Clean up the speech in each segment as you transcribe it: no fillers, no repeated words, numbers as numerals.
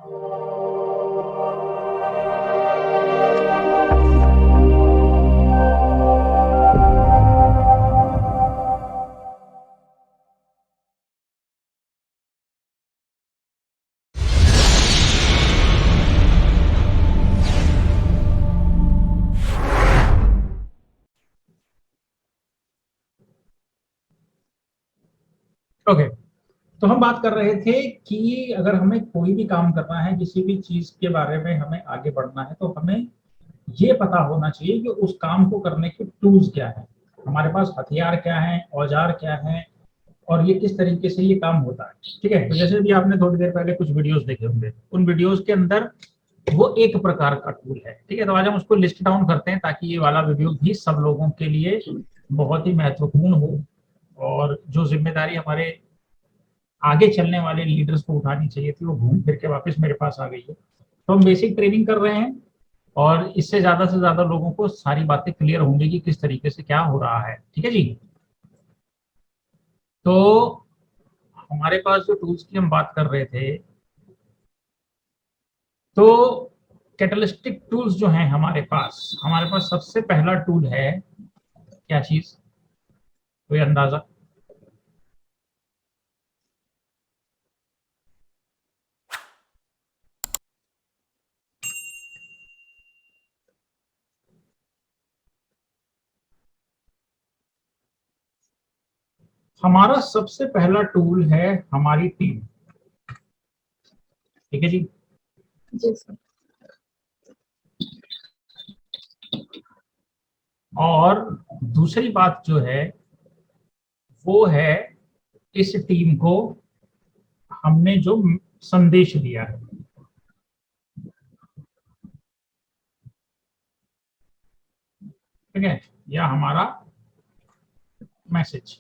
Okay, तो हम बात कर रहे थे कि अगर हमें कोई भी काम करना है, किसी भी चीज के बारे में हमें आगे बढ़ना है, तो हमें ये पता होना चाहिए कि उस काम को करने के टूल्स क्या है, हमारे पास हथियार क्या है, औजार क्या है, और ये किस तरीके से ये काम होता है। ठीक है, तो जैसे भी आपने थोड़ी देर पहले कुछ वीडियोस देखे होंगे, उन वीडियोस के अंदर वो एक प्रकार का टूल है। ठीक है, तो आज हम उसको लिस्ट डाउन करते हैं ताकि ये वाला वीडियो भी सब लोगों के लिए बहुत ही महत्वपूर्ण हो, और जो जिम्मेदारी हमारे आगे चलने वाले लीडर्स को उठानी चाहिए थी वो घूम फिर के वापस मेरे पास आ गई है। तो हम बेसिक ट्रेनिंग कर रहे हैं, और इससे ज्यादा से ज्यादा लोगों को सारी बातें क्लियर होंगी कि किस तरीके से क्या हो रहा है। ठीक है जी। तो हमारे पास जो टूल्स की हम बात कर रहे थे, तो कैटलिस्टिक टूल्स जो हैं हमारे पास सबसे पहला टूल है क्या चीज, कोई अंदाजा? हमारा सबसे पहला टूल है हमारी टीम। ठीक है जी। जी सर। और दूसरी बात जो है वो है इस टीम को हमने जो संदेश दिया है। ठीक है, या हमारा मैसेज।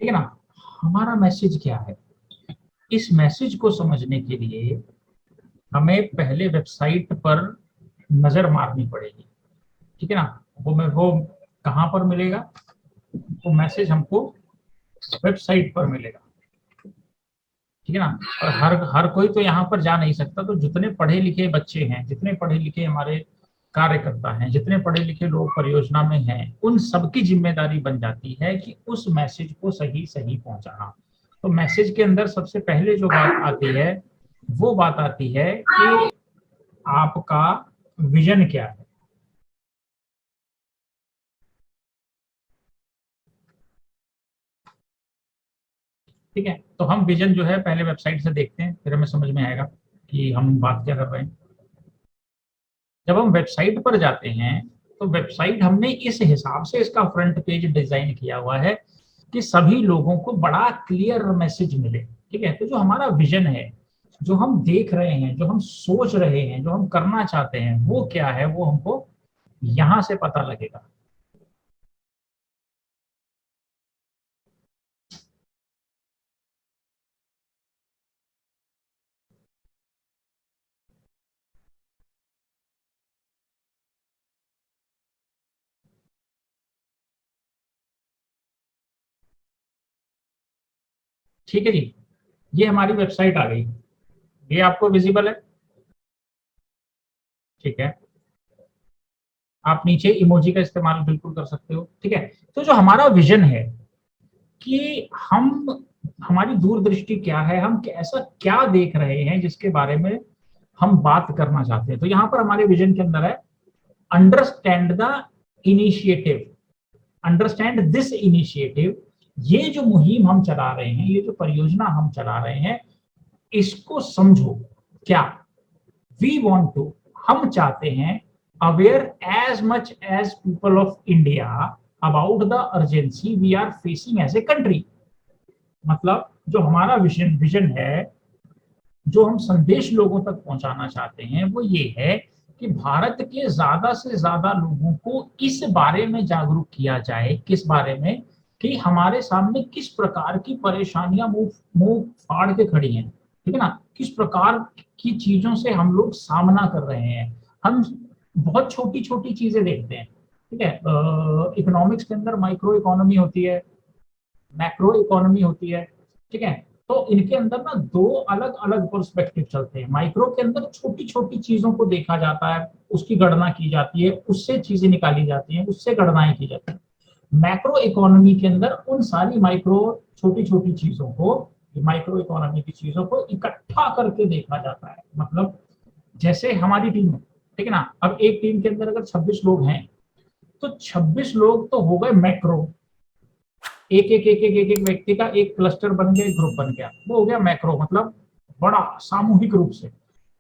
ठीक है ना, हमारा मैसेज क्या है, इस मैसेज को समझने के लिए हमें पहले वेबसाइट पर नजर मारनी पड़ेगी। ठीक है ना, वो कहाँ पर मिलेगा, वो मैसेज हमको वेबसाइट पर मिलेगा। ठीक है ना, और हर हर कोई तो यहाँ पर जा नहीं सकता, तो जितने पढ़े लिखे बच्चे हैं, जितने पढ़े लिखे हमारे कार्यकर्ता हैं, जितने पढ़े लिखे लोग परियोजना में हैं, उन सबकी जिम्मेदारी बन जाती है कि उस मैसेज को सही सही पहुंचाना। तो मैसेज के अंदर सबसे पहले जो बात आती है वो बात आती है कि आपका विजन क्या है। ठीक है, तो हम विजन जो है पहले वेबसाइट से देखते हैं, फिर हमें समझ में आएगा कि हम बात क्या कर रहे हैं। जब हम वेबसाइट पर जाते हैं तो वेबसाइट हमने इस हिसाब से इसका फ्रंट पेज डिजाइन किया हुआ है कि सभी लोगों को बड़ा क्लियर मैसेज मिले। ठीक है, तो जो हमारा विजन है, जो हम देख रहे हैं, जो हम सोच रहे हैं, जो हम करना चाहते हैं, वो क्या है, वो हमको यहां से पता लगेगा। ठीक है जी, ये हमारी वेबसाइट आ गई, ये आपको विजिबल है। ठीक है, आप नीचे इमोजी का इस्तेमाल बिल्कुल कर सकते हो। ठीक है, तो जो हमारा विजन है कि हम, हमारी दूरदृष्टि क्या है, हम ऐसा क्या देख रहे हैं जिसके बारे में हम बात करना चाहते हैं। तो यहाँ पर हमारे विजन के अंदर है understand the initiative, understand this initiative. ये जो मुहिम हम चला रहे हैं, ये जो परियोजना हम चला रहे हैं, इसको समझो। क्या वी वॉन्ट टू, हम चाहते हैं aware as much as people of India about the urgency we are facing as a country. मतलब जो हमारा विजन विजन है, जो हम संदेश लोगों तक पहुंचाना चाहते हैं, वो ये है कि भारत के ज्यादा से ज्यादा लोगों को इस बारे में जागरूक किया जाए। किस बारे में? कि हमारे सामने किस प्रकार की परेशानियां मुंह मुंह फाड़ के खड़ी हैं। ठीक है ना, किस प्रकार की चीजों से हम लोग सामना कर रहे हैं। हम बहुत छोटी छोटी चीजें देखते हैं। ठीक है, इकोनॉमिक्स के अंदर माइक्रो इकोनॉमी होती है, मैक्रो इकोनॉमी होती है। ठीक है, तो इनके अंदर ना दो अलग अलग पर्सपेक्टिव चलते हैं। माइक्रो के अंदर छोटी छोटी चीजों को देखा जाता है, उसकी गणना की जाती है, उससे चीजें निकाली जाती हैं, उससे गणनाएं की जाती हैं। मैक्रो इकोनॉमी के अंदर उन सारी माइक्रो छोटी छोटी चीजों को, माइक्रो इकोनॉमी की चीजों को इकट्ठा करके देखा जाता है। मतलब जैसे हमारी टीम है, ठीक है ना, अब एक टीम के अंदर अगर 26 लोग हैं तो 26 लोग तो हो गए मैक्रो, एक एक व्यक्ति का एक क्लस्टर बन गया, एक ग्रुप बन गया, वो हो गया मैक्रो, मतलब बड़ा सामूहिक रूप से।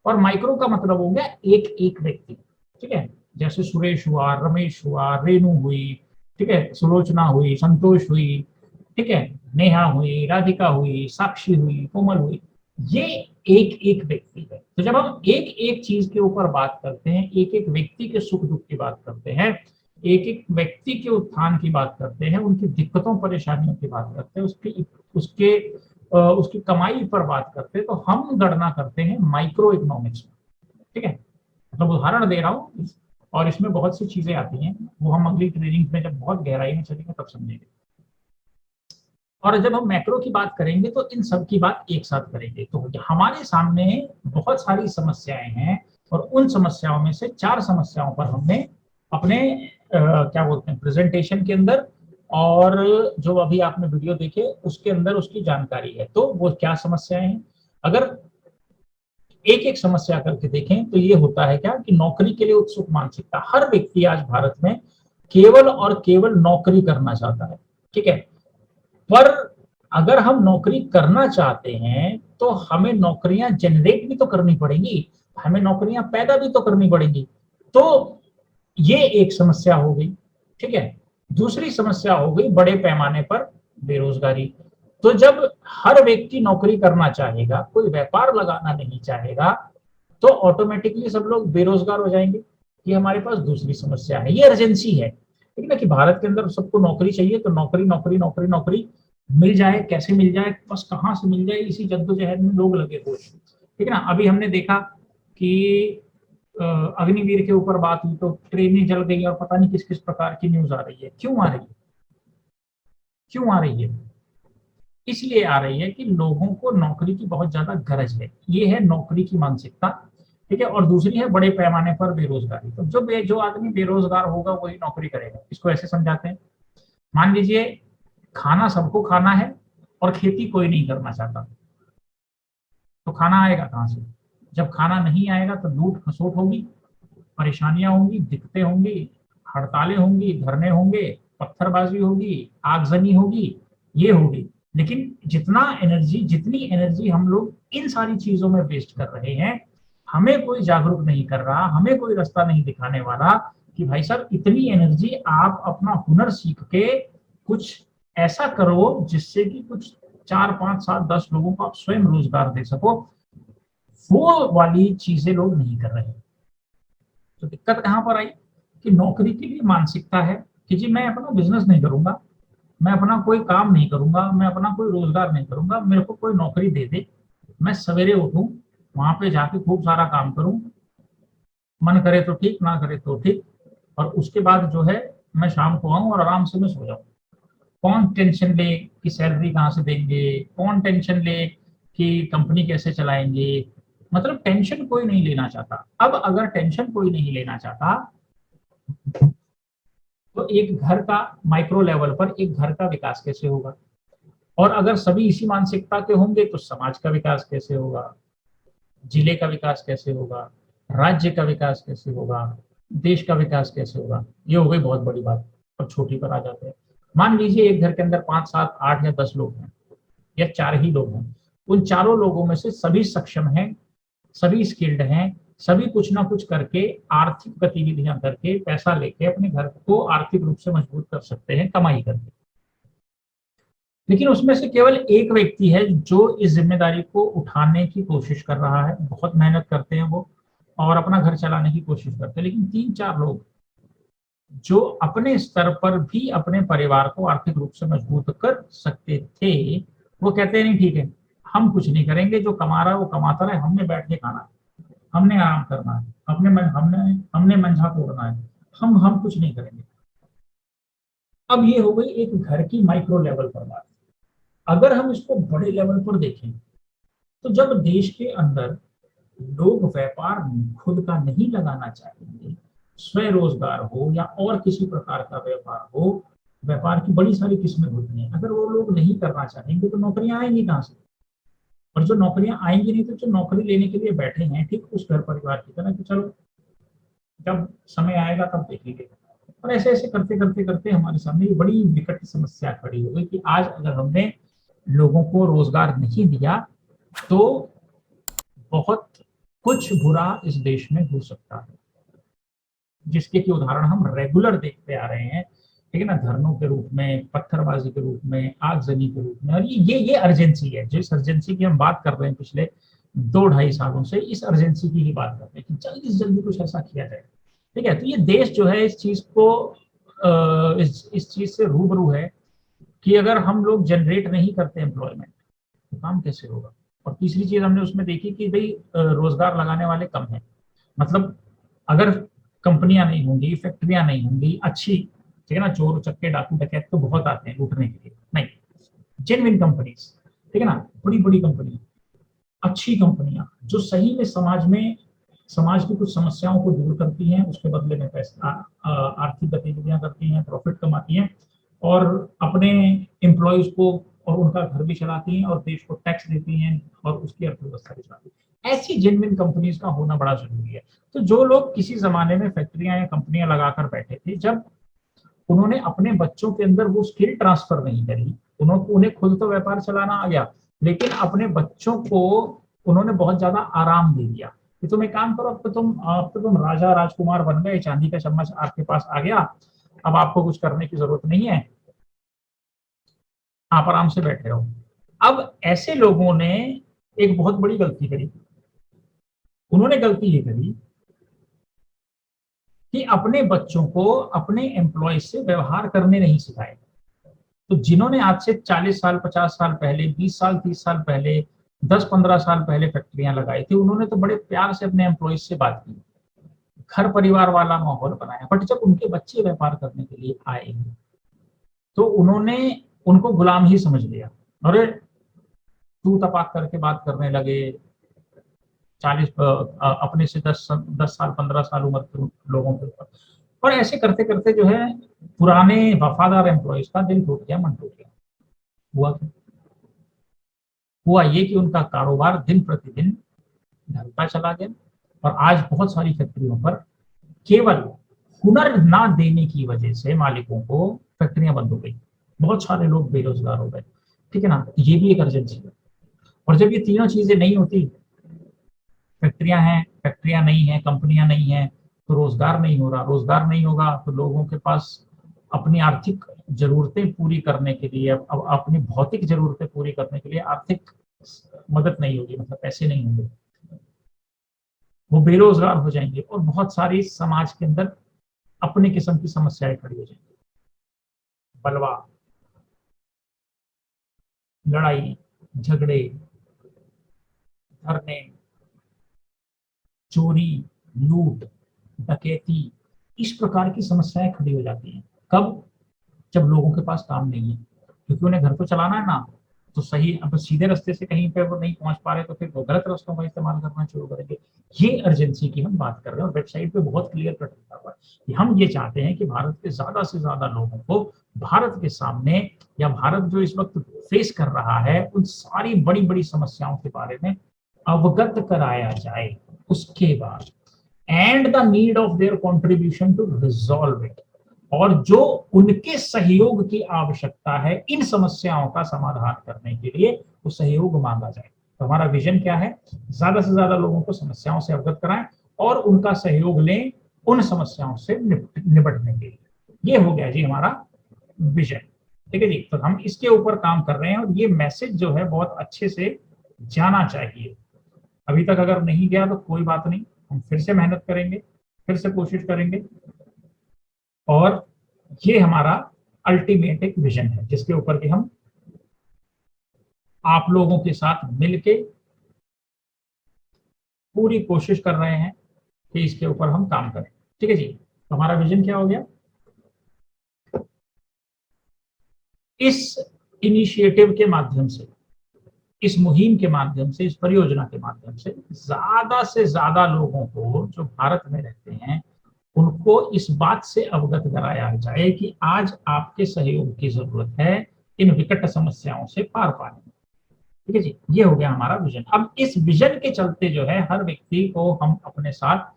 और माइक्रो का मतलब हो गया एक एक व्यक्ति, ठीक है। जैसे सुरेश हुआ, रमेश हुआ, रेनू हुई, ठीक है, सुलोचना हुई, संतोष हुई, ठीक है, नेहा हुई, राधिका हुई, साक्षी हुई, कोमल हुई। ये एक एक व्यक्ति है। तो जब हम एक एक चीज के ऊपर बात करते हैं, एक एक व्यक्ति के सुख दुख की बात करते हैं, एक एक व्यक्ति के उत्थान की बात करते हैं, उनकी दिक्कतों परेशानियों की बात करते हैं, उसकी कमाई पर बात करते हैं, तो हम गणना करते हैं माइक्रो इकोनॉमिक्स में, ठीक है। मतलब उदाहरण दे रहा हूँ, और इसमें बहुत सी चीजें आती हैं, वो हम अगली ट्रेनिंग में जब बहुत गहराई में चलेंगे तब समझेंगे। और जब हम मैक्रो की बात करेंगे तो इन सब की बात एक साथ करेंगे। तो हमारे सामने बहुत सारी समस्याएं हैं, और उन समस्याओं में से 4 समस्याओं पर हमने अपने क्या बोलते हैं प्रेजेंटेशन के अंदर, और जो अभी आपने वीडियो देखे उसके अंदर उसकी जानकारी है। तो वो क्या समस्याएं हैं, अगर एक एक समस्या करके देखें तो ये होता है क्या कि नौकरी के लिए उत्सुक मानसिकता। हर व्यक्ति आज भारत में केवल और केवल नौकरी करना चाहता है, ठीक है। पर अगर हम नौकरी करना चाहते हैं तो हमें नौकरियां जनरेट भी तो करनी पड़ेंगी, हमें नौकरियां पैदा भी तो करनी पड़ेंगी। तो ये एक समस्या हो गई, ठीक है। दूसरी समस्या हो गई बड़े पैमाने पर बेरोजगारी। तो जब हर व्यक्ति नौकरी करना चाहेगा, कोई व्यापार लगाना नहीं चाहेगा, तो ऑटोमेटिकली सब लोग बेरोजगार हो जाएंगे। ये हमारे पास दूसरी समस्या है, ये अर्जेंसी है, ठीक है ना, कि भारत के अंदर सबको नौकरी चाहिए, तो नौकरी नौकरी नौकरी नौकरी मिल जाए, कैसे मिल जाए, बस कहाँ से मिल जाए, इसी जद्दोजहद में लोग लगे हुए, ठीक है ना। अभी हमने देखा कि अग्निवीर के ऊपर बात हुई तो ट्रेनें जल गई, और पता नहीं किस किस प्रकार की न्यूज आ रही है। क्यों आ रही है, क्यों आ रही है? इसलिए आ रही है कि लोगों को नौकरी की बहुत ज्यादा गरज है। ये है नौकरी की मानसिकता, ठीक है। और दूसरी है बड़े पैमाने पर बेरोजगारी। तो जो आदमी बेरोजगार होगा वही नौकरी करेगा। इसको ऐसे समझाते हैं, मान लीजिए खाना सबको खाना है और खेती कोई नहीं करना चाहता, तो खाना आएगा कहाँ से? जब खाना नहीं आएगा तो लूट खसोट होगी, परेशानियां होंगी, दिक्कतें होंगी, हड़तालें होंगी, धरने होंगे, पत्थरबाजी होगी, आगजनी होगी, ये होगी। लेकिन जितनी एनर्जी हम लोग इन सारी चीजों में वेस्ट कर रहे हैं, हमें कोई जागरूक नहीं कर रहा, हमें कोई रास्ता नहीं दिखाने वाला कि भाई साहब इतनी एनर्जी आप अपना हुनर सीख के कुछ ऐसा करो जिससे कि कुछ 4 5 7 10 लोगों को आप स्वयं रोजगार दे सको। वो वाली चीजें लोग नहीं कर रहे। तो दिक्कत कहाँ पर आई कि नौकरी की भी मानसिकता है कि जी मैं अपना बिजनेस नहीं करूंगा, मैं अपना कोई काम नहीं करूंगा, मैं अपना कोई रोजगार नहीं करूंगा, मेरे को कोई नौकरी दे दे, मैं सवेरे उठूं, वहां पे जाके खूब सारा काम करूं, मन करे तो ठीक, ना करे तो ठीक, और उसके बाद जो है मैं शाम को आऊं और आराम से मैं सो जाऊं। कौन टेंशन ले कि सैलरी कहाँ से देंगे, कौन टेंशन ले कि कंपनी कैसे चलाएंगे, मतलब टेंशन कोई नहीं लेना चाहता। अब अगर टेंशन कोई नहीं लेना चाहता तो एक घर का माइक्रो लेवल पर एक घर का विकास कैसे होगा? और अगर सभी इसी मानसिकता के होंगे तो समाज का विकास कैसे होगा, जिले का विकास कैसे होगा, राज्य का विकास कैसे होगा, देश का विकास कैसे होगा? ये हो गई बहुत बड़ी बात। और छोटी पर आ जाते हैं, मान लीजिए एक घर के अंदर 5 7 8 या 10 लोग हैं, या 4 ही लोग हैं। उन चारों लोगों में से सभी सक्षम हैं, सभी स्किल्ड हैं, सभी कुछ ना कुछ करके आर्थिक गतिविधियां करके पैसा लेके अपने घर को आर्थिक रूप से मजबूत कर सकते हैं कमाई करके। लेकिन उसमें से केवल एक व्यक्ति है जो इस जिम्मेदारी को उठाने की कोशिश कर रहा है, बहुत मेहनत करते हैं वो, और अपना घर चलाने की कोशिश करते हैं। लेकिन 3 4 लोग जो अपने स्तर पर भी अपने परिवार को आर्थिक रूप से मजबूत कर सकते थे, वो कहते हैं नहीं ठीक है, हम कुछ नहीं करेंगे, जो कमा रहा है वो कमाता रहे, हमने बैठ के खाना है, हमने आराम करना है, हमने मंझा तोड़ना है, हम कुछ नहीं करेंगे। अब ये हो गई एक घर की माइक्रो लेवल पर बात। अगर हम इसको बड़े लेवल पर देखें तो जब देश के अंदर लोग व्यापार खुद का नहीं लगाना चाहेंगे, स्वरोजगार हो या और किसी प्रकार का व्यापार हो, व्यापार की बड़ी सारी किस्में होती हैं, अगर वो लोग नहीं करना चाहेंगे तो नौकरियां आएंगी कहाँ से? और जो नौकरियां आएंगी नहीं तो जो नौकरी लेने के लिए बैठे हैं, ठीक उस घर परिवार की तरह कि चलो जब समय आएगा तब देखेंगे। और ऐसे ऐसे करते करते करते हमारे सामने ये बड़ी विकट समस्या खड़ी हो गई कि आज अगर हमने लोगों को रोजगार नहीं दिया तो बहुत कुछ बुरा इस देश में हो सकता है, जिसके की उदाहरण हम रेगुलर देखते आ रहे हैं। ठीक है ना, धरनों के रूप में, पत्थरबाजी के रूप में, आगजनी के रूप में। और ये अर्जेंसी है, जिस अर्जेंसी की हम बात कर रहे हैं पिछले 2-2.5 सालों से, इस अर्जेंसी की ही बात कर रहे हैं कि जल्दी से जल्दी कुछ ऐसा किया जाए। ठीक है, तो ये देश जो है इस चीज को इस चीज से रूबरू है कि अगर हम लोग जनरेट नहीं करते एम्प्लॉयमेंट तो काम कैसे होगा। और तीसरी चीज हमने उसमें देखी कि भाई रोजगार लगाने वाले कम हैं। मतलब अगर कंपनियां नहीं होंगी, फैक्ट्रियां नहीं होंगी अच्छी, ठीक है ना, चोर चक्के डाकू डकैत तो बहुत आते हैं लूटने के लिए, नहीं, जेन्युइन कंपनीज, ठीक है ना, बड़ी बड़ी कंपनी, अच्छी कंपनियां जो सही में समाज की कुछ समस्याओं को दूर करती हैं, उसके बदले में पैसा आर्थिक गतिविधियां करती हैं, प्रॉफिट कमाती हैं और अपने एम्प्लॉयज को और उनका घर भी चलाती हैं और देश को टैक्स देती हैं और उसकी अर्थव्यवस्था भी चलाती है। ऐसी जेन्युइन कंपनीज का होना बड़ा जरूरी है। तो जो लोग किसी जमाने में फैक्ट्रियां या कंपनियां लगाकर बैठे थे, जब उन्होंने अपने बच्चों के अंदर वो स्किल ट्रांसफर नहीं करी, उन्हें खुद तो व्यापार चलाना आ गया, लेकिन अपने बच्चों को उन्होंने बहुत ज्यादा आराम दे दिया कि तुम एक काम करो, अब तो तुम राजा राजकुमार बन गए, चांदी का चम्मच आपके पास आ गया, अब आपको कुछ करने की जरूरत नहीं है, आप आराम से बैठे रहो। अब ऐसे लोगों ने एक बहुत बड़ी गलती करी। उन्होंने गलती ये करी कि अपने बच्चों को अपने एम्प्लॉय से व्यवहार करने नहीं सिखाए। तो जिन्होंने आज से 40 साल 50 साल पहले, 20 साल 30 साल पहले, 10-15 साल पहले फैक्ट्रियां लगाई थी, उन्होंने तो बड़े प्यार से अपने एम्प्लॉयज से बात की, घर परिवार वाला माहौल बनाया। बट जब उनके बच्चे व्यापार करने के लिए आए तो उन्होंने उनको गुलाम ही समझ लिया। अरे तू तपाक करके बात करने लगे, 40 अपने से 10 साल 15 साल उम्र के लोगों के ऊपर। और ऐसे करते करते जो है पुराने वफादार एम्प्लॉयज का दिल टूट गया, मन टूट गया। हुआ क्या? हुआ ये कि उनका कारोबार दिन प्रतिदिन ढलता चला गया और आज बहुत सारी फैक्ट्रियों पर केवल हुनर ना देने की वजह से मालिकों को फैक्ट्रियां बंद हो गई, बहुत सारे लोग बेरोजगार हो गए। ठीक है ना, ये भी एक अर्जेंसी है। और जब ये तीनों चीजें नहीं होती, फैक्ट्रियां हैं, फैक्ट्रियां नहीं है, कंपनियां नहीं है, तो रोजगार नहीं हो रहा, रोजगार नहीं होगा तो लोगों के पास अपनी आर्थिक जरूरतें पूरी करने के लिए, अब अपनी भौतिक जरूरतें पूरी करने के लिए आर्थिक मदद नहीं होगी, मतलब पैसे नहीं होंगे, वो बेरोजगार हो जाएंगे और बहुत सारी समाज के अंदर अपनी किस्म की समस्याएं खड़ी हो जाएंगी। बलवा, लड़ाई झगड़े, धरने, चोरी, लूट, डकैती, इस प्रकार की समस्याएं खड़ी हो जाती हैं। कब? जब लोगों के पास काम नहीं है, क्योंकि उन्हें घर तो चलाना है ना। तो सही, अब सीधे रास्ते से कहीं पे वो नहीं पहुंच पा रहे तो फिर वो गलत रास्तों का इस्तेमाल करना शुरू करेंगे। ये अर्जेंसी की हम बात कर रहे हैं और वेबसाइट पे बहुत क्लियर कट लिखा हुआ है कि हम ये चाहते हैं कि भारत के ज्यादा से ज्यादा लोगों को भारत के सामने, या भारत जो इस वक्त फेस कर रहा है, उन सारी बड़ी बड़ी समस्याओं के बारे में अवगत कराया जाए। उसके बाद and the need of their contribution to resolve it, और जो उनके सहयोग की आवश्यकता है इन समस्याओं का समाधान करने के लिए, वो सहयोग मांगा जाए। तो हमारा विजन क्या है? ज्यादा से ज्यादा लोगों को समस्याओं से अवगत कराएं और उनका सहयोग लें उन समस्याओं से निपटने के लिए। ये हो गया जी हमारा विजन। ठीक है जी, तो हम इसके ऊपर काम कर रहे हैं और ये मैसेज जो है बहुत अच्छे से जाना चाहिए। अभी तक अगर नहीं गया तो कोई बात नहीं, हम फिर से मेहनत करेंगे, फिर से कोशिश करेंगे। और ये हमारा अल्टीमेट एक विजन है जिसके ऊपर कि हम आप लोगों के साथ मिलके पूरी कोशिश कर रहे हैं कि इसके ऊपर हम काम करें। ठीक है जी, तो हमारा विजन क्या हो गया? इस इनिशिएटिव के माध्यम से, इस मुहिम के माध्यम से, इस परियोजना के माध्यम से ज्यादा लोगों को जो भारत में रहते हैं उनको इस बात से अवगत कराया जाए कि आज आपके सहयोग की जरूरत है इन विकट समस्याओं से पार पाने। ठीक है जी, ये हो गया हमारा विजन। अब इस विजन के चलते जो है हर व्यक्ति को हम अपने साथ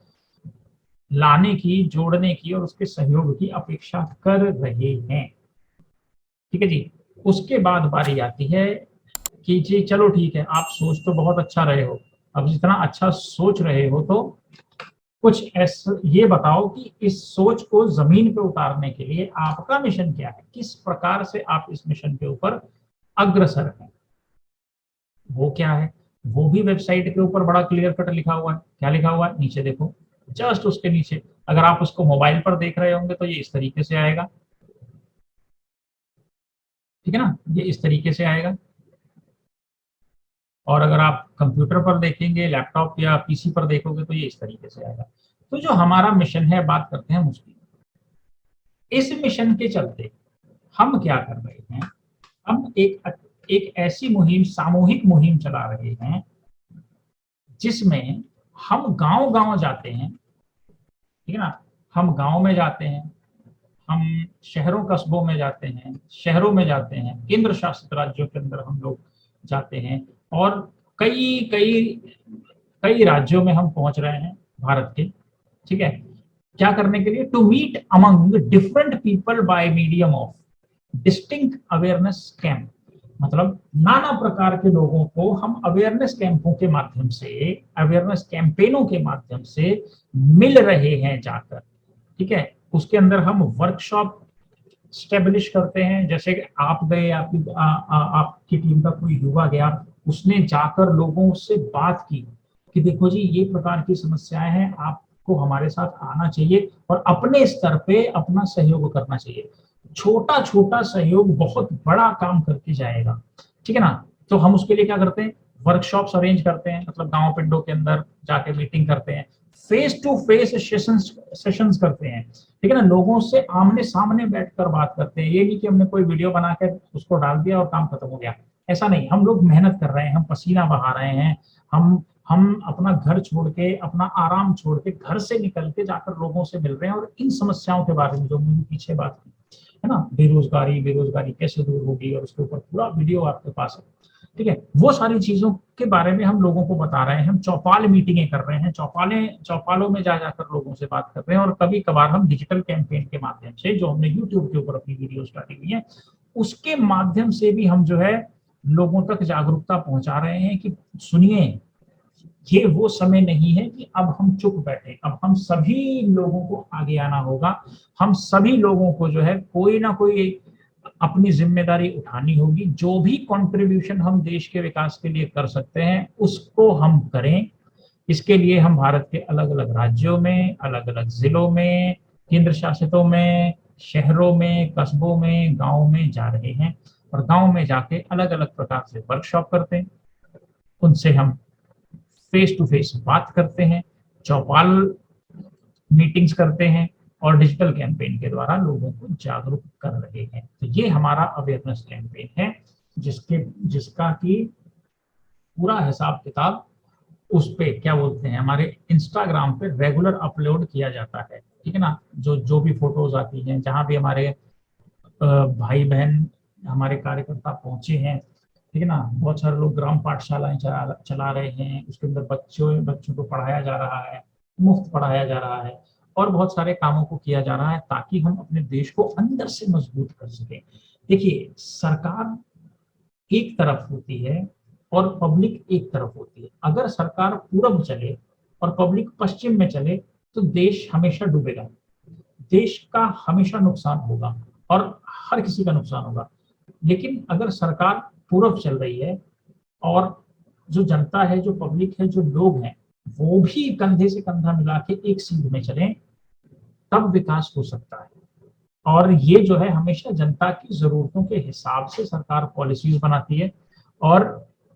लाने की, जोड़ने की और उसके सहयोग की अपेक्षा कर रहे हैं। ठीक है जी। उसके बाद बारी आती है कि जी चलो ठीक है, आप सोच तो बहुत अच्छा रहे हो, अब जितना अच्छा सोच रहे हो तो कुछ ऐसा ये बताओ कि इस सोच को जमीन पे उतारने के लिए आपका मिशन क्या है, किस प्रकार से आप इस मिशन के ऊपर अग्रसर हैं। वो क्या है, वो भी वेबसाइट के ऊपर बड़ा क्लियर कट लिखा हुआ है। क्या लिखा हुआ है, नीचे देखो, जस्ट उसके नीचे। अगर आप उसको मोबाइल पर देख रहे होंगे तो ये इस तरीके से आएगा, ठीक है ना, ये इस तरीके से आएगा। और अगर आप कंप्यूटर पर देखेंगे, लैपटॉप या पीसी पर देखोगे तो ये इस तरीके से आएगा। तो जो हमारा मिशन है, बात करते हैं हम उसकी। इस मिशन के चलते हम क्या कर रहे हैं, हम एक ऐसी मुहिम, सामूहिक मुहिम चला रहे हैं जिसमें हम गांव गांव जाते हैं। ठीक है ना, हम गांव में जाते हैं, हम शहरों कस्बों में जाते हैं, शहरों में जाते हैं, केंद्र शासित राज्यों के अंदर हम लोग जाते हैं और कई कई कई राज्यों में हम पहुंच रहे हैं भारत के। ठीक है, क्या करने के लिए, to meet among different people by medium of distinct awareness camp. मतलब नाना प्रकार के लोगों को हम अवेयरनेस कैंपों के माध्यम से, अवेयरनेस कैंपेनों के माध्यम से मिल रहे हैं जाकर। ठीक है, उसके अंदर हम वर्कशॉप स्टेब्लिश करते हैं। जैसे कि आप गए, आपकी टीम का कोई युवा गया, उसने जाकर लोगों से बात की कि देखो जी ये प्रकार की समस्याएं हैं, आपको हमारे साथ आना चाहिए और अपने स्तर पे अपना सहयोग करना चाहिए। छोटा छोटा सहयोग बहुत बड़ा काम करके जाएगा। ठीक है ना, तो हम उसके लिए क्या करते हैं, वर्कशॉप्स अरेंज करते हैं, मतलब गांव पिंडों के अंदर जाके मीटिंग करते हैं, फेस टू फेस सेशंस करते हैं। ठीक है ना, लोगों से आमने सामने बैठकर बात करते हैं। ये नहीं कि हमने कोई वीडियो बनाकर उसको डाल दिया और काम खत्म हो गया, ऐसा नहीं। हम लोग मेहनत कर रहे हैं, हम पसीना बहा रहे हैं, हम अपना घर छोड़ के, अपना आराम छोड़ के, घर से निकल के जाकर लोगों से मिल रहे हैं और इन समस्याओं के बारे में जो मैंने पीछे बात की है ना, बेरोजगारी, बेरोजगारी कैसे दूर होगी, और उसके ऊपर पूरा वीडियो आपके पास है। ठीक है, वो सारी चीजों के बारे में हम लोगों को बता रहे हैं। हम चौपाल मीटिंगें कर रहे हैं, चौपालों में जा जाकर लोगों से बात कर रहे हैं। और कभी कभार हम डिजिटल कैंपेन के माध्यम से, जो हमने यूट्यूब के ऊपर अपनी वीडियो डाली हुई है, उसके माध्यम से भी हम जो है लोगों तक जागरूकता पहुंचा रहे हैं कि सुनिए, ये वो समय नहीं है कि अब हम चुप बैठे, अब हम सभी लोगों को आगे आना होगा। हम सभी लोगों को जो है कोई ना कोई अपनी जिम्मेदारी उठानी होगी। जो भी कंट्रीब्यूशन हम देश के विकास के लिए कर सकते हैं उसको हम करें। इसके लिए हम भारत के अलग अलग राज्यों में, अलग अलग जिलों में, केंद्र शासितों में, शहरों में, कस्बों में, गाँव में जा रहे हैं और गाँव में जाके अलग अलग प्रकार से वर्कशॉप करते हैं। उनसे हम फेस टू फेस बात करते हैं, चौपाल मीटिंग्स करते हैं और डिजिटल कैंपेन के द्वारा लोगों को जागरूक कर रहे हैं। तो ये हमारा अवेयरनेस कैंपेन है जिसका कि पूरा हिसाब किताब उस पे क्या बोलते हैं, हमारे इंस्टाग्राम पे रेगुलर अपलोड किया जाता है। ठीक है ना, जो जो भी फोटोज आती हैं, जहां भी हमारे भाई बहन, हमारे कार्यकर्ता पहुंचे हैं, ठीक है ना, बहुत सारे लोग ग्राम पाठशालाएं चला रहे हैं, उसके अंदर बच्चों को पढ़ाया जा रहा है, मुफ्त पढ़ाया जा रहा है और बहुत सारे कामों को किया जा रहा है ताकि हम अपने देश को अंदर से मजबूत कर सकें। देखिए, सरकार एक तरफ होती है और पब्लिक एक तरफ होती है। अगर सरकार पूरब चले और पब्लिक पश्चिम में चले तो देश हमेशा डूबेगा, देश का हमेशा नुकसान होगा और हर किसी का नुकसान होगा। लेकिन अगर सरकार पूरब चल रही है और जो जनता है, जो पब्लिक है, जो लोग हैं, वो भी कंधे से कंधा मिला के एक सीध में चले, तब विकास हो सकता है। और ये जो है हमेशा जनता की जरूरतों के हिसाब से सरकार पॉलिसीज बनाती है और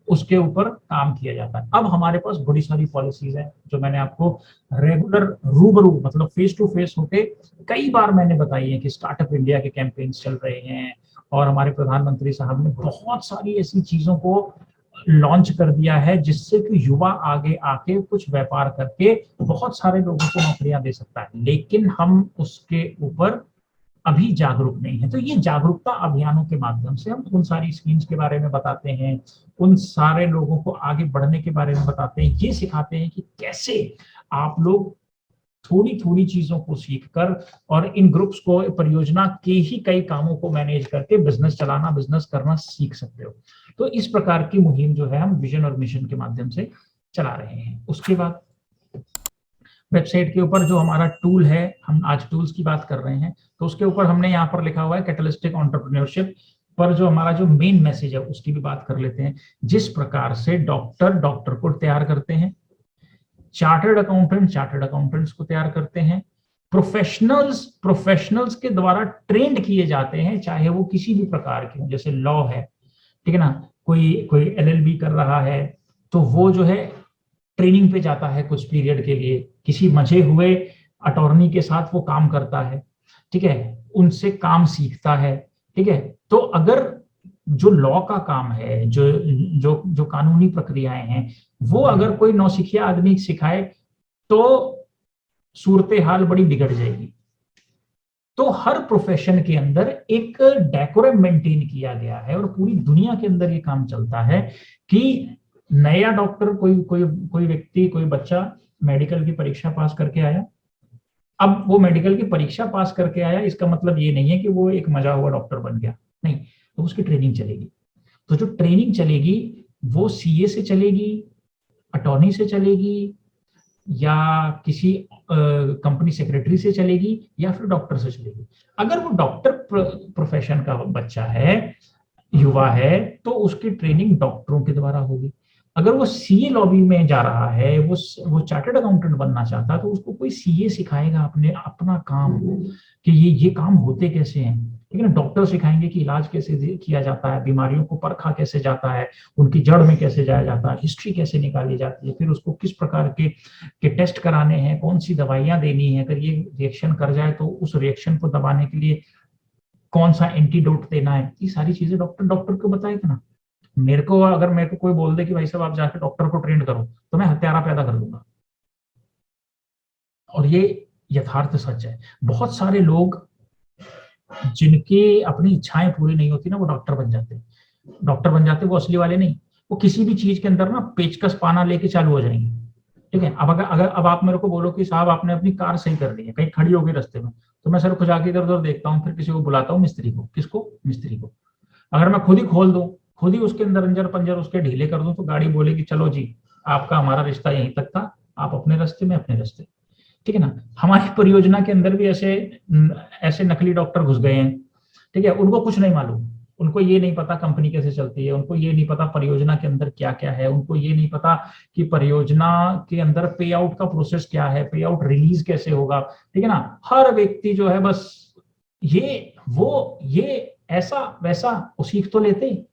उसके ऊपर काम किया जाता है। अब हमारे पास बड़ी सारी पॉलिसीज हैं जो मैंने आपको रेगुलर रूबरू, मतलब फेस टू फेस होके कई बार मैंने बताई है कि स्टार्टअप इंडिया के कैंपेन्स चल रहे हैं, और हमारे प्रधानमंत्री साहब ने बहुत सारी ऐसी चीजों को लॉन्च कर दिया है जिससे कि युवा आगे आके कुछ व्यापार करके बहुत सारे लोगों को नौकरियां दे सकता है, लेकिन हम उसके ऊपर अभी जागरूक नहीं है। तो ये जागरूकता अभियानों के माध्यम से हम उन सारी स्कीम्स के बारे में बताते हैं, उन सारे लोगों को आगे बढ़ने के बारे में बताते हैं, ये सिखाते हैं कि कैसे आप लोग थोड़ी थोड़ी चीजों को सीखकर और इन ग्रुप्स को परियोजना के ही कई कामों को मैनेज करके बिजनेस चलाना, बिजनेस करना सीख सकते हो। तो इस प्रकार की मुहिम जो है हम विजन और मिशन के माध्यम से चला रहे हैं। उसके बाद वेबसाइट के ऊपर जो हमारा टूल है, हम आज टूल्स की बात कर रहे हैं, तो उसके ऊपर हमने यहाँ पर लिखा हुआ है कैटलिस्टिक एंटरप्रेन्योरशिप पर जो हमारा जो मेन मैसेज है उसकी भी बात कर लेते हैं। जिस प्रकार से डॉक्टर को तैयार करते हैं, चार्टर्ड अकाउंटेंट्स को तैयार करते हैं, प्रोफेशनल्स के द्वारा ट्रेंड किए जाते हैं, चाहे वो किसी भी प्रकार के हो, जैसे लॉ है, ठीक है ना, कोई एलएलबी कर रहा है तो वो जो है ट्रेनिंग पे जाता है कुछ पीरियड के लिए, किसी मजे हुए अटॉर्नी के साथ वो काम करता है, ठीक है, उनसे काम सीखता है, ठीक है। तो अगर जो लॉ का काम है, जो जो जो कानूनी प्रक्रियाएं हैं, वो अगर कोई नौसिखिया आदमी सिखाए तो सूरत हाल बड़ी बिगड़ जाएगी। तो हर प्रोफेशन के अंदर एक डेकोरम मेंटेन किया गया है और पूरी दुनिया के अंदर ये काम चलता है कि नया डॉक्टर, कोई व्यक्ति, कोई बच्चा मेडिकल की परीक्षा पास करके आया, अब वो मेडिकल की परीक्षा पास करके आया, इसका मतलब ये नहीं है कि वो एक मजा हुआ डॉक्टर बन गया, नहीं, तो उसकी ट्रेनिंग चलेगी। तो जो ट्रेनिंग चलेगी वो सीए से चलेगी, अटॉर्नी से चलेगी, या किसी कंपनी सेक्रेटरी से चलेगी, या फिर डॉक्टर से चलेगी। अगर वो डॉक्टर प्रोफेशन का बच्चा है, युवा है, तो उसकी ट्रेनिंग डॉक्टरों के द्वारा होगी। अगर वो सीए लॉबी में जा रहा है, वो चार्टर्ड अकाउंटेंट बनना चाहता है, तो उसको कोई सीए सिखाएगा अपना काम कि ये काम होते कैसे हैं, ठीक है ना। डॉक्टर सिखाएंगे कि इलाज कैसे किया जाता है, बीमारियों को परखा कैसे जाता है, उनकी जड़ में कैसे जाया जाता है, हिस्ट्री कैसे निकाली जाती है, फिर उसको किस प्रकार के टेस्ट कराने हैं, कौन सी दवाइयां देनी है, अगर ये रिएक्शन कर जाए तो उस रिएक्शन को दबाने के लिए कौन सा एंटीडोट देना है, ये सारी चीजें डॉक्टर को बताएगा ना। मेरे को कोई बोल दे कि भाई साहब आप जाके डॉक्टर को ट्रेंड करो, तो मैं हत्यारा पैदा कर दूंगा। और ये यथार्थ सच है। बहुत सारे लोग जिनकी अपनी इच्छाएं पूरी नहीं होती ना, वो डॉक्टर बन जाते, वो असली वाले नहीं। वो किसी भी चीज के अंदर ना पेचकस पाना लेके चालू हो जाएंगे, ठीक है। अब आप मेरे को बोलो कि साहब आपने अपनी कार सही कर ली है, कहीं खड़ी हो गई रास्ते में, तो मैं सर खुजा के इधर उधर देखता हूँ, फिर किसी को बुलाता हूँ, मिस्त्री को। किसको? मिस्त्री को। अगर मैं खुद ही खोल दूं, खुद ही उसके अंदर अंजर पंजर उसके ढीले कर दूं, तो गाड़ी बोलेगी चलो जी, आपका हमारा रिश्ता यहीं तक था, आप अपने रास्ते में अपने रास्ते, ठीक है ना। हमारी परियोजना के अंदर भी ऐसे नकली डॉक्टर घुस गए हैं, ठीक है। उनको कुछ नहीं मालूम, उनको ये नहीं पता कंपनी कैसे चलती है, उनको ये नहीं पता परियोजना के अंदर क्या क्या है, उनको ये नहीं पता कि परियोजना के अंदर पे आउट का प्रोसेस क्या है, पे आउट रिलीज कैसे होगा, ठीक है ना। हर व्यक्ति जो है बस ये ऐसा वैसा वो सीख तो लेते,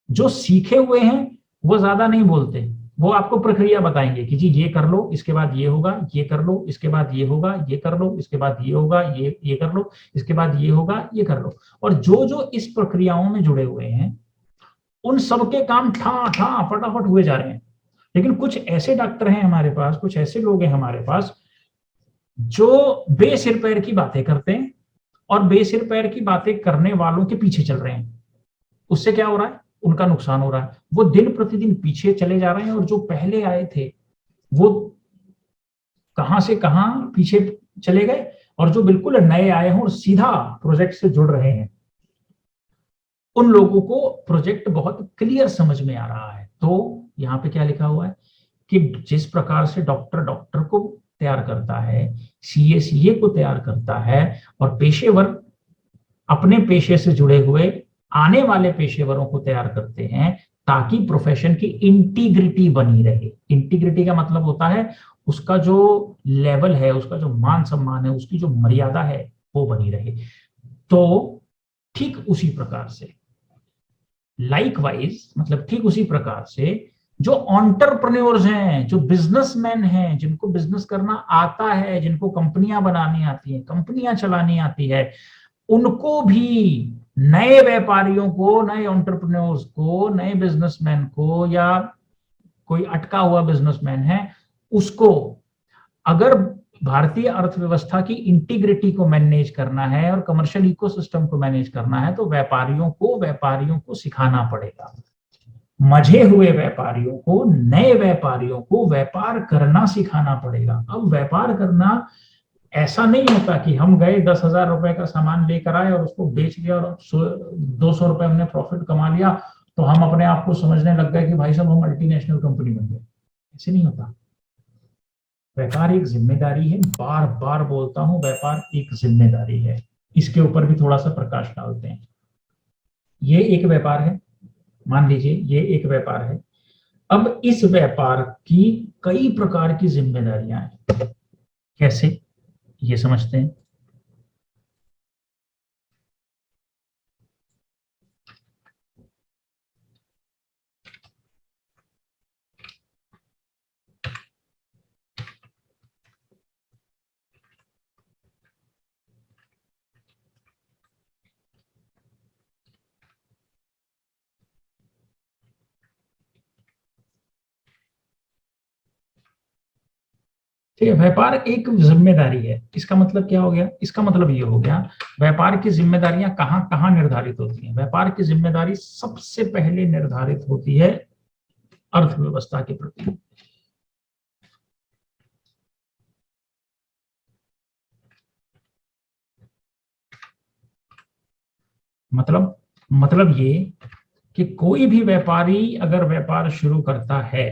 जो सीखे हुए हैं वो ज्यादा नहीं बोलते, वो आपको प्रक्रिया बताएंगे कि जी ये कर लो, इसके बाद ये होगा, ये कर लो, इसके बाद ये होगा, ये कर लो, इसके बाद ये होगा, ये कर लो, इसके बाद ये होगा, ये कर लो। और जो इस प्रक्रियाओं में जुड़े हुए हैं उन सबके काम ठा फटाफट हुए जा रहे हैं। लेकिन कुछ ऐसे डॉक्टर हैं हमारे पास, कुछ ऐसे लोग हैं हमारे पास जो बेसिर पैर की बातें करते हैं और बेसिर पैर की बातें करने वालों के पीछे चल रहे हैं। उससे क्या हो रहा है? उनका नुकसान हो रहा है। वो दिन प्रतिदिन पीछे चले जा रहे हैं और जो पहले आए थे वो कहां से कहां पीछे चले गए, और जो बिल्कुल नए आए हैं और सीधा प्रोजेक्ट से जुड़ रहे हैं, उन लोगों को प्रोजेक्ट बहुत क्लियर समझ में आ रहा है। तो यहाँ पे क्या लिखा हुआ है कि जिस प्रकार से डॉक्टर को तैयार करता है, सीए को तैयार करता है, और पेशेवर अपने पेशे से जुड़े हुए आने वाले पेशेवरों को तैयार करते हैं, ताकि प्रोफेशन की इंटीग्रिटी बनी रहे। इंटीग्रिटी का मतलब होता है उसका जो लेवल है, उसका जो मान सम्मान है, उसकी जो मर्यादा है वो बनी रहे। तो ठीक उसी प्रकार से, लाइकवाइज मतलब ठीक उसी प्रकार से जो एंटरप्रेन्योर्स हैं, जो बिजनेसमैन हैं, जिनको बिजनेस करना आता है, जिनको कंपनियां बनानी आती हैं, कंपनियां चलानी आती है, उनको भी नए व्यापारियों को, नए एंटरप्रेन्योर्स को, नए बिजनेसमैन को, या कोई अटका हुआ बिजनेसमैन है उसको, अगर भारतीय अर्थव्यवस्था की इंटीग्रिटी को मैनेज करना है और कमर्शियल इकोसिस्टम को मैनेज करना है, तो व्यापारियों को सिखाना पड़ेगा। मजे हुए व्यापारियों को, नए व्यापारियों को व्यापार करना सिखाना पड़ेगा। अब व्यापार करना ऐसा नहीं होता कि हम गए 10,000 रुपए का सामान लेकर आए और उसको बेच दिया और 200 रुपए हमने प्रॉफिट कमा लिया, तो हम अपने आप को समझने लग गए कि भाई साहब हम मल्टीनेशनल कंपनी बन गए। ऐसे नहीं होता। व्यापार एक जिम्मेदारी है, बार बार बोलता हूं, व्यापार एक जिम्मेदारी है। इसके ऊपर भी थोड़ा सा प्रकाश डालते हैं। ये एक व्यापार है, मान लीजिए ये एक व्यापार है। अब इस व्यापार की कई प्रकार की जिम्मेदारियां हैं। कैसे, ये समझते हैं। ठीक है, व्यापार एक जिम्मेदारी है। इसका मतलब क्या हो गया? इसका मतलब ये हो गया, व्यापार की जिम्मेदारियां कहां कहां निर्धारित होती हैं। व्यापार की जिम्मेदारी सबसे पहले निर्धारित होती है अर्थव्यवस्था के प्रति। मतलब ये कि कोई भी व्यापारी अगर व्यापार शुरू करता है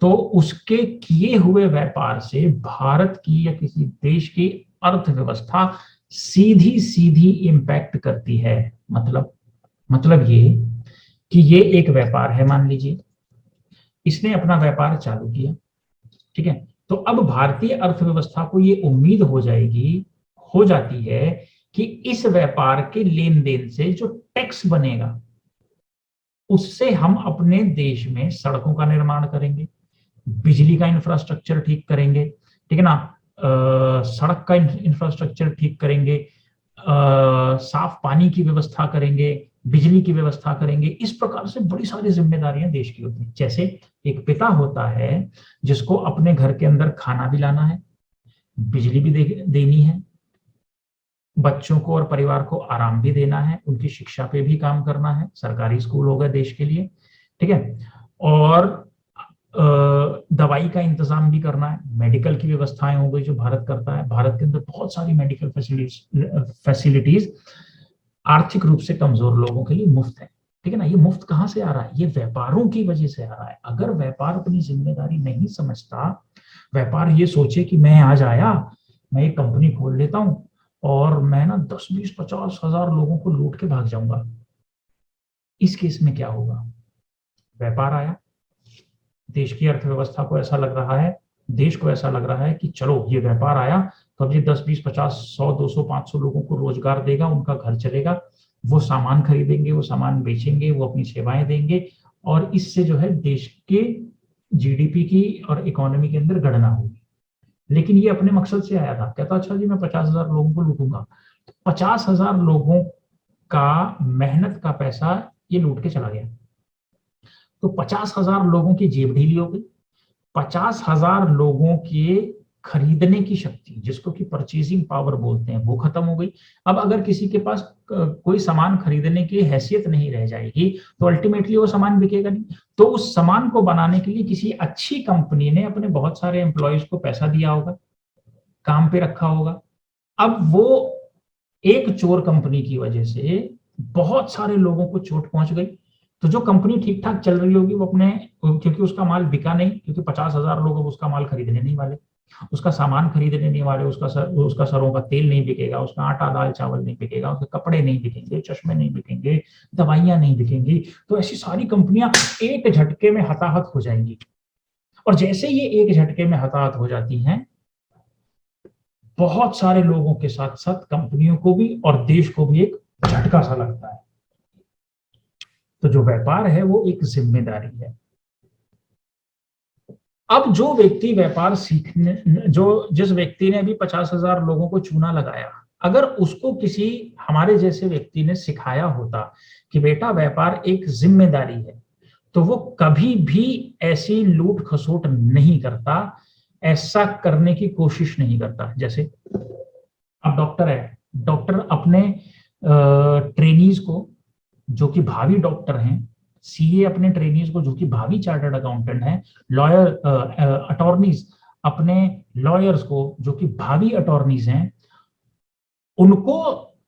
तो उसके किए हुए व्यापार से भारत की या किसी देश की अर्थव्यवस्था सीधी सीधी इंपैक्ट करती है। मतलब ये कि ये एक व्यापार है, मान लीजिए इसने अपना व्यापार चालू किया, ठीक है। तो अब भारतीय अर्थव्यवस्था को ये उम्मीद हो जाती है कि इस व्यापार के लेन देन से जो टैक्स बनेगा उससे हम अपने देश में सड़कों का निर्माण करेंगे, बिजली का इंफ्रास्ट्रक्चर ठीक करेंगे, ठीक है ना, सड़क का इंफ्रास्ट्रक्चर ठीक करेंगे, साफ पानी की व्यवस्था करेंगे, बिजली की व्यवस्था करेंगे। इस प्रकार से बड़ी सारी जिम्मेदारियां देश की होती हैं। जैसे एक पिता होता है जिसको अपने घर के अंदर खाना भी लाना है, बिजली भी देनी है, बच्चों को और परिवार को आराम भी देना है, उनकी शिक्षा पे भी काम करना है, सरकारी स्कूल होगा देश के लिए, ठीक है, और दवाई का इंतजाम भी करना है, मेडिकल की व्यवस्थाएं हो गई जो भारत करता है। भारत के अंदर बहुत सारी मेडिकल फैसिलिटीज आर्थिक रूप से कमजोर लोगों के लिए मुफ्त है, ठीक है ना। ये मुफ्त कहां से आ रहा है? ये व्यापारों की वजह से आ रहा है। अगर व्यापार अपनी जिम्मेदारी नहीं समझता, व्यापार ये सोचे कि मैं आज आया, मैं एक कंपनी खोल लेता हूं और मैं ना 10, 20, 50 हजार लोगों को लूट के भाग जाऊंगा, इस केस में क्या होगा? व्यापार आया, देश की अर्थव्यवस्था को ऐसा लग रहा है, देश को ऐसा लग रहा है कि चलो ये व्यापार आया तो अब ये 10, 20, 50, 100, 200, 500 लोगों को रोजगार देगा, उनका घर चलेगा, वो सामान खरीदेंगे, वो सामान बेचेंगे, वो अपनी सेवाएं देंगे, और इससे जो है देश के जीडीपी की और इकोनॉमी के अंदर गणना होगी। लेकिन ये अपने मकसद से आया था, कहता अच्छा जी मैं 50,000 लोगों को लूटूंगा। 50,000 लोगों का मेहनत का पैसा ये लूट के चला गया। तो 50,000 लोगों की जेब ढीली हो गई, 50,000 लोगों के खरीदने की शक्ति, जिसको कि परचेजिंग पावर बोलते हैं, वो खत्म हो गई। अब अगर किसी के पास कोई सामान खरीदने की हैसियत नहीं रह जाएगी तो अल्टीमेटली वो सामान बिकेगा नहीं। तो उस सामान को बनाने के लिए किसी अच्छी कंपनी ने अपने बहुत सारे एम्प्लॉयज को पैसा दिया होगा, काम पे रखा होगा। अब वो एक चोर कंपनी की वजह से बहुत सारे लोगों को चोट पहुंच गई। तो जो कंपनी ठीक ठाक चल रही होगी वो अपने, क्योंकि उसका माल बिका नहीं, क्योंकि 50,000 लोग उसका माल खरीदने नहीं वाले, उसका सामान खरीदने नहीं वाले, उसका सरों का तेल नहीं बिकेगा, उसका आटा दाल चावल नहीं बिकेगा, उसके कपड़े नहीं बिकेंगे, चश्मे नहीं बिकेंगे, दवाइयां नहीं बिकेंगी। तो ऐसी सारी कंपनियां एक झटके में हताहत हो जाएंगी। और जैसे ये एक झटके में हताहत हो जाती हैं, बहुत सारे लोगों के साथ साथ कंपनियों को भी और देश को भी एक झटका सा लगता है। तो जो व्यापार है वो एक जिम्मेदारी है। अब जो व्यक्ति व्यापार सीखने, जो जिस व्यक्ति ने अभी 50,000 लोगों को चूना लगाया, अगर उसको किसी हमारे जैसे व्यक्ति ने सिखाया होता कि बेटा व्यापार एक जिम्मेदारी है, तो वो कभी भी ऐसी लूट खसोट नहीं करता, ऐसा करने की कोशिश नहीं करता। जैसे अब डॉक्टर है, डॉक्टर अपने ट्रेनीज को, जो कि भावी डॉक्टर हैं, सीए अपने ट्रेनीज को जो कि भावी चार्टर्ड अकाउंटेंट हैं, लॉयर अटॉर्नीज अपने लॉयर्स को जो कि भावी अटॉर्नीज हैं, उनको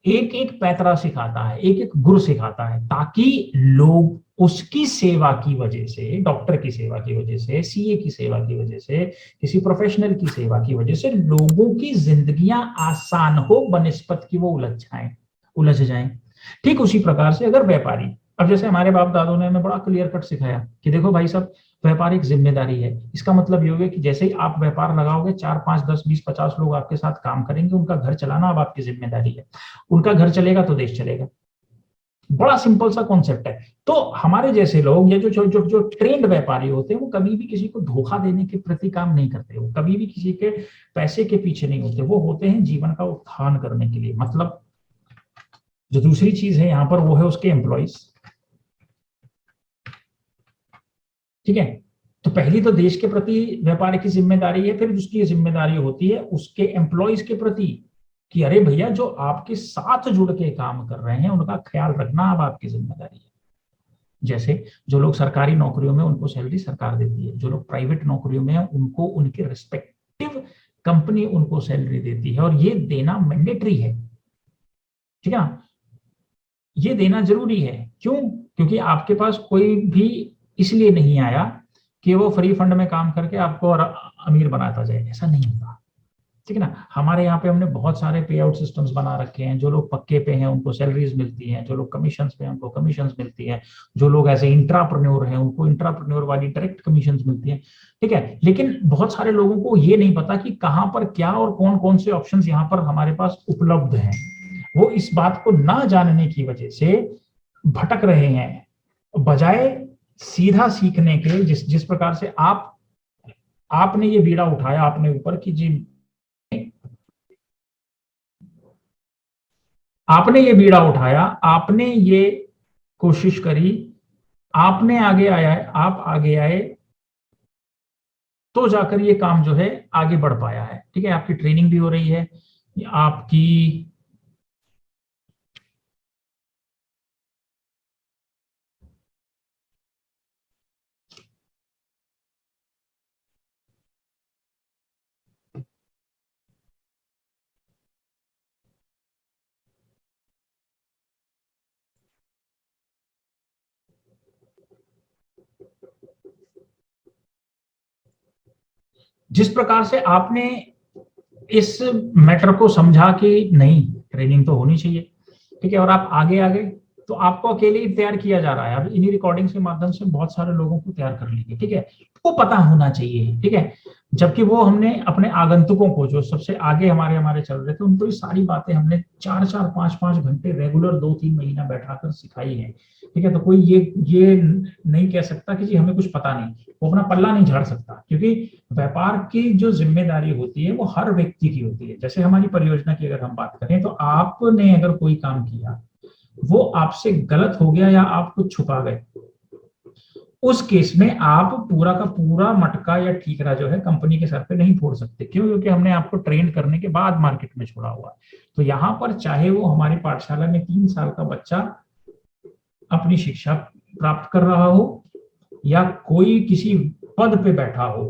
एक एक पैतरा सिखाता है, एक एक गुर सिखाता है, ताकि लोग उसकी सेवा की वजह से, डॉक्टर की सेवा की वजह से, सीए की सेवा की वजह से, किसी प्रोफेशनल की सेवा की वजह से लोगों की जिंदगियां आसान हो बनिस्बत की वो उलझ जाएं। ठीक उसी प्रकार से अगर व्यापारी, अब जैसे हमारे बाप दादों ने हमें बड़ा क्लियर कट सिखाया कि देखो भाई साहब, व्यापार एक जिम्मेदारी है। इसका मतलब ये होगा कि जैसे ही आप व्यापार लगाओगे, 4 5 10 20 50 लोग आपके साथ काम करेंगे, उनका घर चलाना अब आपकी जिम्मेदारी है। उनका घर चलेगा तो देश चलेगा। बड़ा सिंपल सा कॉन्सेप्ट है। तो हमारे जैसे लोग, ये जो ट्रेंड व्यापारी होते हैं, वो कभी भी किसी को धोखा देने के प्रति काम नहीं करते, वो कभी भी किसी के पैसे के पीछे नहीं होते, वो होते हैं जीवन का उत्थान करने के लिए। मतलब जो दूसरी चीज है यहाँ पर, वो है उसके एम्प्लॉइज। ठीक है, तो पहली तो देश के प्रति व्यापार की जिम्मेदारी है, फिर उसकी जिम्मेदारी होती है उसके एम्प्लॉइज के प्रति कि अरे भैया, जो आपके साथ जुड़ के काम कर रहे हैं उनका ख्याल रखना अब आपकी जिम्मेदारी है। जैसे जो लोग सरकारी नौकरियों में, उनको सैलरी सरकार देती है, जो लोग प्राइवेट नौकरियों में हैं उनको उनके रिस्पेक्टिव कंपनी उनको सैलरी देती है, और ये देना मैंडेटरी है। ठीक है ना, ये देना जरूरी है। क्यों? क्योंकि आपके पास कोई भी इसलिए नहीं आया कि वो फ्री फंड में काम करके आपको और अमीर बनाता जाए, ऐसा नहीं होता। ठीक है ना, हमारे यहाँ पे हमने बहुत सारे पे आउट सिस्टम्स बना रखे हैं। जो लोग पक्के पे हैं उनको सैलरीज मिलती हैं, जो लोग कमीशन पे हैं उनको कमीशन मिलती हैं, जो लोग ऐसे इंट्राप्रन्योर हैं उनको इंट्राप्रन्योर वाली डायरेक्ट कमीशन मिलती है। ठीक है, लेकिन बहुत सारे लोगों को ये नहीं पता कि कहाँ पर क्या और कौन कौन से ऑप्शन यहाँ पर हमारे पास उपलब्ध हैं। वो इस बात को ना जानने की वजह से भटक रहे हैं, बजाय सीधा सीखने के। जिस प्रकार से आपने ये बीड़ा उठाया आपने ऊपर कि जी, आपने ये बीड़ा उठाया, आपने ये कोशिश करी, आपने आगे आया, आप आगे आए, तो जाकर ये काम जो है आगे बढ़ पाया है। ठीक है, आपकी ट्रेनिंग भी हो रही है, आपकी जिस प्रकार से आपने इस मैटर को समझा कि नहीं, ट्रेनिंग तो होनी चाहिए, ठीक है, और आप आगे आगे, तो आपको अकेले ही तैयार किया जा रहा है। अब इन्हीं रिकॉर्डिंग्स के माध्यम से बहुत सारे लोगों को तैयार कर लेंगे। ठीक है, वो पता होना चाहिए। ठीक है, जबकि वो हमने अपने आगंतुकों को, जो सबसे आगे हमारे हमारे चल रहे थे, उनको ये सारी बातें हमने 4 4 5 5 घंटे रेगुलर 2 3 महीना बैठाकर सिखाई है। ठीक है, तो कोई ये नहीं कह सकता कि जी हमें कुछ पता नहीं, वो अपना पल्ला नहीं झाड़ सकता, क्योंकि व्यापार की जो जिम्मेदारी होती है वो हर व्यक्ति की होती है। जैसे हमारी परियोजना की अगर हम बात करें, तो आपने अगर कोई काम किया, वो आपसे गलत हो गया या आप कुछ छुपा गए, उस केस में आप पूरा का पूरा मटका या ठीकरा जो है कंपनी के सर पे नहीं फोड़ सकते। क्यों? क्योंकि हमने आपको ट्रेन करने के बाद मार्केट में छोड़ा हुआ है। तो यहाँ पर चाहे वो हमारी पाठशाला में 3 साल का बच्चा अपनी शिक्षा प्राप्त कर रहा हो, या कोई किसी पद पे बैठा हो,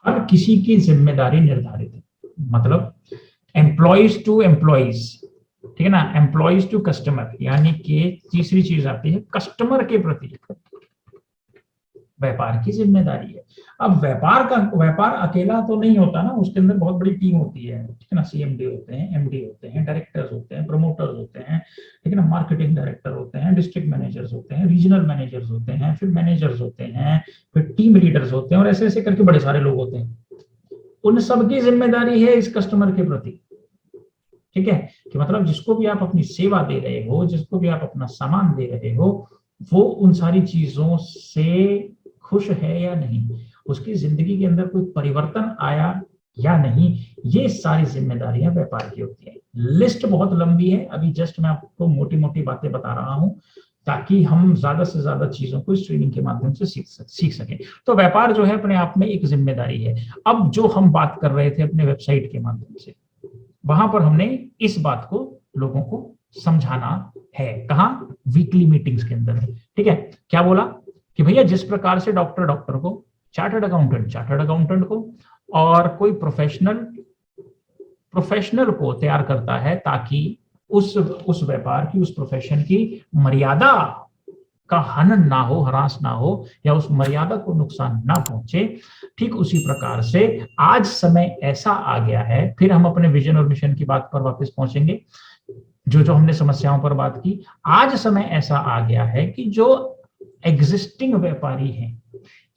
हर किसी की जिम्मेदारी निर्धारित है। मतलब एम्प्लॉइज टू एम्प्लॉइज, ठीक है ना, एम्प्लॉइज टू कस्टमर, यानी कि तीसरी चीज आती है कस्टमर के प्रति व्यापार की जिम्मेदारी है। अब व्यापार अकेला तो नहीं होता ना, उसके अंदर बहुत बड़ी टीम होती है। ठीक है ना, सीएमडी होते हैं, एमडी होते हैं, डायरेक्टर्स होते हैं, प्रमोटर्स होते हैं, ठीक है ना, मार्केटिंग डायरेक्टर होते हैं, डिस्ट्रिक्ट मैनेजर्स होते हैं, रीजनल मैनेजर्स होते हैं, फिर मैनेजर्स होते हैं, फिर टीम लीडर्स होते हैं, और ऐसे ऐसे करके बड़े सारे लोग होते हैं। उन सबकी जिम्मेदारी है इस कस्टमर के प्रति। ठीक है, कि मतलब जिसको भी आप अपनी सेवा दे रहे हो, जिसको भी आप अपना सामान दे रहे हो, वो उन सारी चीजों से खुश है या नहीं, उसकी जिंदगी के अंदर कोई परिवर्तन आया या नहीं, ये सारी जिम्मेदारियां व्यापार की होती है। लिस्ट बहुत लंबी है, अभी जस्ट मैं आपको मोटी मोटी बातें बता रहा हूं ताकि हम ज्यादा से ज्यादा चीजों को इस ट्रेनिंग के माध्यम से सीख सकें। तो व्यापार जो है अपने आप में एक जिम्मेदारी है। अब जो हम बात कर रहे थे अपने वेबसाइट के माध्यम से, वहां पर हमने इस बात को लोगों को समझाना है। कहा? वीकली मीटिंग्स के अंदर। ठीक है, क्या बोला कि भैया जिस प्रकार से डॉक्टर डॉक्टर को, चार्टर्ड अकाउंटेंट को, और कोई प्रोफेशनल को तैयार करता है ताकि उस व्यापार की, उस प्रोफेशन की मर्यादा का हनन ना हो, हरास ना हो, या उस मर्यादा को नुकसान ना पहुंचे, ठीक उसी प्रकार से आज समय ऐसा आ गया है। फिर हम अपने विजन और मिशन की बात पर वापस पहुंचेंगे, जो जो हमने समस्याओं पर बात की। आज समय ऐसा आ गया है कि जो एग्जिस्टिंग व्यापारी हैं,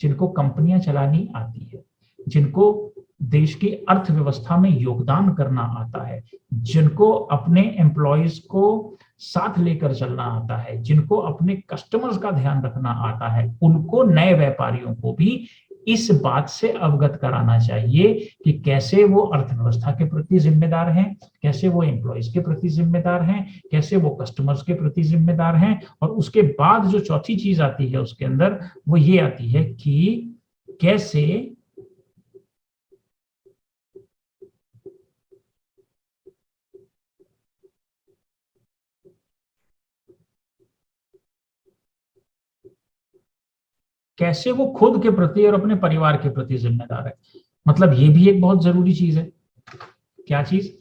जिनको कंपनियां चलानी आती है, जिनको देश की अर्थव्यवस्था में योगदान करना आता है, जिनको अपने एम्प्लॉयज को साथ लेकर चलना आता है, जिनको अपने कस्टमर्स का ध्यान रखना आता है, उनको, नए व्यापारियों को भी इस बात से अवगत कराना चाहिए कि कैसे वो अर्थव्यवस्था के प्रति जिम्मेदार हैं, कैसे वो एम्प्लॉयज के प्रति जिम्मेदार हैं, कैसे वो कस्टमर्स के प्रति जिम्मेदार हैं। और उसके बाद जो चौथी चीज आती है उसके अंदर, वो ये आती है कि कैसे वो खुद के प्रति और अपने परिवार के प्रति जिम्मेदार है। मतलब ये भी एक बहुत जरूरी चीज है। क्या चीज?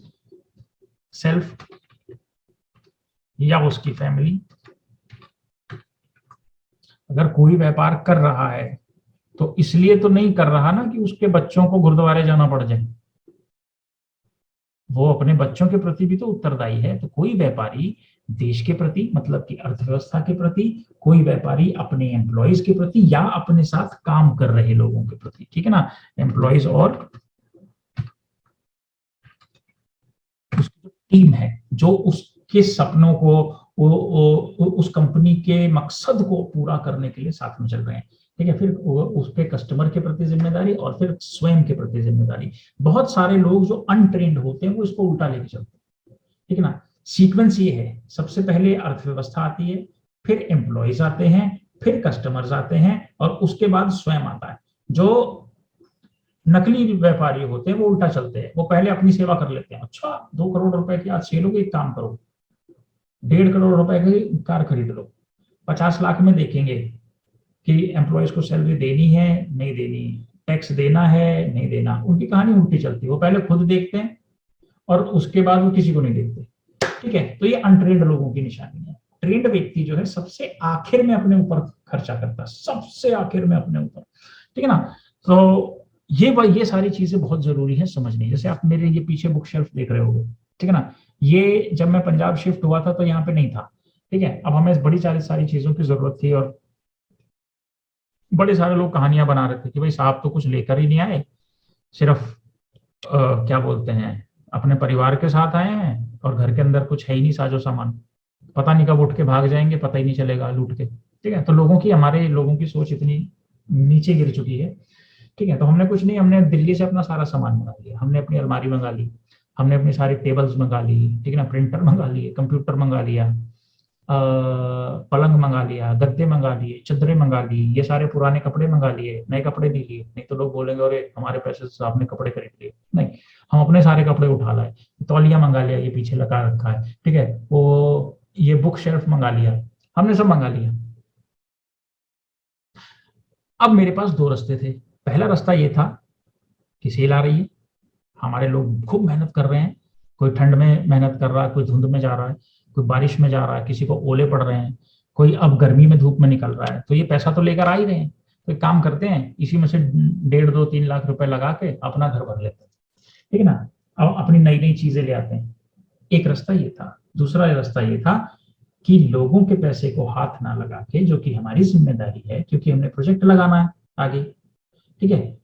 सेल्फ या उसकी फैमिली। अगर कोई व्यापार कर रहा है तो इसलिए तो नहीं कर रहा ना कि उसके बच्चों को गुरुद्वारे जाना पड़ जाए, वो अपने बच्चों के प्रति भी तो उत्तरदायी है। तो कोई व्यापारी देश के प्रति, मतलब कि अर्थव्यवस्था के प्रति, कोई व्यापारी अपने एम्प्लॉयज के प्रति, या अपने साथ काम कर रहे लोगों के प्रति, ठीक है ना, एम्प्लॉयज और उसकी टीम है जो उसके सपनों को, उस कंपनी के मकसद को पूरा करने के लिए साथ में चल रहे हैं। ठीक है, फिर उस पे कस्टमर के प्रति जिम्मेदारी, और फिर स्वयं के प्रति जिम्मेदारी। बहुत सारे लोग जो अनट्रेंड होते हैं वो इसको उल्टा लेके चलते हैं। ठीक है ना, सीक्वेंस ये है, सबसे पहले अर्थव्यवस्था आती है, फिर एम्प्लॉयज आते हैं, फिर कस्टमर्स आते हैं, और उसके बाद स्वयं आता है। जो नकली व्यापारी होते हैं वो उल्टा चलते हैं, वो पहले अपनी सेवा कर लेते हैं। अच्छा, 2 करोड़ रुपए की आज सेल हो गई, एक काम करो, 1.5 करोड़ रुपए की कार खरीद लो। 50 लाख में देखेंगे कि एम्प्लॉयज को सैलरी देनी है नहीं देनी, टैक्स देना है नहीं देना। उनकी कहानी उल्टी चलती है, वो पहले खुद देखते हैं और उसके बाद वो किसी को नहीं देखते। ठीक है, तो ये अनट्रेंड लोगों की निशानी है। ट्रेंड व्यक्ति जो है सबसे आखिर में अपने ऊपर खर्चा करता है, सबसे आखिर में अपने ऊपर। ठीक है ना, तो ये सारी चीजें बहुत जरूरी है समझनी। जैसे आप मेरे ये पीछे बुक शेल्फ देख रहे होगे, ठीक है ना, ये जब मैं पंजाब शिफ्ट हुआ था तो यहाँ पे नहीं था। ठीक है, अब हमें बड़ी सारी चीजों की जरूरत थी, और बड़े सारे लोग कहानियां बना रहे थे कि भाई साहब तो कुछ लेकर ही नहीं आए, सिर्फ क्या बोलते हैं, अपने परिवार के साथ आए हैं और घर के अंदर कुछ है ही नहीं साजो सामान, पता नहीं कब उठ के भाग जाएंगे, पता ही नहीं चलेगा लूट के। ठीक है, तो हमारे लोगों की सोच इतनी नीचे गिर चुकी है। ठीक है, तो हमने कुछ नहीं, हमने दिल्ली से अपना सारा सामान मंगा लिया, हमने अपनी अलमारी मंगा ली, हमने अपनी सारी टेबल्स मंगा ली, ठीक है ना, प्रिंटर मंगा लिए, कंप्यूटर मंगा लिया, पलंग मंगा लिया, गद्दे मंगा लिए, चादरें मंगा ली, ये सारे पुराने कपड़े मंगा लिए, नए कपड़े नहीं लिए, नहीं तो लोग बोलेंगे अरे हमारे पैसे से आपने कपड़े खरीद लिए। नहीं, हम अपने सारे कपड़े उठा लाए, तौलिया मंगा लिया, ये पीछे लगा रखा है, ठीक है, वो ये बुक शेल्फ मंगा लिया, हमने सब मंगा लिया। अब मेरे पास दो रास्ते थे। पहला रास्ता ये था कि सेल आ रही है, हमारे लोग खूब मेहनत कर रहे हैं, कोई ठंड में मेहनत कर रहा है, कोई धुंध में जा रहा है, कोई बारिश में जा रहा है, किसी को ओले पड़ रहे हैं, कोई अब गर्मी में धूप में निकल रहा है, तो ये पैसा तो लेकर आ ही रहे हैं। तो एक काम करते हैं, इसी में से 1.5-2-3 लाख रुपए लगा के अपना घर भर लेते हैं। ठीक है ना, अब अपनी नई नई चीजें ले आते हैं। एक रास्ता ये था। दूसरा रास्ता ये था कि लोगों के पैसे को हाथ ना लगा के, जो कि हमारी जिम्मेदारी है क्योंकि हमने प्रोजेक्ट लगाना है आगे, ठीक है,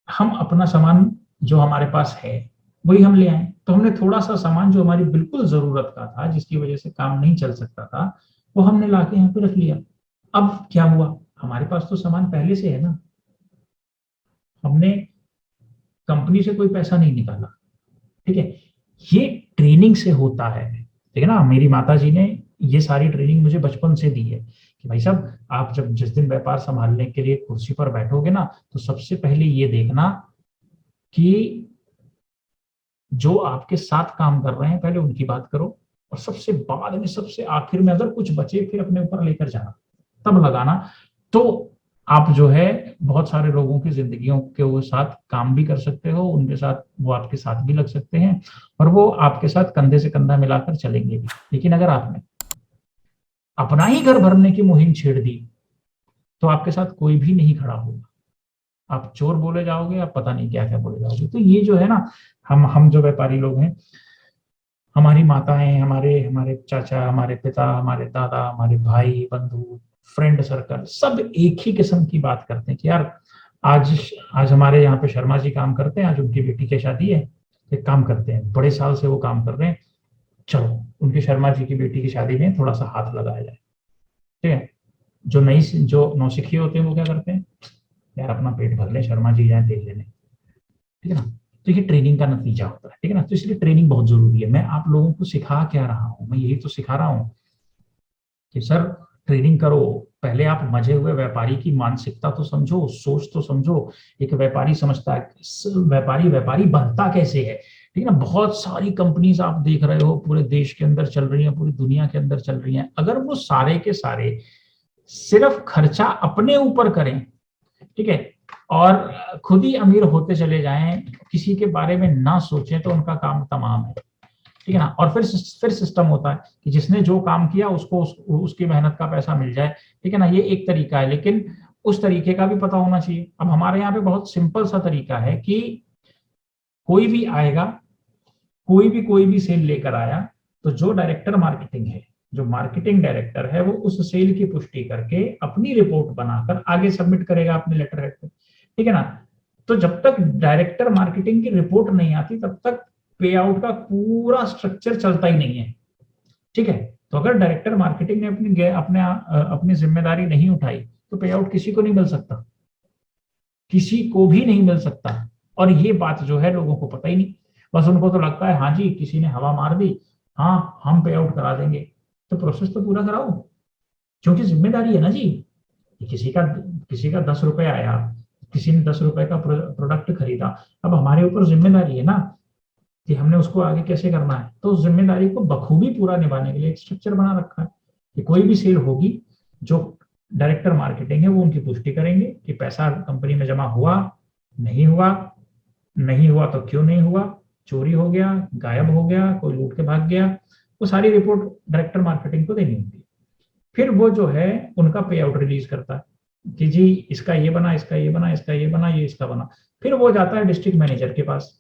हम अपना सामान जो हमारे पास है वही हम ले आए। तो हमने थोड़ा सा सामान जो हमारी बिल्कुल जरूरत का था, जिसकी वजह से काम नहीं चल सकता था, वो हमने लाके यहाँ पे रख लिया। अब क्या हुआ, हमारे पास तो सामान पहले से है ना, हमने कंपनी से कोई पैसा नहीं निकाला, ठीक है। ये ट्रेनिंग से होता है, ठीक है ना। मेरी माता जी ने ये सारी ट्रेनिंग मुझे बचपन से दी है कि भाई साहब, आप जब जिस दिन व्यापार संभालने के लिए कुर्सी पर बैठोगे ना, तो सबसे पहले ये देखना कि जो आपके साथ काम कर रहे हैं पहले उनकी बात करो, और सबसे बाद में, सबसे आखिर में अगर कुछ बचे फिर अपने ऊपर लेकर जाना, तब लगाना। तो आप जो है बहुत सारे लोगों की जिंदगियों के वो साथ काम भी कर सकते हो, उनके साथ वो आपके साथ भी लग सकते हैं, और वो आपके साथ कंधे से कंधा मिलाकर चलेंगे भी। लेकिन अगर आपने अपना ही घर भरने की मुहिम छेड़ दी, तो आपके साथ कोई भी नहीं खड़ा होगा। आप चोर बोले जाओगे, आप पता नहीं क्या क्या बोले जाओगे। तो ये जो है ना, हम जो व्यापारी लोग हैं, हमारी माताएं, हमारे हमारे चाचा, हमारे पिता, हमारे दादा, हमारे भाई बंधु, फ्रेंड सर्कल, सब एक ही किस्म की बात करते हैं कि यार आज आज हमारे यहाँ पे शर्मा जी काम करते हैं, आज उनकी बेटी की शादी है, एक काम करते हैं, बड़े साल से वो काम कर रहे हैं, चलो उनकी शर्मा जी की बेटी की शादी में थोड़ा सा हाथ लगाया जाए, ठीक है। जो नौसिखिए होते हैं वो क्या करते हैं, यार अपना पेट भर ले, शर्मा जी जाए तेल लेने, ठीक है ना। तो ये ट्रेनिंग का नतीजा होता है, ठीक है ना। तो इसलिए ट्रेनिंग बहुत जरूरी है। मैं आप लोगों को सिखा क्या रहा हूँ, मैं यही तो सिखा रहा हूँ कि सर ट्रेनिंग करो। पहले आप मजे हुए व्यापारी की मानसिकता तो समझो, सोच तो समझो। एक व्यापारी समझता है, व्यापारी व्यापारी बनता कैसे है, ठीक है ना। बहुत सारी कंपनीज आप देख रहे हो पूरे देश के अंदर चल रही हैं, पूरी दुनिया के अंदर चल रही हैं। अगर वो सारे के सारे सिर्फ खर्चा अपने ऊपर करें, ठीक है, और खुद ही अमीर होते चले जाएं, किसी के बारे में ना सोचें, तो उनका काम तमाम है, ठीक है ना। और फिर सिस्टम होता है कि जिसने जो काम किया उसको उसकी मेहनत का पैसा मिल जाए, ठीक है ना। ये एक तरीका है, लेकिन उस तरीके का भी पता होना चाहिए। अब हमारे यहाँ पे बहुत सिंपल सा तरीका है कि कोई भी आएगा, कोई भी सेल लेकर आया, तो जो डायरेक्टर मार्केटिंग है, जो मार्केटिंग डायरेक्टर है, वो उस सेल की पुष्टि करके अपनी रिपोर्ट बनाकर आगे सबमिट करेगा अपने लेटर हेड पे, ठीक है ना। तो जब तक डायरेक्टर मार्केटिंग की रिपोर्ट नहीं आती, तब तक पे आउट का पूरा स्ट्रक्चर चलता ही नहीं है, ठीक है। तो अगर डायरेक्टर मार्केटिंग ने अपनी जिम्मेदारी नहीं उठाई, तो पे आउट किसी को नहीं मिल सकता, किसी को भी नहीं मिल सकता। और ये बात जो है लोगों को पता ही नहीं। बस उनको तो लगता है हाँ जी किसी ने हवा मार दी, हाँ हम पे आउट करा देंगे। तो प्रोसेस तो पूरा कराओ, क्योंकि जिम्मेदारी है ना जी। किसी का 10 रुपए आया, किसी ने 10 रुपए का प्रोडक्ट खरीदा, अब हमारे ऊपर जिम्मेदारी है ना कि हमने उसको आगे कैसे करना है। तो उस जिम्मेदारी को बखूबी पूरा निभाने के लिए एक स्ट्रक्चर बना रखा है कि कोई भी सेल होगी, जो डायरेक्टर मार्केटिंग है वो उनकी पुष्टि करेंगे कि पैसा कंपनी में जमा हुआ, नहीं हुआ, नहीं हुआ तो क्यों नहीं हुआ, चोरी हो गया, गायब हो गया, कोई लूट के भाग गया, वो सारी रिपोर्ट डायरेक्टर मार्केटिंग को देनी होती है। फिर वो जो है उनका पे आउट रिलीज करता है कि जी इसका ये बना, इसका ये बना, इसका ये बना, ये इसका बना। फिर वो जाता है डिस्ट्रिक्ट मैनेजर के पास,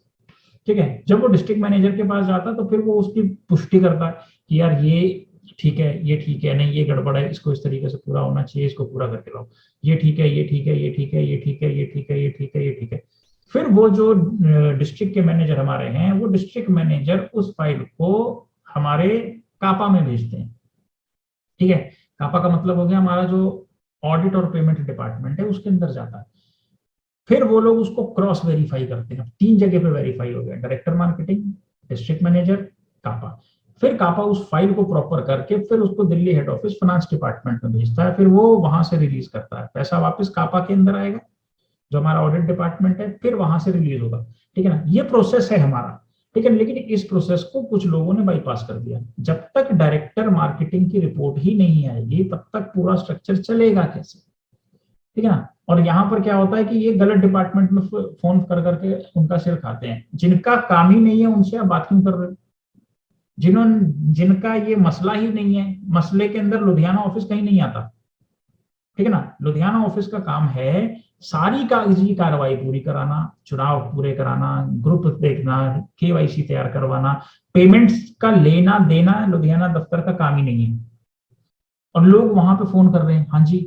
ठीक है। जब वो डिस्ट्रिक्ट मैनेजर के पास जाता है, तो फिर वो उसकी पुष्टि करता है कि यार ये ठीक है, ये ठीक है, नहीं ये गड़बड़ है, इसको इस तरीके से पूरा होना चाहिए, इसको पूरा करके लाओ, ये ठीक है, ये ठीक है, ये ठीक है, ये ठीक है, ये ठीक है, ये ठीक है, ये ठीक है। फिर वो जो डिस्ट्रिक्ट के मैनेजर हमारे हैं, वो डिस्ट्रिक्ट मैनेजर उस फाइल को हमारे कापा में भेजते हैं, ठीक है। कापा का मतलब हो गया हमारा जो ऑडिट और पेमेंट डिपार्टमेंट है, उसके अंदर जाता है। फिर वो लोग उसको क्रॉस वेरीफाई करते हैं। 3 जगह पे वेरीफाई हो गया, डायरेक्टर मार्केटिंग, डिस्ट्रिक्ट मैनेजर, कापा। फिर कापा उस फाइल को प्रॉपर करके फिर उसको Delhi head office finance department में भेजता है। फिर वो वहां से रिलीज करता है, पैसा वापस कापा के अंदर आएगा, जो हमारा ऑडिट डिपार्टमेंट है, फिर वहां से रिलीज होगा, ठीक है ना। ये प्रोसेस है हमारा, ठीक है। लेकिन इस प्रोसेस को कुछ लोगों ने बाईपास कर दिया। जब तक डायरेक्टर मार्केटिंग की रिपोर्ट ही नहीं आएगी, तब तक पूरा स्ट्रक्चर चलेगा कैसे, ठीक है ना। और यहाँ पर क्या होता है कि ये गलत डिपार्टमेंट में फोन कर करके उनका सिर खाते हैं। जिनका काम ही नहीं है उनसे आप बात क्यों कर रहे हो, जिनका ये मसला ही नहीं है, मसले के अंदर लुधियाना ऑफिस कहीं नहीं आता, ठीक है ना। लुधियाना ऑफिस का काम है सारी कागजी कार्रवाई पूरी कराना, चुनाव पूरे कराना, ग्रुप देखना, केवाईसी तैयार करवाना, पेमेंट्स का लेना देना लुधियाना दफ्तर का काम ही नहीं है। और लोग वहां पे फोन कर रहे हैं, हाँ जी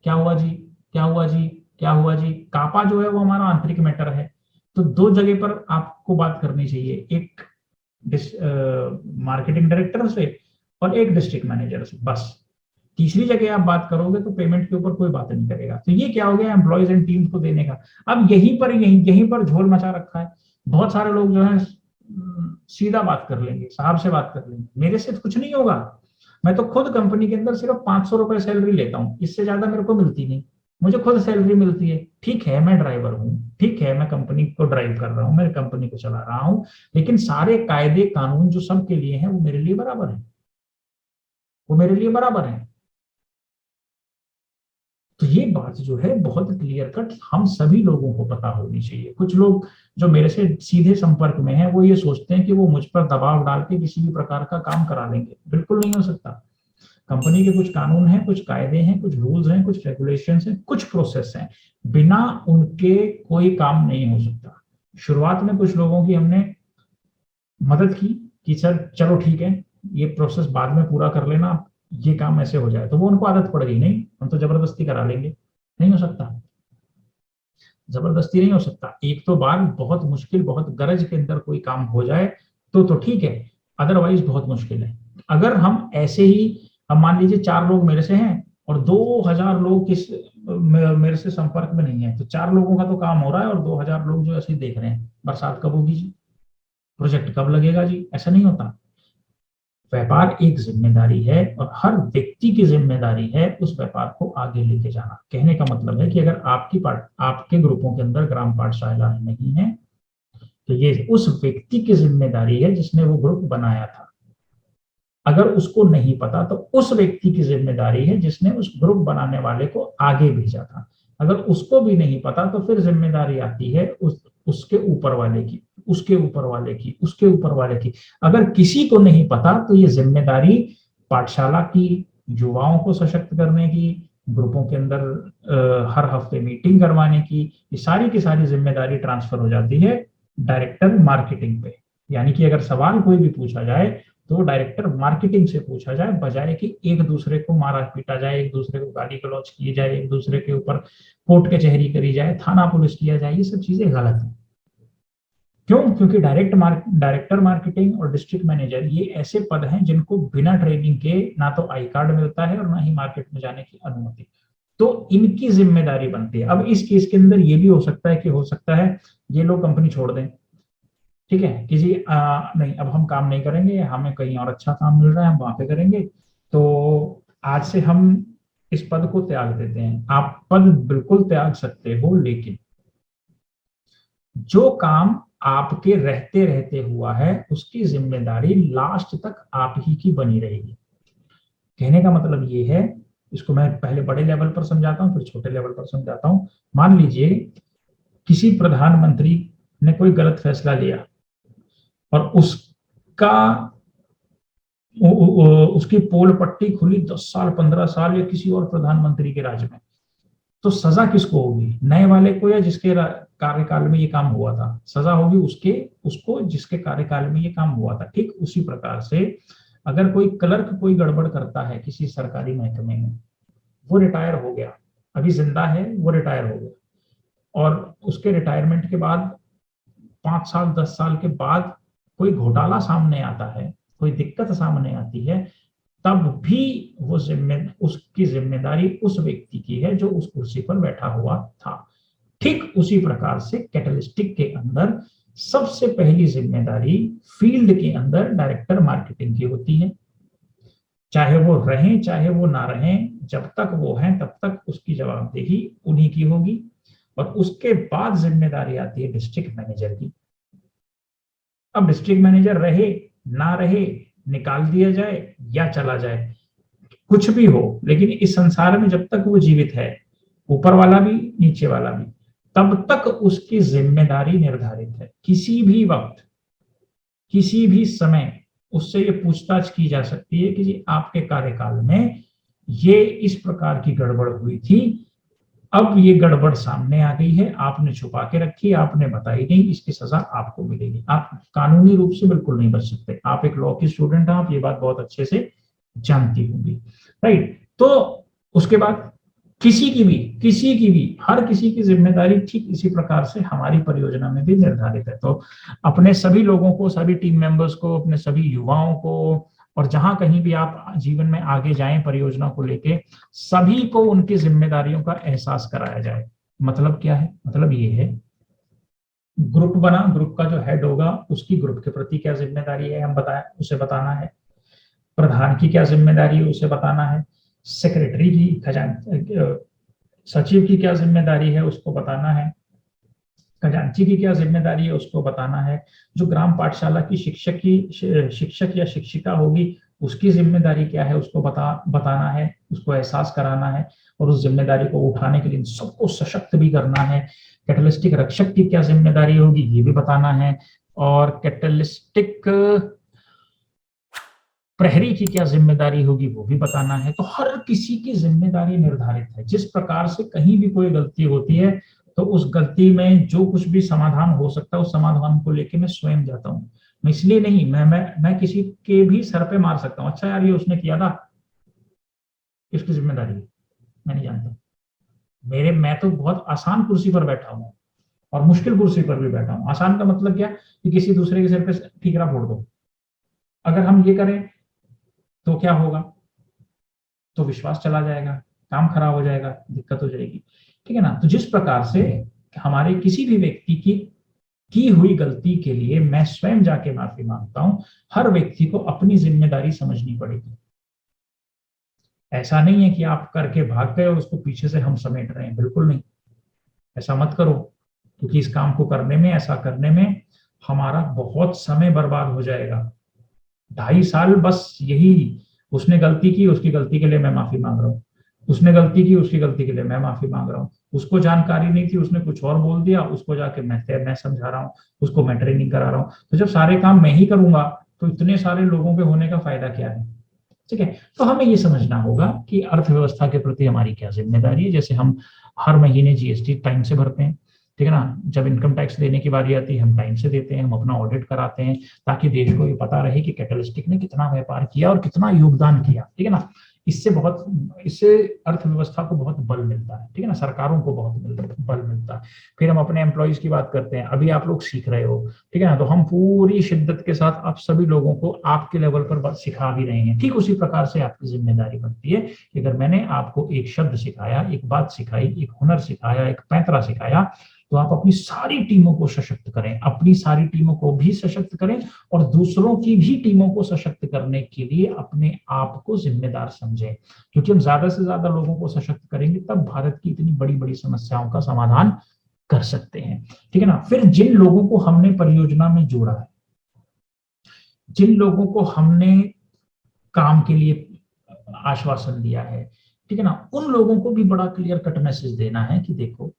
क्या हुआ जी, क्या हुआ जी, क्या हुआ जी। कापा जो है वो हमारा आंतरिक मैटर है। तो 2 जगह पर आपको बात करनी चाहिए, एक मार्केटिंग डायरेक्टर से और एक डिस्ट्रिक्ट मैनेजर से, बस। तीसरी जगह आप बात करोगे तो पेमेंट के ऊपर कोई बात नहीं करेगा। तो ये क्या हो गया एम्प्लॉयज एंड टीम्स को देने का। अब यहीं पर झोल मचा रखा है। बहुत सारे लोग जो है सीधा बात कर लेंगे, साहब से बात कर लेंगे, मेरे से कुछ नहीं होगा, मैं तो खुद कंपनी के अंदर सिर्फ 500 रुपए सैलरी लेता हूँ, इससे ज्यादा मेरे को मिलती नहीं, मुझे खुद सैलरी मिलती है। ठीक है मैं ड्राइवर हूँ, ठीक है मैं कंपनी को ड्राइव कर रहा हूँ, मैं कंपनी को चला रहा हूँ, लेकिन सारे कायदे कानून जो सबके लिए हैं वो मेरे लिए बराबर है, वो मेरे लिए बराबर है। तो ये बात जो है बहुत क्लियर कट हम सभी लोगों को पता होनी चाहिए। कुछ लोग जो मेरे से सीधे संपर्क में हैं वो ये सोचते हैं कि वो मुझ पर दबाव डाल के किसी भी प्रकार का काम करा लेंगे, बिल्कुल नहीं हो सकता। कंपनी के कुछ कानून हैं, कुछ कायदे हैं, कुछ रूल्स हैं, कुछ रेगुलेशंस हैं, कुछ प्रोसेस हैं, बिना उनके कोई काम नहीं हो सकता। शुरुआत में कुछ लोगों की हमने मदद की कि सर चलो ठीक है ये प्रोसेस बाद में पूरा कर लेना, ये काम ऐसे हो जाए, तो वो उनको आदत पड़ गई, नहीं हम तो जबरदस्ती करा लेंगे, नहीं हो सकता, जबरदस्ती नहीं हो सकता। एक तो बार बहुत मुश्किल, बहुत गरज के अंदर कोई काम हो जाए तो ठीक है, अदरवाइज बहुत मुश्किल है। अगर हम ऐसे ही, हम मान लीजिए 4 लोग मेरे से हैं और 2000 लोग मेरे से संपर्क में नहीं है, तो 4 लोगों का तो काम हो रहा है और 2000 लोग जो ऐसे ही देख रहे हैं बरसात कब होगी जी, प्रोजेक्ट कब लगेगा जी, ऐसा नहीं होता। व्यापार एक जिम्मेदारी है और हर व्यक्ति की जिम्मेदारी है उस व्यापार को आगे लेके जाना। कहने का मतलब है कि अगर आपके ग्रुपों के अंदर ग्राम पाठशाला नहीं है तो ये उस व्यक्ति की जिम्मेदारी है जिसने वो ग्रुप बनाया था। अगर उसको नहीं पता तो उस व्यक्ति की जिम्मेदारी है जिसने उस ग्रुप बनाने वाले को आगे भेजा था। अगर उसको भी नहीं पता तो फिर जिम्मेदारी आती है उसके ऊपर वाले की, उसके ऊपर वाले की, उसके ऊपर वाले की। अगर किसी को नहीं पता तो ये जिम्मेदारी पाठशाला की, युवाओं को सशक्त करने की, ग्रुपों के अंदर हर हफ्ते मीटिंग करवाने की, ये सारी की सारी जिम्मेदारी ट्रांसफर हो जाती है डायरेक्टर मार्केटिंग पे। यानी कि अगर सवाल कोई भी पूछा जाए तो डायरेक्टर मार्केटिंग से पूछा जाए, बजाय कि एक दूसरे को मारा पीटा जाए, एक दूसरे को गाली गलौज किए जाए, एक दूसरे के ऊपर कोर्ट कचहरी करी जाए, थाना पुलिस किया जाए। ये सब चीजें गलत है। क्यों? क्योंकि डायरेक्टर मार्केटिंग और डिस्ट्रिक्ट मैनेजर ये ऐसे पद हैं जिनको बिना ट्रेनिंग के ना तो आई कार्ड मिलता है और ना ही मार्केट में जाने की अनुमति, तो इनकी जिम्मेदारी बनती है। अब इस केस के अंदर ये भी हो सकता है कि हो सकता है ये लोग कंपनी छोड़ दें, ठीक है, किसी नहीं अब हम काम नहीं करेंगे, हमें कहीं और अच्छा काम मिल रहा है हम वहां पे करेंगे, तो आज से हम इस पद को त्याग देते हैं। आप पद बिल्कुल त्याग सकते हो, लेकिन जो काम आपके रहते रहते हुआ है उसकी जिम्मेदारी लास्ट तक आप ही की बनी रहेगी। कहने का मतलब ये है, इसको मैं पहले बड़े लेवल पर समझाता हूँ फिर छोटे लेवल पर समझाता हूँ। मान लीजिए किसी प्रधानमंत्री ने कोई गलत फैसला लिया और उसकी पोल पट्टी खुली 10 साल 15 साल या किसी और प्रधानमंत्री के राज में, तो सजा किसको होगी? नए वाले को या जिसके कार्यकाल में ये काम हुआ था? सजा होगी उसको जिसके कार्यकाल में ये काम हुआ था। ठीक उसी प्रकार से अगर कोई क्लर्क कोई गड़बड़ करता है किसी सरकारी महकमे में, वो रिटायर हो गया, अभी जिंदा है, वो रिटायर हो गया और उसके रिटायरमेंट के बाद 5 साल 10 साल के बाद कोई घोटाला सामने आता है, कोई दिक्कत सामने आती है, तब भी वो उसकी जिम्मेदारी उस व्यक्ति की है जो उस कुर्सी पर बैठा हुआ था। ठीक उसी प्रकार से कैटलिस्टिक के अंदर सबसे पहली जिम्मेदारी फील्ड के अंदर डायरेक्टर मार्केटिंग की होती है। चाहे वो रहें चाहे वो ना रहें, जब तक वो हैं तब तक उसकी जवाबदेही उन्हीं की होगी। और उसके बाद जिम्मेदारी आती है डिस्ट्रिक्ट मैनेजर की। अब डिस्ट्रिक्ट मैनेजर रहे ना रहे, निकाल दिया जाए या चला जाए, कुछ भी हो, लेकिन इस संसार में जब तक वो जीवित है, ऊपर वाला भी नीचे वाला भी, तब तक उसकी जिम्मेदारी निर्धारित है। किसी भी वक्त किसी भी समय उससे ये पूछताछ की जा सकती है कि जी आपके कार्यकाल में ये इस प्रकार की गड़बड़ हुई थी, अब ये गड़बड़ सामने आ गई है, आपने छुपा के रखी, आपने बताई नहीं, इसकी सजा आपको मिलेगी। आप कानूनी रूप से बिल्कुल नहीं बच सकते। आप एक लॉ की स्टूडेंट हैं, आप ये बात बहुत अच्छे से जानती होंगी, राइट? तो उसके बाद किसी की भी हर किसी की जिम्मेदारी ठीक इसी प्रकार से हमारी परियोजना में भी निर्धारित है। तो अपने सभी लोगों को, सभी टीम मेंबर्स को, अपने सभी युवाओं को, और जहां कहीं भी आप जीवन में आगे जाएं परियोजना को लेके, सभी को उनकी जिम्मेदारियों का एहसास कराया जाए। मतलब क्या है? मतलब ये है, ग्रुप बना, ग्रुप का जो हेड होगा उसकी ग्रुप के प्रति क्या जिम्मेदारी है हम बताएं, उसे बताना है। प्रधान की क्या जिम्मेदारी है उसे बताना है। सेक्रेटरी की, सचिव की क्या जिम्मेदारी है उसको बताना है। खजांची की क्या जिम्मेदारी है उसको बताना है। जो ग्राम पाठशाला की शिक्षक या शिक्षिका होगी उसकी जिम्मेदारी क्या है उसको बताना है, उसको एहसास कराना है और उस जिम्मेदारी को उठाने के लिए सबको सशक्त भी करना है। कैटलिस्टिक रक्षक की क्या जिम्मेदारी होगी ये भी बताना है, और कैटलिस्टिक प्रहरी की क्या जिम्मेदारी होगी वो भी बताना है। तो हर किसी की जिम्मेदारी निर्धारित है। जिस प्रकार से कहीं भी कोई गलती होती है तो उस गलती में जो कुछ भी समाधान हो सकता है उस समाधान को लेके मैं स्वयं जाता हूँ। मैं इसलिए नहीं, मैं किसी के भी सर पे मार सकता हूँ, अच्छा यार ये उसने किया था, इसकी जिम्मेदारी है, मैं नहीं जानता। मैं तो बहुत आसान कुर्सी पर बैठा हूँ और मुश्किल कुर्सी पर भी बैठा हूँ। आसान का मतलब क्या कि किसी दूसरे के सिर पे ठीकरा फोड़ दो। अगर हम ये करें तो क्या होगा? तो विश्वास चला जाएगा, काम खराब हो जाएगा, दिक्कत हो जाएगी। ठीक है ना? तो जिस प्रकार से हमारे किसी भी व्यक्ति की हुई गलती के लिए मैं स्वयं जाके माफी मांगता हूं, हर व्यक्ति को अपनी जिम्मेदारी समझनी पड़ेगी। ऐसा नहीं है कि आप करके भाग गए और उसको पीछे से हम समेट रहे हैं, बिल्कुल नहीं। ऐसा मत करो, क्योंकि इस काम को करने में, ऐसा करने में हमारा बहुत समय बर्बाद हो जाएगा। 2.5 साल बस यही, उसने गलती की, उसकी गलती के लिए मैं माफी मांग रहा हूँ, उसने गलती की, उसकी गलती के लिए मैं माफी मांग रहा हूँ, उसको जानकारी नहीं थी, उसने कुछ और बोल दिया, उसको जाके मैं समझा रहा हूँ, उसको मैं ट्रेनिंग करा रहा हूँ। तो जब सारे काम मैं ही करूंगा तो इतने सारे लोगों के होने का फायदा क्या है? ठीक है। तो हमें ये समझना होगा कि अर्थव्यवस्था के प्रति हमारी क्या जिम्मेदारी है। जैसे हम हर महीने जीएसटी टाइम से भरते हैं, ठीक है ना? जब इनकम टैक्स देने की बारी आती है हम टाइम से देते हैं, हम अपना ऑडिट कराते हैं, ताकि देश को ये पता रहे कि कैटलिस्टिक ने कितना व्यापार किया और कितना योगदान किया। ठीक है ना? इससे अर्थव्यवस्था को बहुत बल मिलता है। ठीक है ना? सरकारों को बहुत बल मिलता है। फिर हम अपने एम्प्लॉयज की बात करते हैं, अभी आप लोग सीख रहे हो, ठीक है ना? तो हम पूरी शिद्दत के साथ आप सभी लोगों को आपके लेवल पर बात सिखा भी रहे हैं। ठीक उसी प्रकार से आपकी जिम्मेदारी बनती है कि अगर मैंने आपको एक शब्द सिखाया, एक बात सिखाई, एक हुनर सिखाया, एक पैंतरा सिखाया, तो आप अपनी सारी टीमों को सशक्त करें, अपनी सारी टीमों को भी सशक्त करें और दूसरों की भी टीमों को सशक्त करने के लिए अपने आप को जिम्मेदार समझें। क्योंकि हम ज्यादा से ज्यादा लोगों को सशक्त करेंगे तब भारत की इतनी बड़ी बड़ी समस्याओं का समाधान कर सकते हैं। ठीक है ना? फिर जिन लोगों को हमने परियोजना में जोड़ा है, जिन लोगों को हमने काम के लिए आश्वासन दिया है, ठीक है ना, उन लोगों को भी बड़ा क्लियर कट मैसेज देना है कि देखो,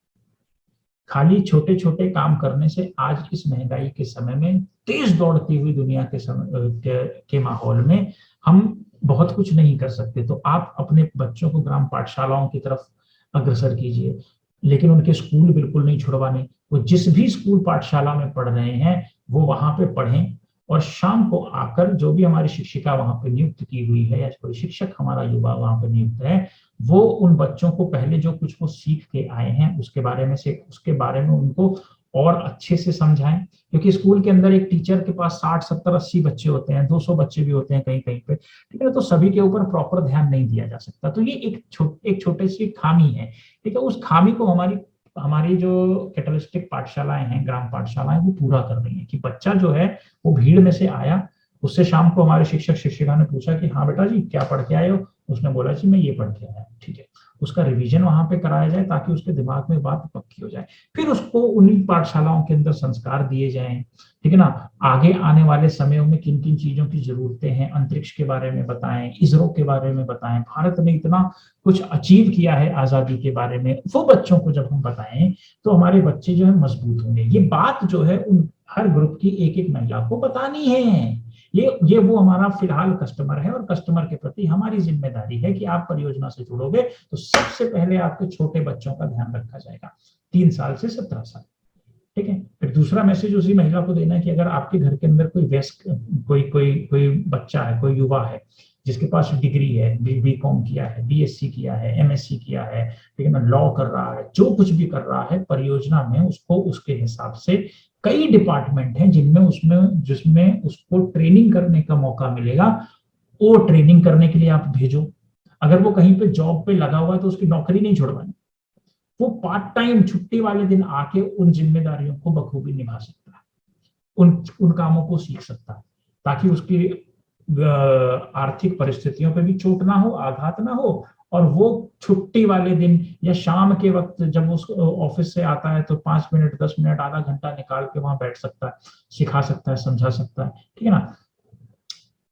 खाली छोटे छोटे काम करने से आज इस महंगाई के समय में, तेज दौड़ती हुई दुनिया के माहौल में हम बहुत कुछ नहीं कर सकते। तो आप अपने बच्चों को ग्राम पाठशालाओं की तरफ अग्रसर कीजिए, लेकिन उनके स्कूल बिल्कुल नहीं छुड़वाने। वो जिस भी स्कूल पाठशाला में पढ़ रहे हैं वो वहां पे पढ़ें, और शाम को आकर जो भी हमारी शिक्षिका वहां पे नियुक्त की हुई है या कोई शिक्षक हमारा युवा वहां पे नियुक्त है, वो उन बच्चों को पहले जो कुछ वो सीख के आए हैं उसके बारे में उनको और अच्छे से समझाएं। क्योंकि स्कूल के अंदर एक टीचर के पास 60 70 80 बच्चे होते हैं, 200 बच्चे भी होते हैं कहीं कहीं पे, ठीक है। तो सभी के ऊपर प्रॉपर ध्यान नहीं दिया जा सकता। तो ये एक छोटी सी खामी है, ठीक है। उस खामी को हमारी हमारी जो कैटलिस्टिक पाठशालाएं हैं, ग्राम पाठशालाएं, वो पूरा कर रही है कि बच्चा जो है वो भीड़ में से आया, उससे शाम को हमारे शिक्षक शिक्षिका ने पूछा कि हाँ बेटा जी क्या पढ़ के आए हो, उसने बोला जी मैं ये पढ़ के आया, ठीक है। उसका रिवीजन वहां पे कराया जाए ताकि उसके दिमाग में बात पक्की हो जाए। फिर उसको उन्हीं पाठशालाओं के अंदर संस्कार दिए जाएं, ठीक है ना। आगे आने वाले समयों में किन किन चीजों की जरूरतें हैं, अंतरिक्ष के बारे में बताएं, इसरो के बारे में बताएं, भारत ने इतना कुछ अचीव किया है आजादी के बारे में, वो बच्चों को जब हम बताएं तो हमारे बच्चे जो है मजबूत होंगे। ये बात जो है उन हर ग्रुप की एक एक महिला को बतानी है। ये वो हमारा फिलहाल कस्टमर है, और कस्टमर के प्रति हमारी जिम्मेदारी है कि आप परियोजना से जुड़ोगे तो सबसे पहले आपके छोटे बच्चों का ध्यान रखा जाएगा, 3 साल से 17 साल, ठीक है। फिर दूसरा मैसेज उसी महिला को देना है कि अगर आपके घर के अंदर कोई वयस्क कोई बच्चा है, कोई युवा है जिसके पास डिग्री है, बीकॉम किया है, बीएससी किया है, एमएससी किया है, ठीक है ना, लॉ कर रहा है, जो कुछ भी कर रहा है, परियोजना में उसको उसके हिसाब से कई डिपार्टमेंट हैं जिसमें उसको ट्रेनिंग करने का मौका मिलेगा। वो ट्रेनिंग करने के लिए आप भेजो। अगर वो कहीं पे जॉब पे लगा हुआ है तो उसकी नौकरी नहीं छुड़वानी, वो पार्ट टाइम छुट्टी वाले दिन आके उन जिम्मेदारियों को बखूबी निभा सकता है, उन उन कामों को सीख सकता है, ताकि उसकी आर्थिक परिस्थितियों पे भी चोट ना हो, आघात ना हो, और वो छुट्टी वाले दिन या शाम के वक्त जब उस ऑफिस से आता है तो 5 मिनट 10 मिनट आधा घंटा निकाल के वहां बैठ सकता है, सिखा सकता है, समझा सकता है, ठीक है ना।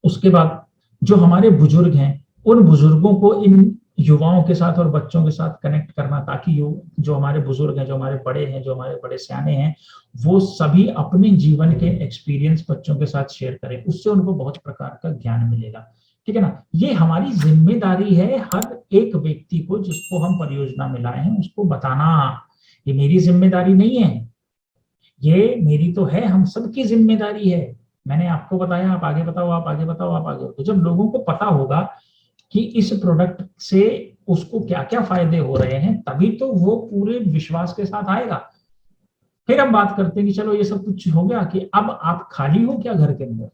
उसके बाद जो हमारे बुजुर्ग हैं, उन बुजुर्गों को इन युवाओं के साथ और बच्चों के साथ कनेक्ट करना, ताकि जो हमारे बुजुर्ग हैं, जो हमारे बड़े हैं, जो हमारे बड़े सयाने हैं, वो सभी अपने जीवन के एक्सपीरियंस बच्चों के साथ शेयर करें, उससे उनको बहुत प्रकार का ज्ञान मिलेगा, ठीक है ना। ये हमारी जिम्मेदारी है, हर एक व्यक्ति को जिसको हम परियोजना में लाए हैं उसको बताना। ये मेरी जिम्मेदारी नहीं है, ये मेरी तो है, हम सबकी जिम्मेदारी है। मैंने आपको बताया, आप आगे बताओ, आप आगे बताओ, आप आगे। तो जब लोगों को पता होगा कि इस प्रोडक्ट से उसको क्या क्या फायदे हो रहे हैं, तभी तो वो पूरे विश्वास के साथ आएगा। फिर हम बात करते हैं कि चलो ये सब कुछ हो गया, कि अब आप खाली हो क्या घर के अंदर?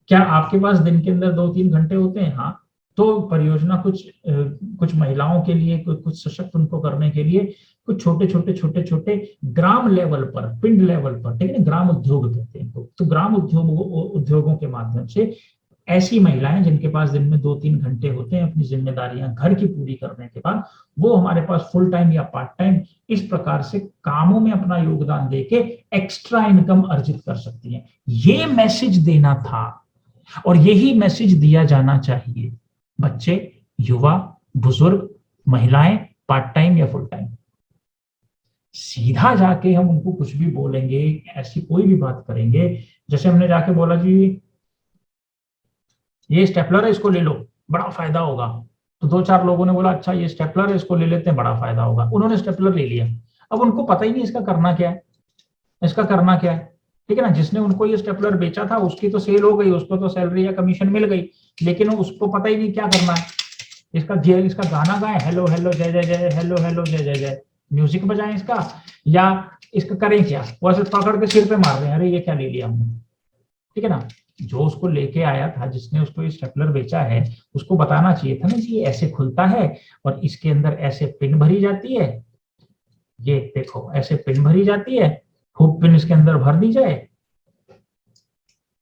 क्या आपके पास दिन के अंदर 2-3 घंटे होते हैं? हाँ, तो परियोजना कुछ महिलाओं के लिए, कुछ सशक्त उनको करने के लिए कुछ छोटे छोटे ग्राम लेवल पर, पिंड लेवल पर, ठीक है ना, ग्राम उद्योग कहते हैं इनको, तो ग्राम उद्योगों के माध्यम से ऐसी महिलाएं जिनके पास दिन में 2-3 घंटे होते हैं अपनी जिम्मेदारियां घर की पूरी करने के बाद, वो हमारे पास फुल टाइम या पार्ट टाइम इस प्रकार से कामों में अपना योगदान देके एक्स्ट्रा इनकम अर्जित कर सकती हैं। ये मैसेज देना था, और यही मैसेज दिया जाना चाहिए। बच्चे, युवा, बुजुर्ग, महिलाएं, पार्ट टाइम या फुल टाइम। सीधा जाके हम उनको कुछ भी बोलेंगे, ऐसी कोई भी बात करेंगे, जैसे हमने जाके बोला जी ये स्टेपलर है, इसको ले लो, बड़ा फायदा होगा। तो 2-4 लोगों ने बोला अच्छा ये स्टेपलर है, इसको ले लेते हैं, बड़ा फायदा होगा। उन्होंने स्टेपलर ले लिया। अब उनको पता ही नहीं इसका करना क्या है, इसका करना क्या है, ठीक है ना। जिसने उनको ये स्टेपलर बेचा था उसकी तो सेल हो गई, उसको तो सैलरी या कमीशन मिल गई, लेकिन उसको पता ही नहीं क्या करना है। इसका गाना गाएं, हेलो हेलो जय जय जय, हेलो हेलो जय जय जय, म्यूजिक बजाएं इसका, या इसका करें क्या? वो ऐसे पकड़ के सिर पे मार रहे हैं, अरे ये क्या ले लिया हमने, ठीक है ना। जो उसको लेके आया था, जिसने उसको ये स्टेपलर बेचा है, उसको बताना चाहिए था ना जी ये ऐसे खुलता है और इसके अंदर ऐसे पिन भरी जाती है, ये देखो ऐसे पिन भरी जाती है, खूब पिन इसके अंदर भर दी जाए,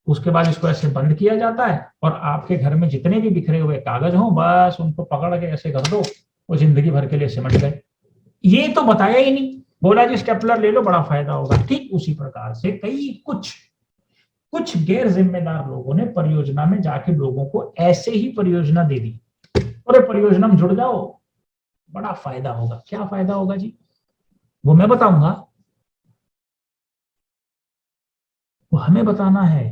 उसके बाद इसको ऐसे बंद किया जाता है, और आपके घर में जितने भी बिखरे हुए कागज हों बस उनको पकड़ के ऐसे कर दो, वो जिंदगी भर के लिए सिमट गए। ये तो बताया ही नहीं, बोला जी स्टेपलर ले लो बड़ा फायदा होगा। ठीक उसी प्रकार से कई कुछ कुछ गैर जिम्मेदार लोगों ने परियोजना में जाके लोगों को ऐसे ही परियोजना दे दी, और परियोजना में जुड़ जाओ, बड़ा फायदा होगा। क्या फायदा होगा जी, वो मैं बताऊंगा, वो हमें बताना है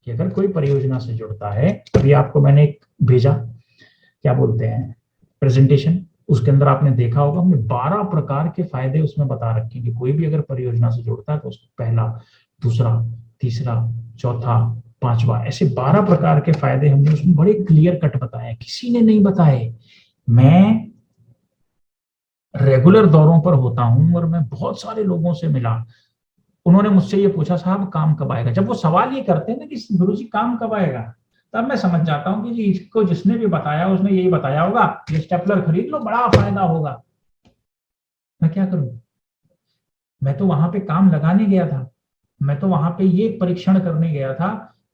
कि अगर कोई परियोजना से जुड़ता है। अभी आपको मैंने एक भेजा, क्या बोलते हैं, प्रेजेंटेशन, उसके अंदर आपने देखा होगा हमने 12 प्रकार के फायदे उसमें बता रखे हैं कि कोई भी अगर परियोजना से जुड़ता है तो उसको पहला, दूसरा, तीसरा, चौथा, पांचवा, ऐसे 12 प्रकार के फायदे हमने उसमें बड़े क्लियर कट बताए, किसी ने नहीं बताए। मैं रेगुलर दौरों पर होता हूं और मैं बहुत सारे लोगों से मिला, उन्होंने मुझसे ये पूछा साहब काम कब आएगा। जब वो सवाल ये करते हैं ना कि गुरुजी काम कब आएगा, तब मैं समझ जाता हूँ कि जी इसको जिसने भी बताया उसने यही बताया होगा, ये स्टेपलर खरीद लो बड़ा फायदा होगा। मैं क्या करूं, मैं तो वहां पे काम लगाने गया था, मैं तो वहां पे ये परीक्षण करने गया था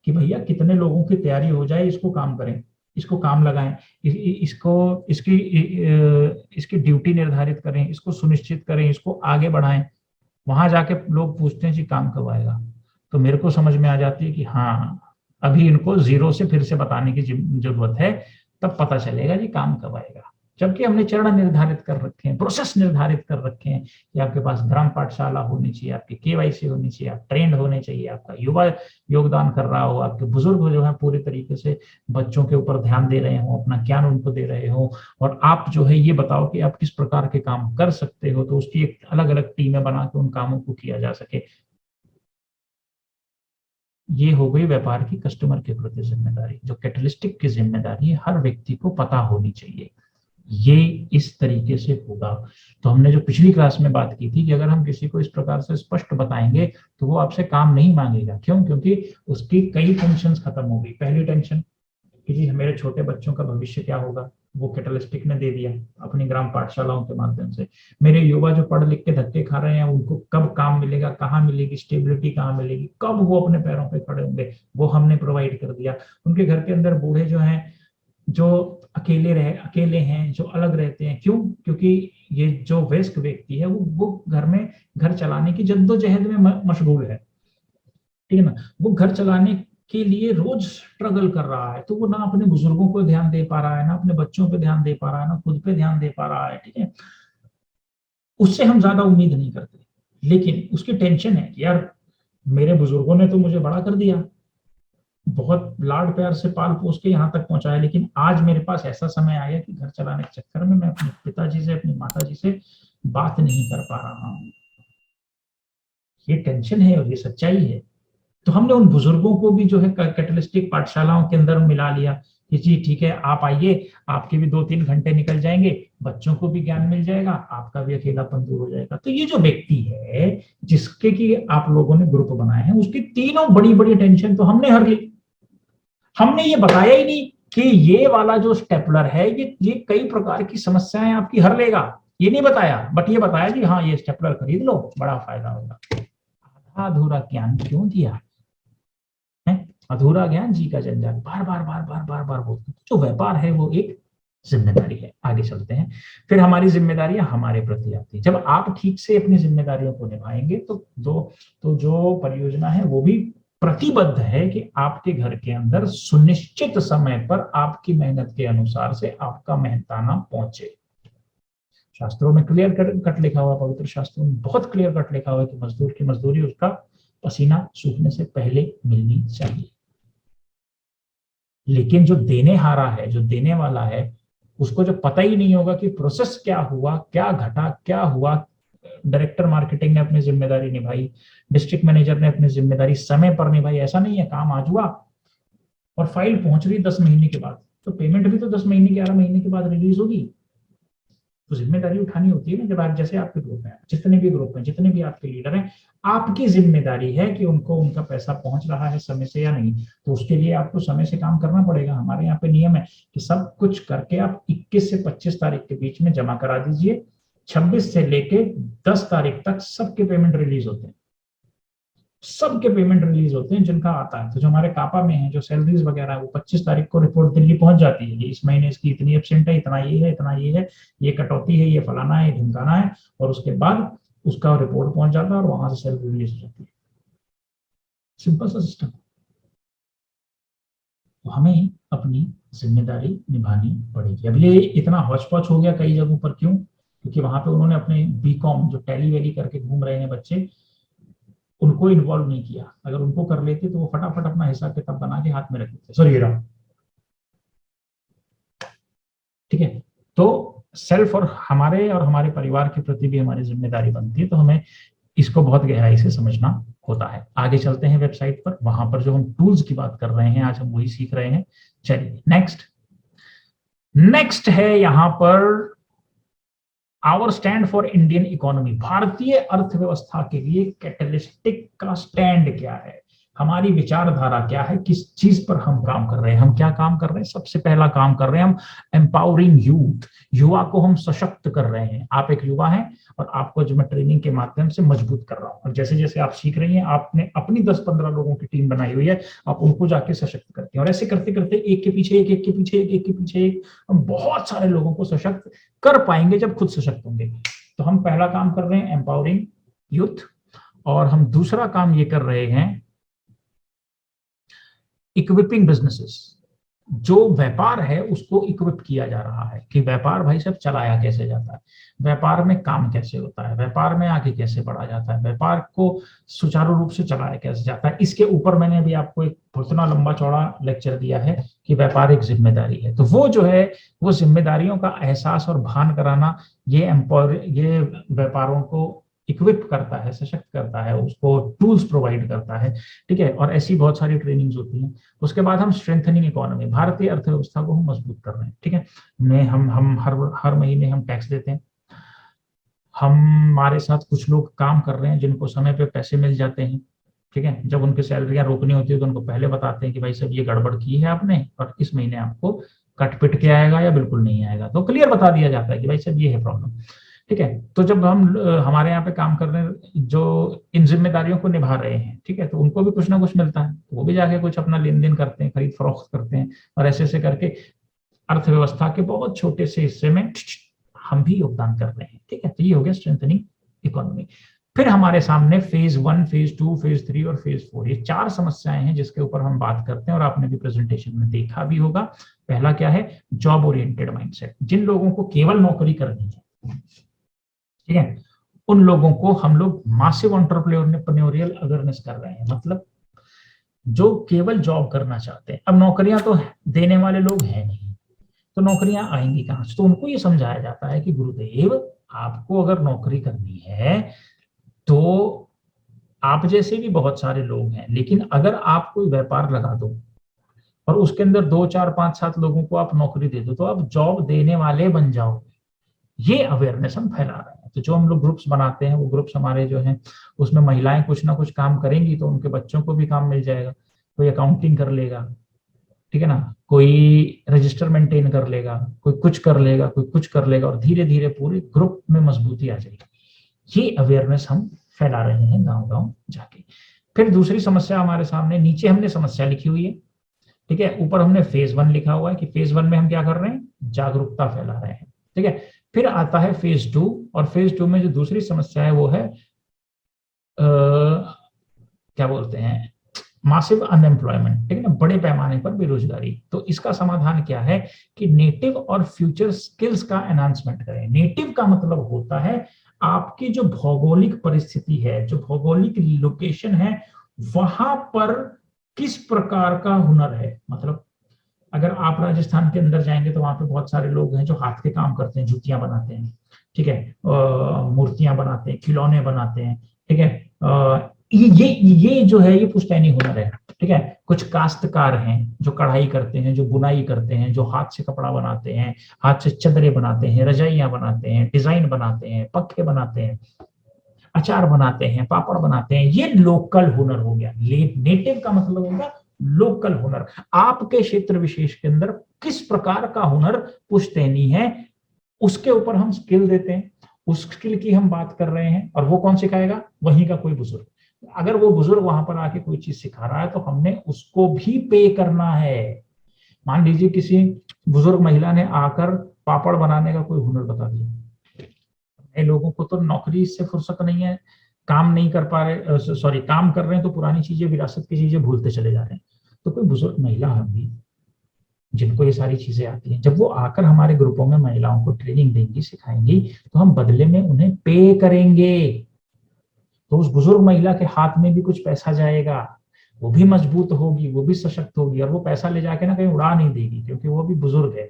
कि भैया कितने लोगों की तैयारी हो जाए, इसको काम करें, इसको काम लगाएं, इसको इसकी ड्यूटी निर्धारित करें, इसको सुनिश्चित करें, इसको आगे बढ़ाएं। वहां जाके लोग पूछते हैं जी काम कब आएगा, तो मेरे को समझ में आ जाती है कि हाँ अभी इनको जीरो से फिर से बताने की जरूरत है, तब पता चलेगा जी काम कब आएगा। जबकि हमने चरण निर्धारित कर रखे हैं, प्रोसेस निर्धारित कर रखे हैं कि आपके पास ग्राम पाठशाला होनी चाहिए, आपकी केवाईसी होनी चाहिए, आप ट्रेंड होने चाहिए, आपका युवा योगदान कर रहा हो, आपके बुजुर्ग जो है पूरी तरीके से बच्चों के ऊपर ध्यान दे रहे हो, अपना ज्ञान उनको दे रहे हो, और आप जो है ये बताओ कि आप किस प्रकार के काम कर सकते हो, तो उसकी एक अलग अलग टीमें बना के उन कामों को किया जा सके। ये हो गई व्यापार की कस्टमर के प्रति जिम्मेदारी। जो कैटलिस्टिक की जिम्मेदारी है हर व्यक्ति को पता होनी चाहिए। ये इस तरीके से होगा। तो हमने जो पिछली क्लास में बात की थी कि अगर हम किसी को इस प्रकार से स्पष्ट बताएंगे तो वो आपसे काम नहीं मांगेगा। क्यों? क्योंकि उसकी कई टेंशन खत्म हो गई। पहली टेंशन कि जी मेरे छोटे बच्चों का भविष्य क्या होगा, वो कैटलिस्टिक ने दे दिया अपनी ग्राम पाठशालाओं के माध्यम से। मेरे युवा जो पढ़ लिख के धक्के खा रहे हैं उनको कब काम मिलेगा, कहाँ मिलेगी स्टेबिलिटी, कहाँ मिलेगी, कब वो अपने पैरों पे खड़े होंगे, वो हमने प्रोवाइड कर दिया। उनके घर के अंदर बूढ़े जो हैं, जो अकेले हैं, जो अलग रहते हैं, क्यों? क्योंकि ये जो वयस्क व्यक्ति है वो घर में घर चलाने की जद्दोजहद में मशगूल है, ठीक है ना। वो घर चलाने के लिए रोज स्ट्रगल कर रहा है, तो वो ना अपने बुजुर्गों को ध्यान दे पा रहा है, ना अपने बच्चों पे ध्यान दे पा रहा है, ना खुद पे ध्यान दे पा रहा है, ठीक है। उससे हम ज्यादा उम्मीद नहीं करते, लेकिन उसकी टेंशन है कि यार मेरे बुजुर्गों ने तो मुझे बड़ा कर दिया, बहुत लाड प्यार से पाल पोस के यहाँ तक पहुंचाया, लेकिन आज मेरे पास ऐसा समय आया कि घर चलाने के चक्कर में मैं अपने पिताजी से, अपनी माताजी से बात नहीं कर पा रहा हूँ। ये टेंशन है और ये सच्चाई है। तो हमने उन बुजुर्गों को भी जो है कैटलिस्टिक पाठशालाओं के अंदर मिला लिया कि जी ठीक है, आप आइए, आपके भी 2-3 घंटे निकल जाएंगे, बच्चों को भी ज्ञान मिल जाएगा, आपका भी अकेलापन दूर हो जाएगा। तो ये जो व्यक्ति है जिसके की आप लोगों ने ग्रुप बनाए हैं, उसकी तीनों बड़ी बड़ी टेंशन तो हमने हर ली। हमने ये बताया ही नहीं कि ये वाला जो स्टेपलर है ये कई प्रकार की समस्याएं आपकी हर लेगा, ये नहीं बताया। बट ये बताया कि हाँ ये स्टेपलर खरीद लो, बड़ा फायदा होगा। आधा अधूरा ज्ञान क्यों दिया है? अधूरा ज्ञान जी का जंजाल, बार बार बार बार बार बार बोलते। जो व्यापार है वो एक जिम्मेदारी है। आगे चलते हैं। फिर हमारी जिम्मेदारियां हमारे प्रति आती है। जब आप ठीक से अपनी जिम्मेदारियों को निभाएंगे तो जो परियोजना है वो भी प्रतिबद्ध है कि आपके घर के अंदर सुनिश्चित समय पर आपकी मेहनत के अनुसार से आपका मेहनताना पहुंचे। शास्त्रों में क्लियर कट लिखा हुआ, पवित्र शास्त्रों में बहुत क्लियर कट लिखा हुआ है कि मजदूर की मजदूरी उसका पसीना सूखने से पहले मिलनी चाहिए। लेकिन जो देने हारा है, जो देने वाला है, उसको जो पता ही नहीं होगा कि प्रोसेस क्या हुआ, क्या घटा, क्या हुआ। डायरेक्टर मार्केटिंग ने अपनी जिम्मेदारी निभाई, डिस्ट्रिक्ट मैनेजर ने अपनी जिम्मेदारी समय पर निभाई। ऐसा नहीं है काम आज हुआ और फाइल पहुंच रही 10 महीने के बाद, तो पेमेंट भी तो 10 महीने 11 महीने के बाद रिलीज होगी। तो जिम्मेदारी उठानी होती है ना। जब आप, जैसे आपके ग्रुप है, जितने भी ग्रुप हैं, जितने भी आपके लीडर हैं, आपकी जिम्मेदारी है कि उनको उनका पैसा पहुंच रहा है समय से या नहीं। तो उसके लिए आपको समय से काम करना पड़ेगा। हमारे यहाँ पे नियम है कि सब कुछ करके आप 21 से 25 तारीख के बीच में जमा करा दीजिए। 26 से लेके 10 तारीख तक सबके पेमेंट रिलीज होते हैं, सबके पेमेंट रिलीज होते हैं जिनका आता है। तो जो हमारे कापा में है, जो सैलरीज वगैरह है, वो 25 तारीख को रिपोर्ट दिल्ली पहुंच जाती है कि इस महीने इसकी इतनी एब्सेंट है, इतना ये है, इतना ये है, ये कटौती है, ये फलाना है, ये ढिमकाना है। और उसके बाद उसका रिपोर्ट पहुंच जाता है और वहां से सैलरी रिलीज हो जाती है। सिंपल सा सिस्टम। तो हमें अपनी जिम्मेदारी निभानी पड़ेगी। अब ये इतना हौच पौच हो गया कई जगहों पर, क्यों? क्योंकि वहां पे उन्होंने अपने बीकॉम, जो टैली वैली करके घूम रहे हैं बच्चे, उनको इन्वॉल्व नहीं किया। अगर उनको कर लेते तो वो फटाफट अपना हिसाब किताब बना के हाथ में रख लेते। सर ये रहा, ठीक है। तो सेल्फ और हमारे परिवार के प्रति भी हमारी जिम्मेदारी बनती है। तो हमें इसको बहुत गहराई से समझना होता है। आगे चलते हैं वेबसाइट पर, वहां पर जो हम टूल्स की बात कर रहे हैं आज हम वही सीख रहे हैं। चलिए नेक्स्ट है यहाँ per hour stand for Indian economy. भारतीय अर्थव्यवस्था के लिए कैटलिस्टिक का स्टैंड क्या है, हमारी विचारधारा क्या है, किस चीज पर हम काम कर रहे हैं। हम क्या काम कर रहे हैं? सबसे पहला काम कर रहे हैं हम एम्पावरिंग यूथ, युवा को हम सशक्त कर रहे हैं। आप एक युवा हैं और आपको जो मैं ट्रेनिंग के माध्यम से मजबूत कर रहा हूं, और जैसे जैसे आप सीख रही हैं, आपने अपनी 10-15 लोगों की टीम बनाई हुई है, आप उनको जाके सशक्त करते हैं। और ऐसे करते करते एक के पीछे एक, एक के पीछे एक, एक के पीछे एक, हम बहुत सारे लोगों को सशक्त कर पाएंगे जब खुद सशक्त होंगे। तो हम पहला काम कर रहे हैं एम्पावरिंग यूथ, और हम दूसरा काम ये कर रहे हैं इक्विपिंग बिजनेसेस। जो व्यापार है उसको इक्विप किया जा रहा है कि व्यापार भाई साहब चलाया कैसे जाता है, व्यापार में काम कैसे होता है, व्यापार में आगे कैसे बढ़ा जाता है, व्यापार को सुचारू रूप से चलाया कैसे जाता है। इसके ऊपर मैंने अभी आपको एक इतना लंबा चौड़ा लेक्चर दिया है कि व्यापार एक जिम्मेदारी है। तो वो जो है, वो जिम्मेदारियों का एहसास और भान कराना, ये व्यापारों को इक्विप करता है, सशक्त करता है, उसको टूल्स प्रोवाइड करता है, ठीक है। और ऐसी बहुत सारी ट्रेनिंग्स होती हैं। उसके बाद हम स्ट्रेंथनिंग इकोनॉमी, भारतीय अर्थव्यवस्था को हम मजबूत कर रहे हैं, ठीक है। हम हर महीने हम टैक्स देते हैं। हमारे साथ कुछ लोग काम कर रहे हैं जिनको समय पे पैसे मिल जाते हैं, ठीक है। जब उनकी सैलरियां रोकनी होती है तो उनको पहले बताते हैं कि भाई साहब ये गड़बड़ की है आपने, और इस महीने आपको कट पिट के आएगा या बिल्कुल नहीं आएगा, तो क्लियर बता दिया जाता है कि भाई साहब ये है प्रॉब्लम, ठीक है। तो जब हम हमारे यहाँ पे काम कर रहे हैं जो इन जिम्मेदारियों को निभा रहे हैं, ठीक है, तो उनको भी कुछ ना कुछ मिलता है, तो वो भी जाके कुछ अपना लेन देन करते हैं, खरीद फरोख्त करते हैं, और ऐसे ऐसे करके अर्थव्यवस्था के बहुत छोटे से हिस्से में हम भी योगदान कर रहे हैं, ठीक है। तो ये हो गया स्ट्रेंथनिंग इकोनॉमी। फिर हमारे सामने फेज 1, फेज 2, फेज 3 और फेज 4, ये 4 समस्याएं हैं जिसके ऊपर हम बात करते हैं, और आपने भी प्रेजेंटेशन में देखा भी होगा। पहला क्या है? Job oriented mindset. जिन लोगों को केवल नौकरी करनी है, ठीक है, उन लोगों को हम लोग मासिव एंटरप्रेन्योरियल अवेयरनेस कर रहे हैं। मतलब जो केवल जॉब करना चाहते हैं, अब नौकरियां तो देने वाले लोग हैं नहीं, तो नौकरियां आएंगी कहां से? तो उनको ये समझाया जाता है कि गुरुदेव, आपको अगर नौकरी करनी है तो आप जैसे भी बहुत सारे लोग हैं, लेकिन अगर आप कोई व्यापार लगा दो और उसके अंदर 2, 4, 5, 7 लोगों को आप नौकरी दे दो, तो आप जॉब देने वाले बन जाओगे। ये अवेयरनेस हम फैला रहे हैं। तो जो हम लोग ग्रुप्स बनाते हैं, वो ग्रुप्स हमारे जो हैं, उसमें महिलाएं कुछ ना कुछ काम करेंगी तो उनके बच्चों को भी काम मिल जाएगा। कोई अकाउंटिंग कर लेगा, ठीक है ना, कोई रजिस्टर मेंटेन कर लेगा, कोई कुछ कर लेगा, कोई कुछ कर लेगा, और धीरे धीरे पूरे ग्रुप में मजबूती आ जाएगी। ये अवेयरनेस हम फैला रहे हैं गांव गांव जाके। फिर दूसरी समस्या हमारे सामने, नीचे हमने समस्या लिखी हुई है, ठीक है, ऊपर हमने फेज 1 लिखा हुआ है कि फेज 1 में हम क्या कर रहे हैं? जागरूकता फैला रहे हैं, ठीक है। फिर आता है फेज 2, और फेज 2 में जो दूसरी समस्या है वो है क्या बोलते हैं, मासिव अनएम्प्लॉयमेंट, ठीक है ना, बड़े पैमाने पर बेरोजगारी। तो इसका समाधान क्या है कि नेटिव और फ्यूचर स्किल्स का एनहांसमेंट करें। नेटिव का मतलब होता है आपकी जो भौगोलिक परिस्थिति है, जो भौगोलिक लोकेशन है, वहां पर किस प्रकार का हुनर है। मतलब अगर आप राजस्थान के अंदर जाएंगे तो वहां पे बहुत सारे लोग हैं जो हाथ के काम करते हैं, जूतियां बनाते हैं, ठीक है, मूर्तियां बनाते हैं, खिलौने बनाते हैं, ठीक है। ये जो है ये पुश्तैनी हुनर है, ठीक है। कुछ काश्तकार हैं जो कढ़ाई करते हैं, जो बुनाई करते हैं, जो हाथ से कपड़ा बनाते हैं, हाथ से चादरें बनाते हैं, रजाइयां बनाते हैं, डिजाइन बनाते हैं, पक्के बनाते हैं, अचार बनाते हैं, पापड़ बनाते हैं। ये लोकल हुनर हो गया। नेटिव का मतलब होगा लोकल हुनर। आपके क्षेत्र विशेष के अंदर किस प्रकार का हुनर पुश्तैनी है, उसके ऊपर हम स्किल देते हैं। उस स्किल की हम बात कर रहे हैं, और वो कौन सिखाएगा? वहीं का कोई बुजुर्ग। अगर वो बुजुर्ग वहां पर आके कोई चीज सिखा रहा है तो हमने उसको भी पे करना है। मान लीजिए किसी बुजुर्ग महिला ने आकर पापड़ बनाने का कोई हुनर बता दिया, लोगों को तो नौकरी से फुर्सत नहीं है, काम नहीं कर पा रहे, सॉरी काम कर रहे हैं तो पुरानी चीजें, विरासत की चीजें भूलते चले जा रहे हैं। तो कोई बुजुर्ग महिला होंगी जिनको ये सारी चीजें आती हैं, जब वो आकर हमारे ग्रुपों में महिलाओं को ट्रेनिंग देंगी, सिखाएंगी, तो हम बदले में उन्हें पे करेंगे। तो उस बुजुर्ग महिला के हाथ में भी कुछ पैसा जाएगा, वो भी मजबूत होगी, वो भी सशक्त होगी, और वो पैसा ले जाके ना कहीं उड़ा नहीं देगी, क्योंकि वो भी बुजुर्ग है,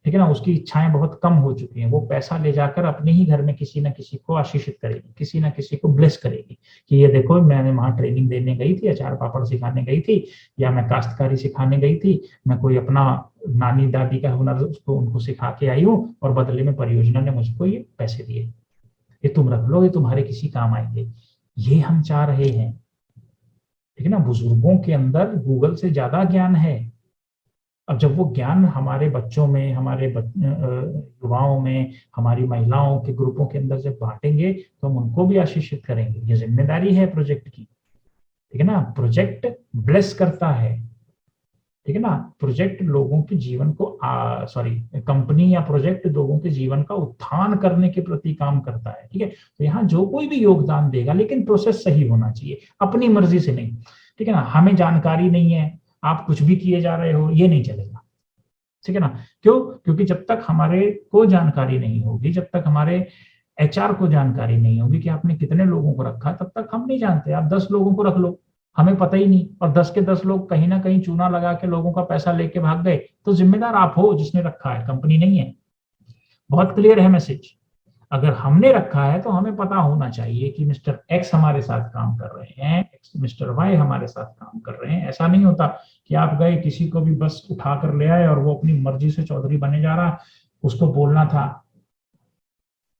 ठीक है ना, उसकी इच्छाएं बहुत कम हो चुकी हैं। वो पैसा ले जाकर अपने ही घर में किसी ना किसी को आशीषित करेगी, किसी ना किसी को ब्लेस करेगी कि ये देखो मैंने वहां ट्रेनिंग देने गई थी, अचार पापड़ सिखाने गई थी, या मैं काश्तकारी सिखाने गई थी, मैं कोई अपना नानी दादी का हुनर उसको उनको सिखा के आई हूँ, और बदले में परियोजना ने मुझको ये पैसे दिए, ये तुम रख लो, ये तुम्हारे किसी काम आएंगे। ये हम चाह रहे हैं, ठीक है ना। बुजुर्गों के अंदर गूगल से ज्यादा ज्ञान है। अब जब वो ज्ञान हमारे बच्चों में, हमारे युवाओं में, हमारी महिलाओं के ग्रुपों के अंदर जब बांटेंगे तो हम उनको भी आशीषित करेंगे। ये जिम्मेदारी है प्रोजेक्ट की, ठीक है ना। प्रोजेक्ट ब्लेस करता है, ठीक है ना। प्रोजेक्ट लोगों के जीवन को सॉरी कंपनी या प्रोजेक्ट लोगों के जीवन का उत्थान करने के प्रति काम करता है, ठीक है। तो यहाँ जो कोई भी योगदान देगा, लेकिन प्रोसेस सही होना चाहिए, अपनी मर्जी से नहीं, ठीक है ना। हमें जानकारी नहीं है, आप कुछ भी किए जा रहे हो, ये नहीं चलेगा, ठीक है ना। क्यों? क्योंकि जब तक हमारे को जानकारी नहीं होगी, जब तक हमारे एचआर को जानकारी नहीं होगी कि आपने कितने लोगों को रखा, तब तक हम नहीं जानते। आप 10 लोगों को रख लो, हमें पता ही नहीं, और 10 के 10 लोग कहीं ना कहीं चूना लगा के लोगों का पैसा लेके भाग गए, तो जिम्मेदार आप हो जिसने रखा है, कंपनी नहीं है। बहुत क्लियर है मैसेज। अगर हमने रखा है तो हमें पता होना चाहिए कि मिस्टर एक्स हमारे साथ काम कर रहे हैं, मिस्टर वाई हमारे साथ काम कर रहे हैं। ऐसा नहीं होता कि आप गए किसी को भी बस उठा कर ले आए और वो अपनी मर्जी से चौधरी बने जा रहा। उसको बोलना था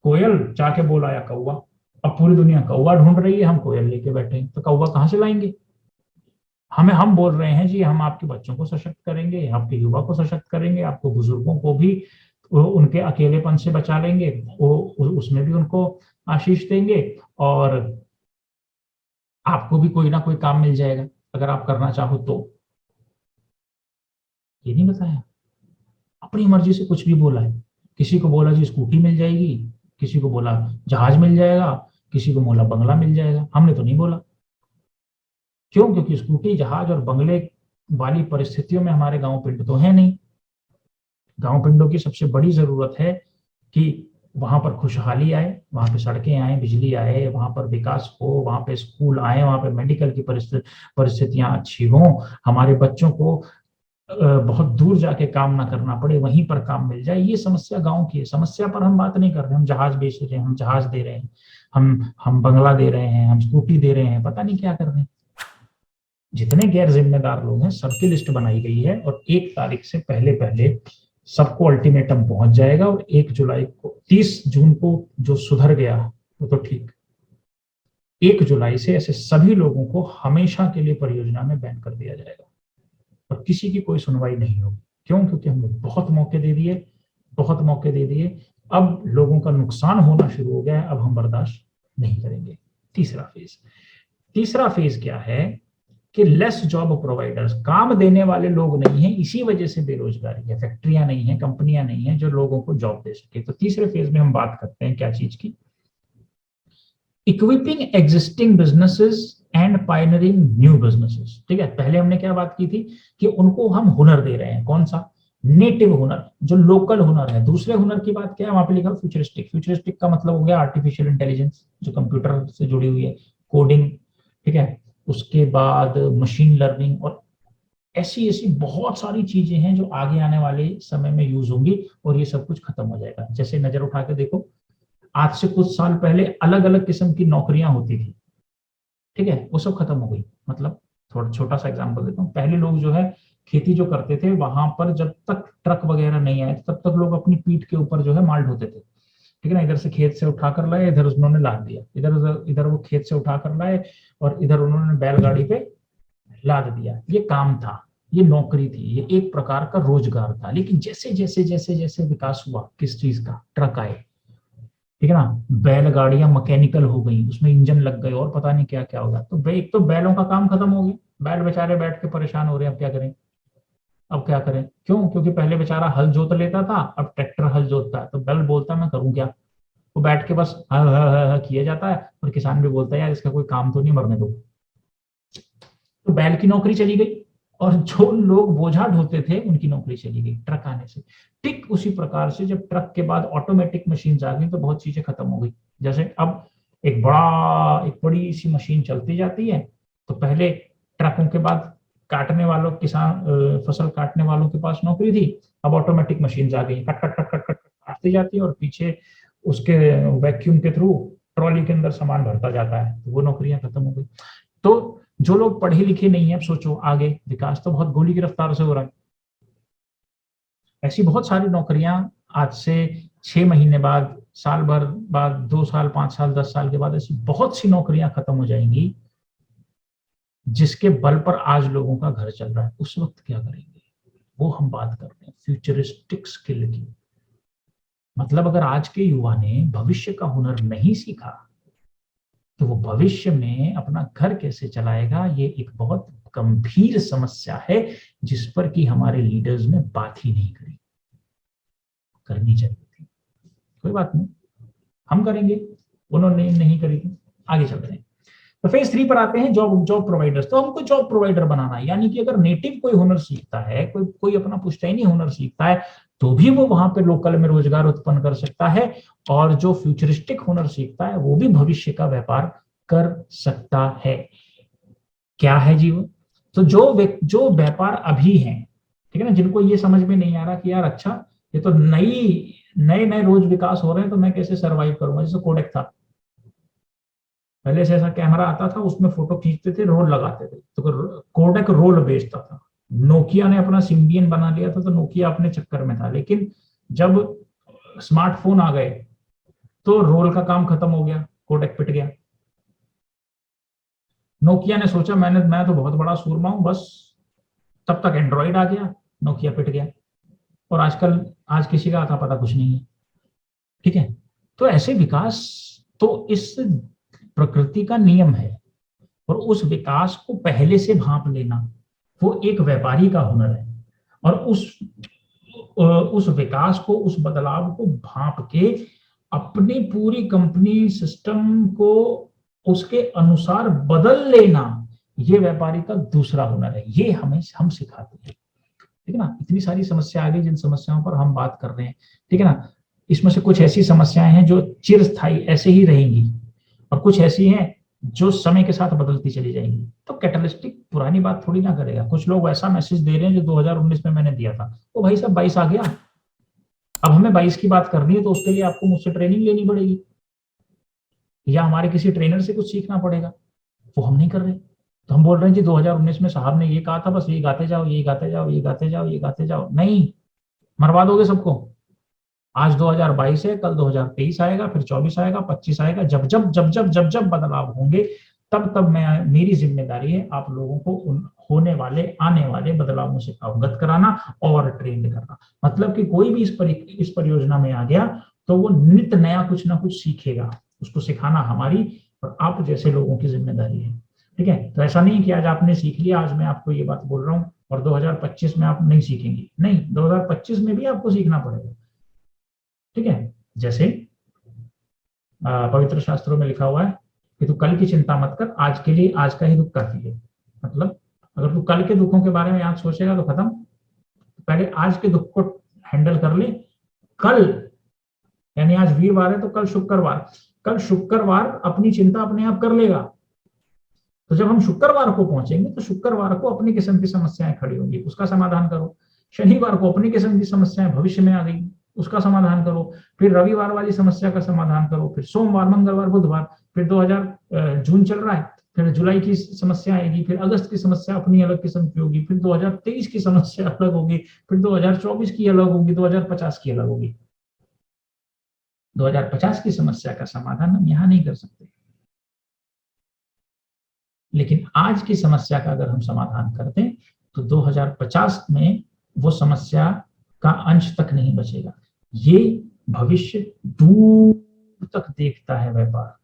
कोयल, जाके बोला या कौवा। अब पूरी दुनिया कौवा ढूंढ रही है, हम कोयल लेके बैठे हैं, तो कौवा कहाँ से लाएंगे? हम बोल रहे हैं जी हम आपके बच्चों को सशक्त करेंगे, आपके युवा को सशक्त करेंगे, आपको बुजुर्गों को भी उनके अकेलेपन से बचा लेंगे, वो उसमें भी उनको आशीष देंगे, और आपको भी कोई ना कोई काम मिल जाएगा अगर आप करना चाहो तो। ये नहीं बताया, अपनी मर्जी से कुछ भी बोला है। किसी को बोला जी स्कूटी मिल जाएगी, किसी को बोला जहाज मिल जाएगा, किसी को बोला बंगला मिल जाएगा। हमने तो नहीं बोला। क्यों? क्योंकि स्कूटी जहाज और बंगले वाली परिस्थितियों में हमारे गांव पिंड तो है नहीं। गांव पिंडों की सबसे बड़ी जरूरत है कि वहां पर खुशहाली आए, वहां पे सड़कें आए, बिजली आए, वहां पर विकास हो, वहां पे स्कूल आए, वहां पे मेडिकल की परिस्थितियां अच्छी हों, हमारे बच्चों को बहुत दूर जाके काम ना करना पड़े, वहीं पर काम मिल जाए। ये समस्या गांव की है। समस्या पर हम बात नहीं कर रहे। हम जहाज बेच रहे हैं, हम जहाज दे रहे हैं, हम बंगला दे रहे हैं, हम स्कूटी दे रहे हैं, पता नहीं क्या कर रहे हैं। जितने गैर जिम्मेदार लोग हैं सबकी लिस्ट बनाई गई है, और 1 तारीख से पहले पहले सबको अल्टीमेटम पहुंच जाएगा। और 1 जुलाई को, 30 जून को जो सुधर गया वो तो ठीक, 1 जुलाई से ऐसे सभी लोगों को हमेशा के लिए परियोजना में बैन कर दिया जाएगा और किसी की कोई सुनवाई नहीं होगी। क्यों? क्योंकि हमने बहुत मौके दे दिए, बहुत मौके दे दिए। अब लोगों का नुकसान होना शुरू हो गया है, अब हम बर्दाश्त नहीं करेंगे। तीसरा फेज क्या है कि लेस जॉब प्रोवाइडर्स, काम देने वाले लोग नहीं है, इसी वजह से बेरोजगारी है। फैक्ट्रियां नहीं है, कंपनियां नहीं है जो लोगों को जॉब दे सके। तो तीसरे फेज में हम बात करते हैं क्या चीज की? Equipping existing businesses and pioneering new businesses. ठीक है, पहले हमने क्या बात की थी कि उनको हम हुनर दे रहे हैं। कौन सा? नेटिव हुनर, जो लोकल हुनर है। दूसरे हुनर की बात क्या है? वहां पे लिखा फ्यूचरिस्टिक। फ्यूचरिस्टिक का मतलब हो गया आर्टिफिशियल इंटेलिजेंस, जो कंप्यूटर से जुड़ी हुई है, कोडिंग। ठीक है, उसके बाद मशीन लर्निंग, और ऐसी ऐसी बहुत सारी चीजें हैं जो आगे आने वाले समय में यूज होंगी, और ये सब कुछ खत्म हो जाएगा। जैसे नजर उठा के देखो, आज से कुछ साल पहले अलग अलग किस्म की नौकरियां होती थी। ठीक है, वो सब खत्म हो गई। मतलब थोड़ा छोटा सा एग्जांपल देता हूँ। पहले लोग जो है खेती जो करते थे, वहां पर जब तक ट्रक वगैरह नहीं आए तब तक लोग अपनी पीठ के ऊपर जो है माल ढोते थे। ठीक है ना, इधर से खेत से उठा कर लाए, इधर उन्होंने लाद दिया, इधर उधर इधर वो खेत से उठा कर लाए और इधर उन्होंने बैलगाड़ी पे लाद दिया। ये काम था, ये नौकरी थी, ये एक प्रकार का रोजगार था। लेकिन जैसे जैसे जैसे जैसे विकास हुआ किस चीज का, ट्रक आए, ठीक है ना, बैलगाड़ियां मैकेनिकल हो गई, उसमें इंजन लग गए और पता नहीं क्या क्या होगा। तो एक तो बैलों का काम खत्म हो गया, बैल बेचारे बैठ के परेशान हो रहे हैं। अब क्या करें? अब क्या करें? क्यों? क्योंकि पहले बेचारा हल जोत लेता था, अब ट्रैक्टर हल जोतता है। तो बैल बोलता है मैं करूं क्या? वो बैठ के बस किया जाता है, और किसान भी बोलता है यार इसका कोई काम तो नहीं, मरने दो। तो बैल की नौकरी चली गई, और जो लोग बोझा ढोते थे उनकी नौकरी चली गई ट्रक आने से। ठीक उसी प्रकार से जब ट्रक के बाद ऑटोमेटिक मशीन आ गई तो बहुत चीजें खत्म हो गई। जैसे अब एक बड़ी सी मशीन चलती जाती है, तो पहले ट्रकों के बाद काटने वालों, किसान फसल काटने वालों के पास नौकरी थी। अब ऑटोमेटिक मशीन आ गई, cut cut cut cut cut काटती जाती है, और पीछे उसके वैक्यूम के थ्रू ट्रॉली के अंदर सामान भरता जाता है। तो वो नौकरियां खत्म हो गई। तो जो लोग पढ़े लिखे नहीं है, अब सोचो आगे विकास तो बहुत गोली की रफ्तार से हो रहा है। ऐसी बहुत सारी नौकरियां आज से 6 महीने बाद, साल भर बाद, 2 साल, 5 साल, 10 साल के बाद ऐसी बहुत सी नौकरियां खत्म हो जाएंगी जिसके बल पर आज लोगों का घर चल रहा है। उस वक्त क्या करेंगे? वो हम बात कर रहे हैं फ्यूचरिस्टिक स्किल की। मतलब अगर आज के युवा ने भविष्य का हुनर नहीं सीखा तो वो भविष्य में अपना घर कैसे चलाएगा? ये एक बहुत गंभीर समस्या है जिस पर कि हमारे लीडर्स ने बात ही नहीं करी, करनी चाहिए थी। कोई बात नहीं, हम करेंगे, उन्होंने नहीं करी थी। आगे चलते हैं। तो फेज 3 पर आते हैं, जॉब जॉब प्रोवाइडर्स। तो हमको जॉब प्रोवाइडर बनाना है, यानी कि अगर नेटिव कोई हुनर सीखता है, कोई कोई अपना पुश्तैनी हुनर सीखता है, तो भी वो वहां पे लोकल में रोजगार उत्पन्न कर सकता है, और जो फ्यूचरिस्टिक हुनर सीखता है वो भी भविष्य का व्यापार कर सकता है। क्या है जीवन? तो जो व्यापार अभी हैं, ठीक है ना, जिनको ये समझ में नहीं आ रहा कि यार अच्छा ये तो नई नए नए रोज विकास हो रहे हैं, तो मैं कैसे सरवाइव करूंगा। जैसे कोडेक था, पहले से ऐसा कैमरा आता था, उसमें फोटो खींचते थे, रोल लगाते थे, तो कोडेक रोल बेचता था। नोकिया ने अपना सिम्बियन बना लिया था, तो नोकिया अपने चक्कर में था, लेकिन जब स्मार्टफोन आ गए तो रोल का काम खत्म हो गया, कोडेक पिट गया। नोकिया ने सोचा मैं तो बहुत बड़ा सूरमा हूं बस, तब तक एंड्रॉइड आ गया, नोकिया पिट गया। और आजकल आज किसी का आता पता कुछ नहीं है। ठीक है, तो ऐसे विकास तो इस प्रकृति का नियम है, और उस विकास को पहले से भांप लेना वो एक व्यापारी का हुनर है। और उस विकास को, उस बदलाव को भांप के अपनी पूरी कंपनी सिस्टम को उसके अनुसार बदल लेना, ये व्यापारी का दूसरा हुनर है। ये हम सिखाते हैं। ठीक है ना। इतनी सारी समस्या आ गई जिन समस्याओं पर हम बात कर रहे हैं, ठीक है ना। इसमें से कुछ ऐसी समस्याएं हैं जो चिरस्थायी ऐसे ही रहेंगी, और कुछ ऐसी हैं जो समय के साथ बदलती चली जाएंगी। तो कैटलिस्टिक पुरानी बात थोड़ी ना करेगा। कुछ लोग ऐसा मैसेज दे रहे हैं जो 2019 में मैंने दिया था, तो भाई साहब 22 आ गया, अब हमें 22 की बात करनी है, तो उसके लिए आपको मुझसे ट्रेनिंग लेनी पड़ेगी, या हमारे किसी ट्रेनर से कुछ सीखना पड़ेगा। वो हम नहीं कर रहे। तो हम बोल रहे हैं जी 2019 में साहब ने ये कहा था, बस ये गाते जाओ, ये गाते जाओ, ये गाते जाओ, ये गाते जाओ। नहीं, मरवा दोगे सबको। आज 2022 है, कल 2023 आएगा, फिर 24 आएगा, 25 आएगा। जब जब बदलाव होंगे, तब तब मैं, मेरी जिम्मेदारी है आप लोगों को उन होने वाले, आने वाले बदलावों से अवगत कराना और ट्रेंड करना। मतलब कि कोई भी इस परियोजना में आ गया तो वो नित नया कुछ ना कुछ सीखेगा, उसको सिखाना हमारी और आप जैसे लोगों की जिम्मेदारी है। ठीक है, तो ऐसा नहीं कि आज आपने सीख लिया, आज मैं आपको ये बात बोल रहा हूँ और 2025 में आप नहीं सीखेंगे। नहीं, 2025 में भी आपको सीखना पड़ेगा। ठीक है, जैसे पवित्र शास्त्रों में लिखा हुआ है कि तू कल की चिंता मत कर, आज के लिए आज का ही दुख काफी है। मतलब अगर तू कल के दुखों के बारे में आज सोचेगा तो खत्म। पहले आज के दुख को हैंडल कर ले। कल, यानी आज वीरवार है तो कल शुक्रवार, कल शुक्रवार अपनी चिंता अपने आप कर लेगा। तो जब हम शुक्रवार को पहुंचेंगे तो शुक्रवार को अपनी किस्म की समस्याएं खड़ी होंगी, उसका समाधान करो। शनिवार को अपनी किस्म की समस्याएं भविष्य में आ गई, उसका समाधान करो। फिर रविवार वाली समस्या का समाधान करो। फिर सोमवार, मंगलवार, बुधवार, फिर 2000 जून चल रहा है, फिर जुलाई की समस्या आएगी, फिर अगस्त की समस्या अपनी अलग किस्म की होगी, फिर 2023 की समस्या अलग होगी, फिर 2024 की अलग होगी, 2050 की अलग होगी। 2050 की समस्या का समाधान हम यहां नहीं कर सकते, लेकिन आज की समस्या का अगर हम समाधान करते हैं तो 2050 में वो समस्या का अंश तक नहीं बचेगा। ये भविष्य दूर तक देखता है व्यापार।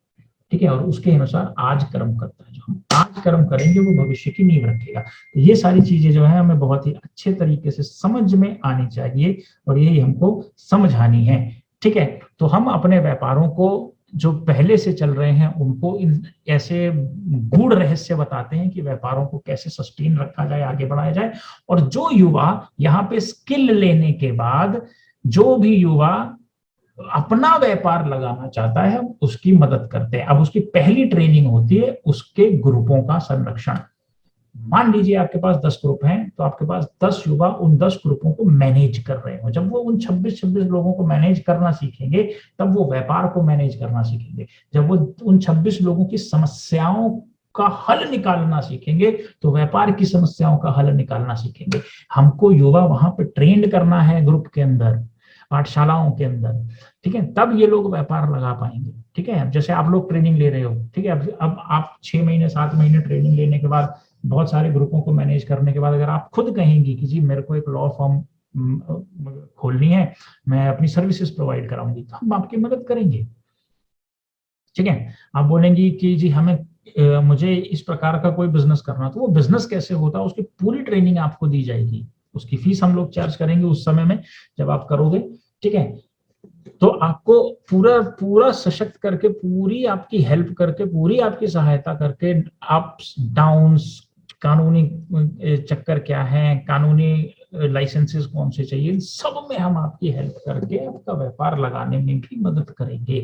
ठीक है, और उसके अनुसार आज कर्म करता है। जो हम आज कर्म करेंगे वो भविष्य की नींव रखेगा। तो ये सारी चीजें जो है हमें बहुत ही अच्छे तरीके से समझ में आनी चाहिए, और यही हमको समझानी है। ठीक है, तो हम अपने व्यापारों को जो पहले से चल रहे हैं उनको इन ऐसे गूढ़ रहस्य बताते हैं कि व्यापारों को कैसे सस्टेन रखा जाए, आगे बढ़ाया जाए। और जो युवा यहाँ पे स्किल लेने के बाद, जो भी युवा अपना व्यापार लगाना चाहता है, हम उसकी मदद करते हैं। अब उसकी पहली ट्रेनिंग होती है उसके ग्रुपों का संरक्षण। मान लीजिए आपके पास 10 ग्रुप हैं, तो आपके पास 10 युवा उन 10 ग्रुपों को मैनेज कर रहे हो। जब वो उन 26 लोगों को मैनेज करना सीखेंगे, तब वो व्यापार को मैनेज करना सीखेंगे। जब वो उन 26 लोगों की समस्याओं का हल निकालना सीखेंगे, तो व्यापार की समस्याओं का हल निकालना सीखेंगे। हमको युवा वहां पे ट्रेंड करना है, ग्रुप के अंदर, पाठशालाओं के अंदर। ठीक है, तब ये लोग व्यापार लगा पाएंगे। ठीक है, जैसे आप लोग ट्रेनिंग ले रहे हो, ठीक है, अब आप 6 महीने 7 महीने ट्रेनिंग लेने के बाद, बहुत सारे ग्रुपों को मैनेज करने के बाद, अगर आप खुद कहेंगी कि जी मेरे को एक लॉ फॉर्म खोलनी है, मैं अपनी सर्विसेज प्रोवाइड कराऊंगी, तो हम आपकी मदद करेंगे। ठीक है, आप बोलेंगी कि जी हमें मुझे इस प्रकार का कोई बिजनेस करना, तो वो बिजनेस कैसे होता है उसकी पूरी ट्रेनिंग आपको दी जाएगी। उसकी फीस हम लोग चार्ज करेंगे उस समय में जब आप करोगे। ठीक है, तो आपको पूरा पूरा सशक्त करके, पूरी आपकी हेल्प करके, पूरी आपकी सहायता करके, अप्स डाउन्स, कानूनी चक्कर क्या है, कानूनी लाइसेंसेस कौन से चाहिए, सब में हम आपकी हेल्प करके आपका व्यापार लगाने में भी मदद करेंगे।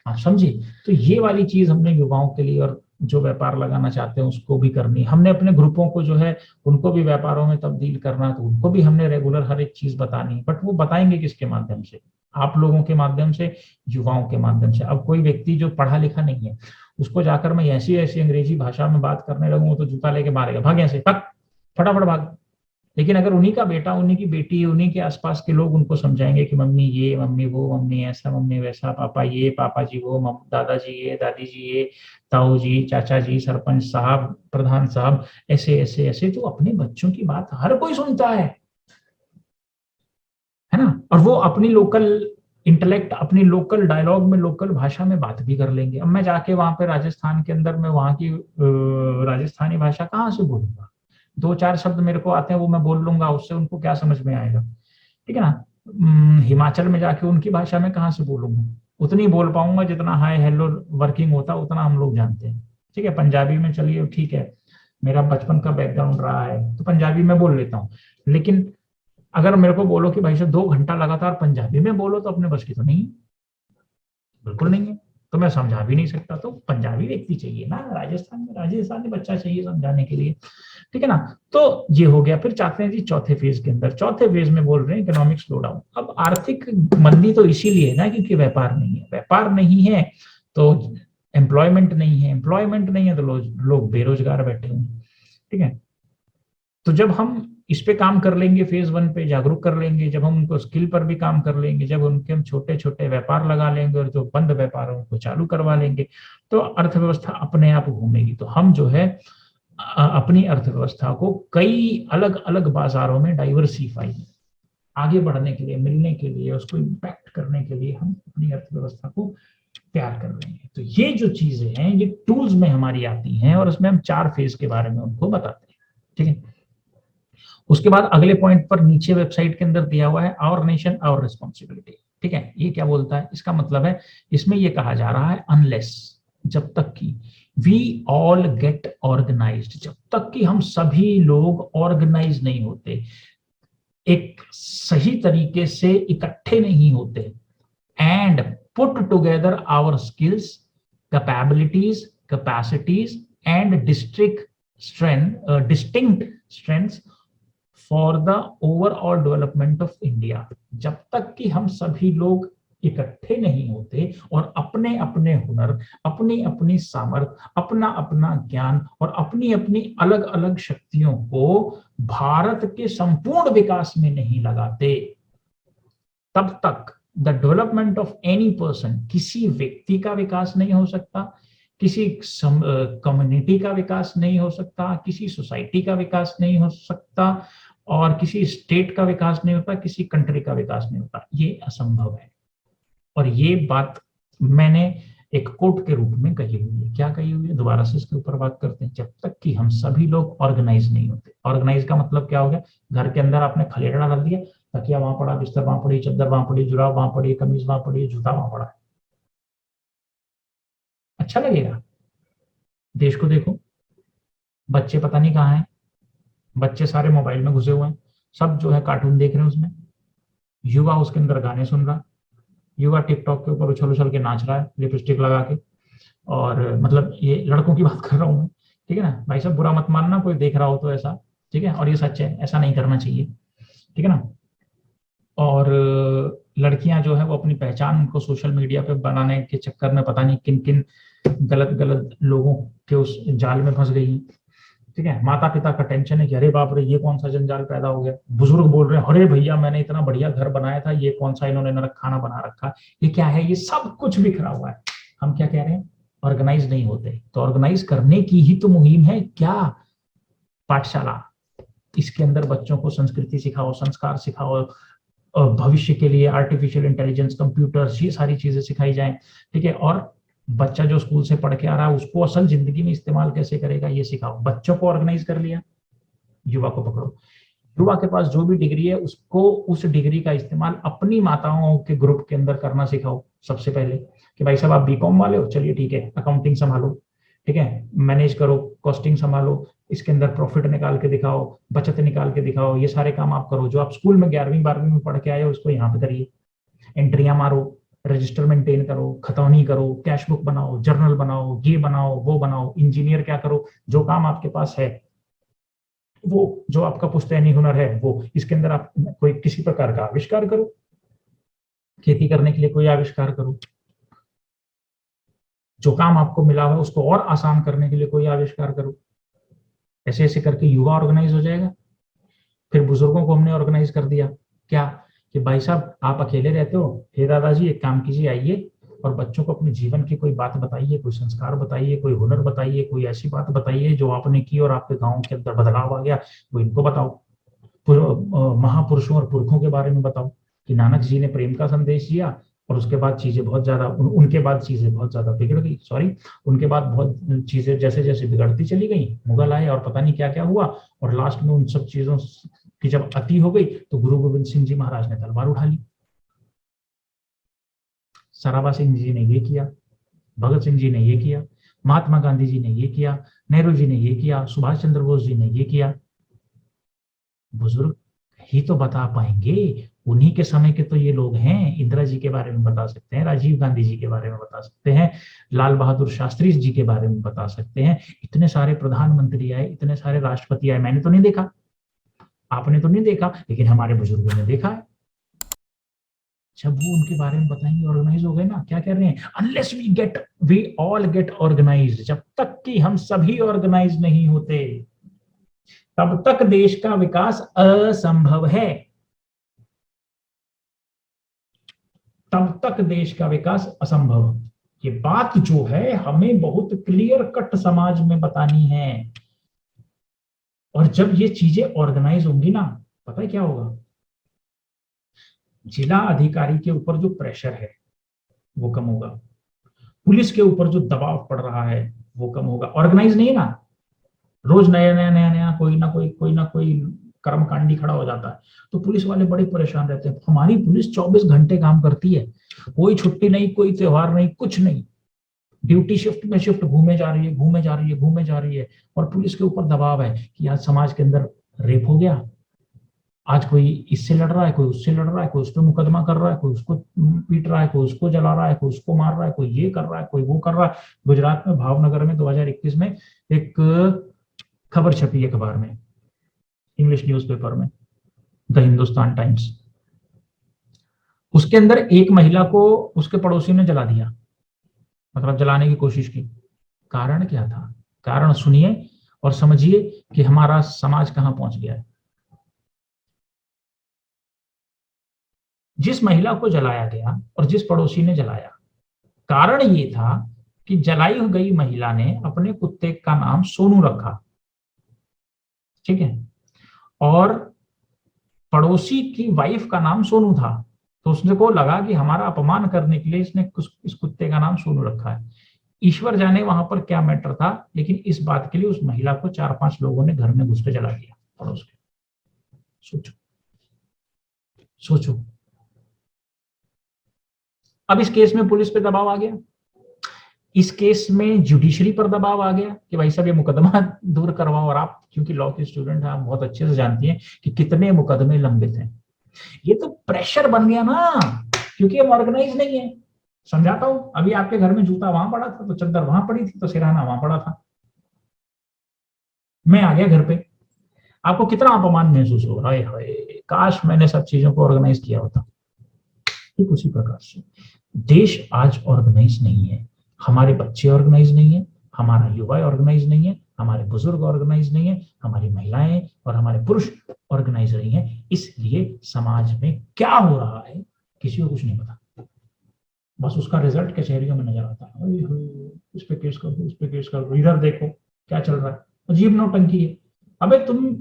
आप समझे। तो ये वाली चीज हमने युवाओं के लिए, और जो व्यापार लगाना चाहते हैं उसको भी करनी। हमने अपने ग्रुपों को जो है उनको भी व्यापारों में तब्दील करना, तो उनको भी हमने रेगुलर हर एक चीज बतानी। बट वो बताएंगे किसके माध्यम से? आप लोगों के माध्यम से, युवाओं के माध्यम से। अब कोई व्यक्ति जो पढ़ा लिखा नहीं है, उसको जाकर मैं ऐसी ऐसी अंग्रेजी भाषा में बात करने लगूंगा तो जूता लेके मारेगा, भाग यहाँ से, भाग, फटाफट भाग। लेकिन अगर उन्हीं का बेटा, उन्हीं की बेटी, उन्हीं के आसपास के लोग उनको समझाएंगे कि मम्मी ये, मम्मी वो, मम्मी ऐसा, मम्मी वैसा, पापा ये, पापा जी वो, दादाजी ये, दादी जी ये, ताऊ जी, चाचा जी, सरपंच साहब, प्रधान साहब, ऐसे ऐसे ऐसे, तो अपने बच्चों की बात हर कोई सुनता है ना। और वो अपनी लोकल इंटेलेक्ट, अपनी लोकल डायलॉग में, लोकल भाषा में बात भी कर लेंगे। अब मैं जाके वहां पे राजस्थान के अंदर, मैं वहां की राजस्थानी भाषा कहाँ से बोलूंगा? दो चार शब्द मेरे को आते हैं, वो मैं बोल लूंगा, उससे उनको क्या समझ में आएगा? ठीक है ना। हिमाचल में जाके उनकी भाषा में कहाँ से बोलूंगा? उतनी बोल पाऊंगा जितना हाय हेलो वर्किंग होता, उतना हम लोग जानते हैं। ठीक है, पंजाबी में चलिए ठीक है, मेरा बचपन का बैकग्राउंड रहा है तो पंजाबी में बोल लेता हूँ। लेकिन अगर मेरे को बोलो कि भाई साहब 2 घंटा लगातार पंजाबी में बोलो, तो अपने बस की तो नहीं है, बिल्कुल नहीं है। तो मैं समझा भी नहीं सकता, तो पंजाबी व्यक्ति चाहिए ना, राजस्थान में राजस्थानी बच्चा चाहिए समझाने के लिए। ठीक है ना। तो ये हो गया। फिर चाहते हैं जी चौथे फेज के अंदर, चौथे फेज में बोल रहे हैं इकोनॉमिक स्लो डाउन। अब आर्थिक मंदी तो इसीलिए है ना क्योंकि व्यापार नहीं है, व्यापार नहीं है तो एम्प्लॉयमेंट नहीं है, एम्प्लॉयमेंट नहीं है तो लोग बेरोजगार बैठे हुए हैं। ठीक है। तो जब हम इस पे काम कर लेंगे, फेज 1 पे जागरूक कर लेंगे, जब हम उनको स्किल पर भी काम कर लेंगे, जब उनके हम छोटे छोटे व्यापार लगा लेंगे और जो बंद व्यापार है उनको चालू करवा लेंगे, तो अर्थव्यवस्था अपने आप घूमेगी। तो हम जो है अपनी अर्थव्यवस्था को कई अलग अलग बाजारों में डाइवर्सिफाई, आगे बढ़ने के लिए, मिलने के लिए, उसको इम्पैक्ट करने के लिए हम अपनी अर्थव्यवस्था को तैयार कर रहे हैं। तो ये जो चीजें हैं ये टूल्स में हमारी आती हैं और उसमें हम 4 फेज के बारे में उनको बताते हैं। ठीक है। उसके बाद अगले पॉइंट पर नीचे वेबसाइट के अंदर दिया हुआ है आवर नेशन आवर रिस्पॉन्सिबिलिटी। ठीक है, ये क्या बोलता है? इसका मतलब है, इसमें ये कहा जा रहा है अनलेस, जब तक कि वी ऑल गेट ऑर्गेनाइज्ड, जब तक कि हम सभी लोग ऑर्गेनाइज नहीं होते, एक सही तरीके से इकट्ठे नहीं होते, and put together our skills, capabilities, capacities and distinct strengths for the overall development of India, जब तक कि हम सभी लोग इकट्ठे नहीं होते और अपने अपने हुनर, अपनी अपनी सामर्थ्य, अपना अपना ज्ञान और अपनी अपनी अलग अलग शक्तियों को भारत के संपूर्ण विकास में नहीं लगाते, तब तक the development of any person, किसी व्यक्ति का विकास नहीं हो सकता, किसी कम्युनिटी का विकास नहीं हो सकता, किसी सोसाइटी का विकास नहीं हो सकता, और किसी स्टेट का विकास नहीं होता, किसी कंट्री का विकास नहीं होता। ये असंभव है। और ये बात मैंने एक कोट के रूप में कही हुई है। क्या कही हुई है? दोबारा से इसके ऊपर बात करते हैं। जब तक कि हम सभी लोग ऑर्गेनाइज नहीं होते, ऑर्गेनाइज का मतलब क्या हो गया? घर के अंदर आपने खलेड़ा डाल दिया, तकिया वहां पड़ा, बिस्तर वहां पड़ी, चद्दर वहां पड़ी, जुराब वहां पड़ी, कमीज वहां पड़ी, जूता वहां पड़ा, अच्छा लगेगा? देश को देखो, बच्चे पता नहीं कहाँ हैं, बच्चे सारे मोबाइल में घुसे हुए हैं, सब जो है कार्टून देख रहे हैं उसमें, युवा उसके अंदर गाने सुन रहा, युवा टिकटॉक के ऊपर उछल उछल के नाच रहा है लिपस्टिक लगा के। और मतलब ये लड़कों की बात कर रहा हूँ मैं। ठीक है ना भाई साहब, बुरा मत मानना कोई देख रहा हो तो ऐसा। ठीक है, और ये सच है, ऐसा नहीं करना चाहिए। ठीक है ना। और लड़कियां जो है वो अपनी पहचान उनको सोशल मीडिया पे बनाने के चक्कर में पता नहीं किन किन गलत गलत लोगों के उस जाल में फंस गई। ठीक है, माता पिता का टेंशन है कि अरे बाप रे ये कौन सा जंजाल पैदा हो गया, बुजुर्ग बोल रहे हैं अरे भैया मैंने इतना बढ़िया घर बनाया था, ये कौन सा इन्होंने नरक खाना बना रखा, ये क्या है, ये सब कुछ बिखरा हुआ है। हम क्या कह रहे हैं? ऑर्गेनाइज नहीं होते। तो ऑर्गेनाइज करने की ही तो मुहिम है क्या? पाठशाला, इसके अंदर बच्चों को संस्कृति सिखाओ, संस्कार सिखाओ, भविष्य के लिए आर्टिफिशियल इंटेलिजेंस, कंप्यूटर्स, ये सारी चीजें सिखाई जाएं। ठीक है, और बच्चा जो स्कूल से पढ़ के आ रहा है उसको असल जिंदगी में इस्तेमाल कैसे करेगा ये सिखाओ। बच्चों को ऑर्गेनाइज कर लिया, युवा को पकड़ो, युवा के पास जो भी डिग्री है उसको उस डिग्री का इस्तेमाल अपनी माताओं के ग्रुप के अंदर करना सिखाओ सबसे पहले। कि भाई साहब आप बीकॉम वाले हो, चलिए ठीक है, अकाउंटिंग संभालो, ठीक है, मैनेज करो, कॉस्टिंग संभालो, इसके अंदर प्रॉफिट निकाल के दिखाओ, बचत निकाल के दिखाओ, ये सारे काम आप करो जो आप स्कूल में 11वीं 12वीं में पढ़ के आए हो उसको यहाँ पे करिए। एंट्रियां मारो, रजिस्टर मेंटेन करो, खतौनी करो, कैश बुक बनाओ, जर्नल बनाओ, ये बनाओ वो बनाओ, इंजीनियर क्या करो, जो काम आपके पास है वो, जो आपका पुश्तैनी हुनर है वो, इसके अंदर आप कोई किसी प्रकार का आविष्कार करो। खेती करने के लिए कोई आविष्कार करो, जो काम आपको मिला हो उसको और आसान करने के लिए कोई आविष्कार करो। ऐसे ऐसे करके युवा ऑर्गेनाइज हो जाएगा। फिर बुजुर्गों को हमने ऑर्गेनाइज कर दिया, क्या कि भाई साहब आप अकेले रहते हो, हे दादाजी एक काम कीजिए, आइए और बच्चों को अपने जीवन की कोई बात बताइए, कोई संस्कार बताइए, कोई हुनर बताइए, कोई ऐसी बात बताइए जो आपने की और आपके गांव के अंदर बदलाव आ गया, वो इनको बताओ। महापुरुषों और पुरखों के बारे में बताओ कि नानक जी ने प्रेम का संदेश दिया और उसके बाद चीजें बहुत ज्यादा उनके बाद चीजें बहुत ज्यादा बिगड़ गई, सॉरी उनके बाद बहुत चीजें जैसे जैसे बिगड़ती चली गई, मुगल आए और पता नहीं क्या क्या हुआ, और लास्ट में उन सब चीजों की जब अति हो गई तो गुरु गोविंद सिंह जी महाराज ने तलवार उठा ली। सराबा सिंह जी ने ये किया, भगत सिंह जी ने ये किया, महात्मा गांधी जी ने ये किया, नेहरू जी ने ये किया, सुभाष चंद्र बोस जी ने ये किया। बुजुर्ग ही तो बता पाएंगे, उन्हीं के समय के तो ये लोग हैं। इंदिरा जी के बारे में बता सकते हैं, राजीव गांधी जी के बारे में बता सकते हैं, लाल बहादुर शास्त्री जी के बारे में बता सकते हैं। इतने सारे प्रधानमंत्री आए, इतने सारे राष्ट्रपति आए, मैंने तो नहीं देखा, आपने तो नहीं देखा, लेकिन हमारे बुजुर्गों ने देखा है। जब वो उनके बारे में बताएंगे, ऑर्गेनाइज हो गए ना, क्या कह रहे हैं, unless we all get organised, जब तक कि हम सभी ऑर्गेनाइज नहीं होते तब तक देश का विकास असंभव है, तब तक देश का विकास असंभव। ये बात जो है हमें बहुत क्लियर कट समाज में बतानी है। और जब ये चीजें ऑर्गेनाइज होंगी ना, पता है क्या होगा, जिला अधिकारी के ऊपर जो प्रेशर है वो कम होगा, पुलिस के ऊपर जो दबाव पड़ रहा है वो कम होगा। ऑर्गेनाइज नहीं है ना, रोज नया नया नया नया कोई ना कोई कर्मकांडी खड़ा हो जाता है, तो पुलिस वाले बड़े परेशान रहते हैं। हमारी पुलिस 24 घंटे काम करती है, कोई छुट्टी नहीं, कोई त्योहार नहीं, कुछ नहीं, ड्यूटी शिफ्ट में शिफ्ट घूमे जा रही है, घूमे जा रही है, घूमे जा रही है। और पुलिस के ऊपर दबाव है कि आज समाज के अंदर रेप हो गया, आज कोई इससे लड़ रहा है, कोई उससे लड़ रहा है, कोई उस पर मुकदमा कर रहा है, कोई उसको पीट रहा है, कोई उसको जला रहा है, कोई उसको मार रहा है, कोई ये कर रहा है, कोई वो कर रहा है। गुजरात में भावनगर में 2021 में एक खबर छपी अखबार में, इंग्लिश न्यूज़पेपर में, द हिंदुस्तान टाइम्स। उसके अंदर एक महिला को उसके पड़ोसी ने जला दिया, मतलब जलाने की कोशिश की। कारण क्या था, कारण सुनिए और समझिए कि हमारा समाज कहां पहुंच गया है। जिस महिला को जलाया गया और जिस पड़ोसी ने जलाया, कारण ये था कि जलाई गई महिला ने अपने कुत्ते का नाम सोनू रखा, ठीक है, और पड़ोसी की वाइफ का नाम सोनू था, तो उसने को लगा कि हमारा अपमान करने के लिए इसने इस कुत्ते का नाम सोनू रखा है। ईश्वर जाने वहां पर क्या मैटर था, लेकिन इस बात के लिए उस महिला को 4-5 लोगों ने घर में घुस के जला दिया, पड़ोस के। सोचो सोचो। अब इस केस में पुलिस पे दबाव आ गया, इस केस में जुडिशरी पर दबाव आ गया कि भाई साहब ये मुकदमा दूर करवाओ। और आप क्योंकि लॉ के स्टूडेंट हैं, आप बहुत अच्छे से जानती हैं कि कितने मुकदमे लंबित हैं। ये तो प्रेशर बन गया ना, क्योंकि हम ऑर्गेनाइज नहीं है। समझाता हूं, अभी आपके घर में जूता वहां पड़ा था तो चद्दर वहां पड़ी थी तो सिरहाना वहां पड़ा था, मैं आ गया घर पे, आपको कितना अपमान महसूस होगा, हाय हाय काश मैंने सब चीजों को ऑर्गेनाइज किया होता। ठीक उसी प्रकार से देश आज ऑर्गेनाइज नहीं है, हमारे बच्चे ऑर्गेनाइज नहीं है, हमारा युवा ऑर्गेनाइज नहीं है, हमारे बुजुर्ग ऑर्गेनाइज नहीं है, हमारी महिलाएं और हमारे पुरुष ऑर्गेनाइज नहीं है। इसलिए समाज में क्या हो रहा है किसी को कुछ नहीं पता, बस उसका रिजल्ट कचहरियों में नजर आता है, इस पे केस कर दो, इस पे केस कर दो, इधर देखो क्या चल रहा है, अजीब नौटंकी है। अबे तुम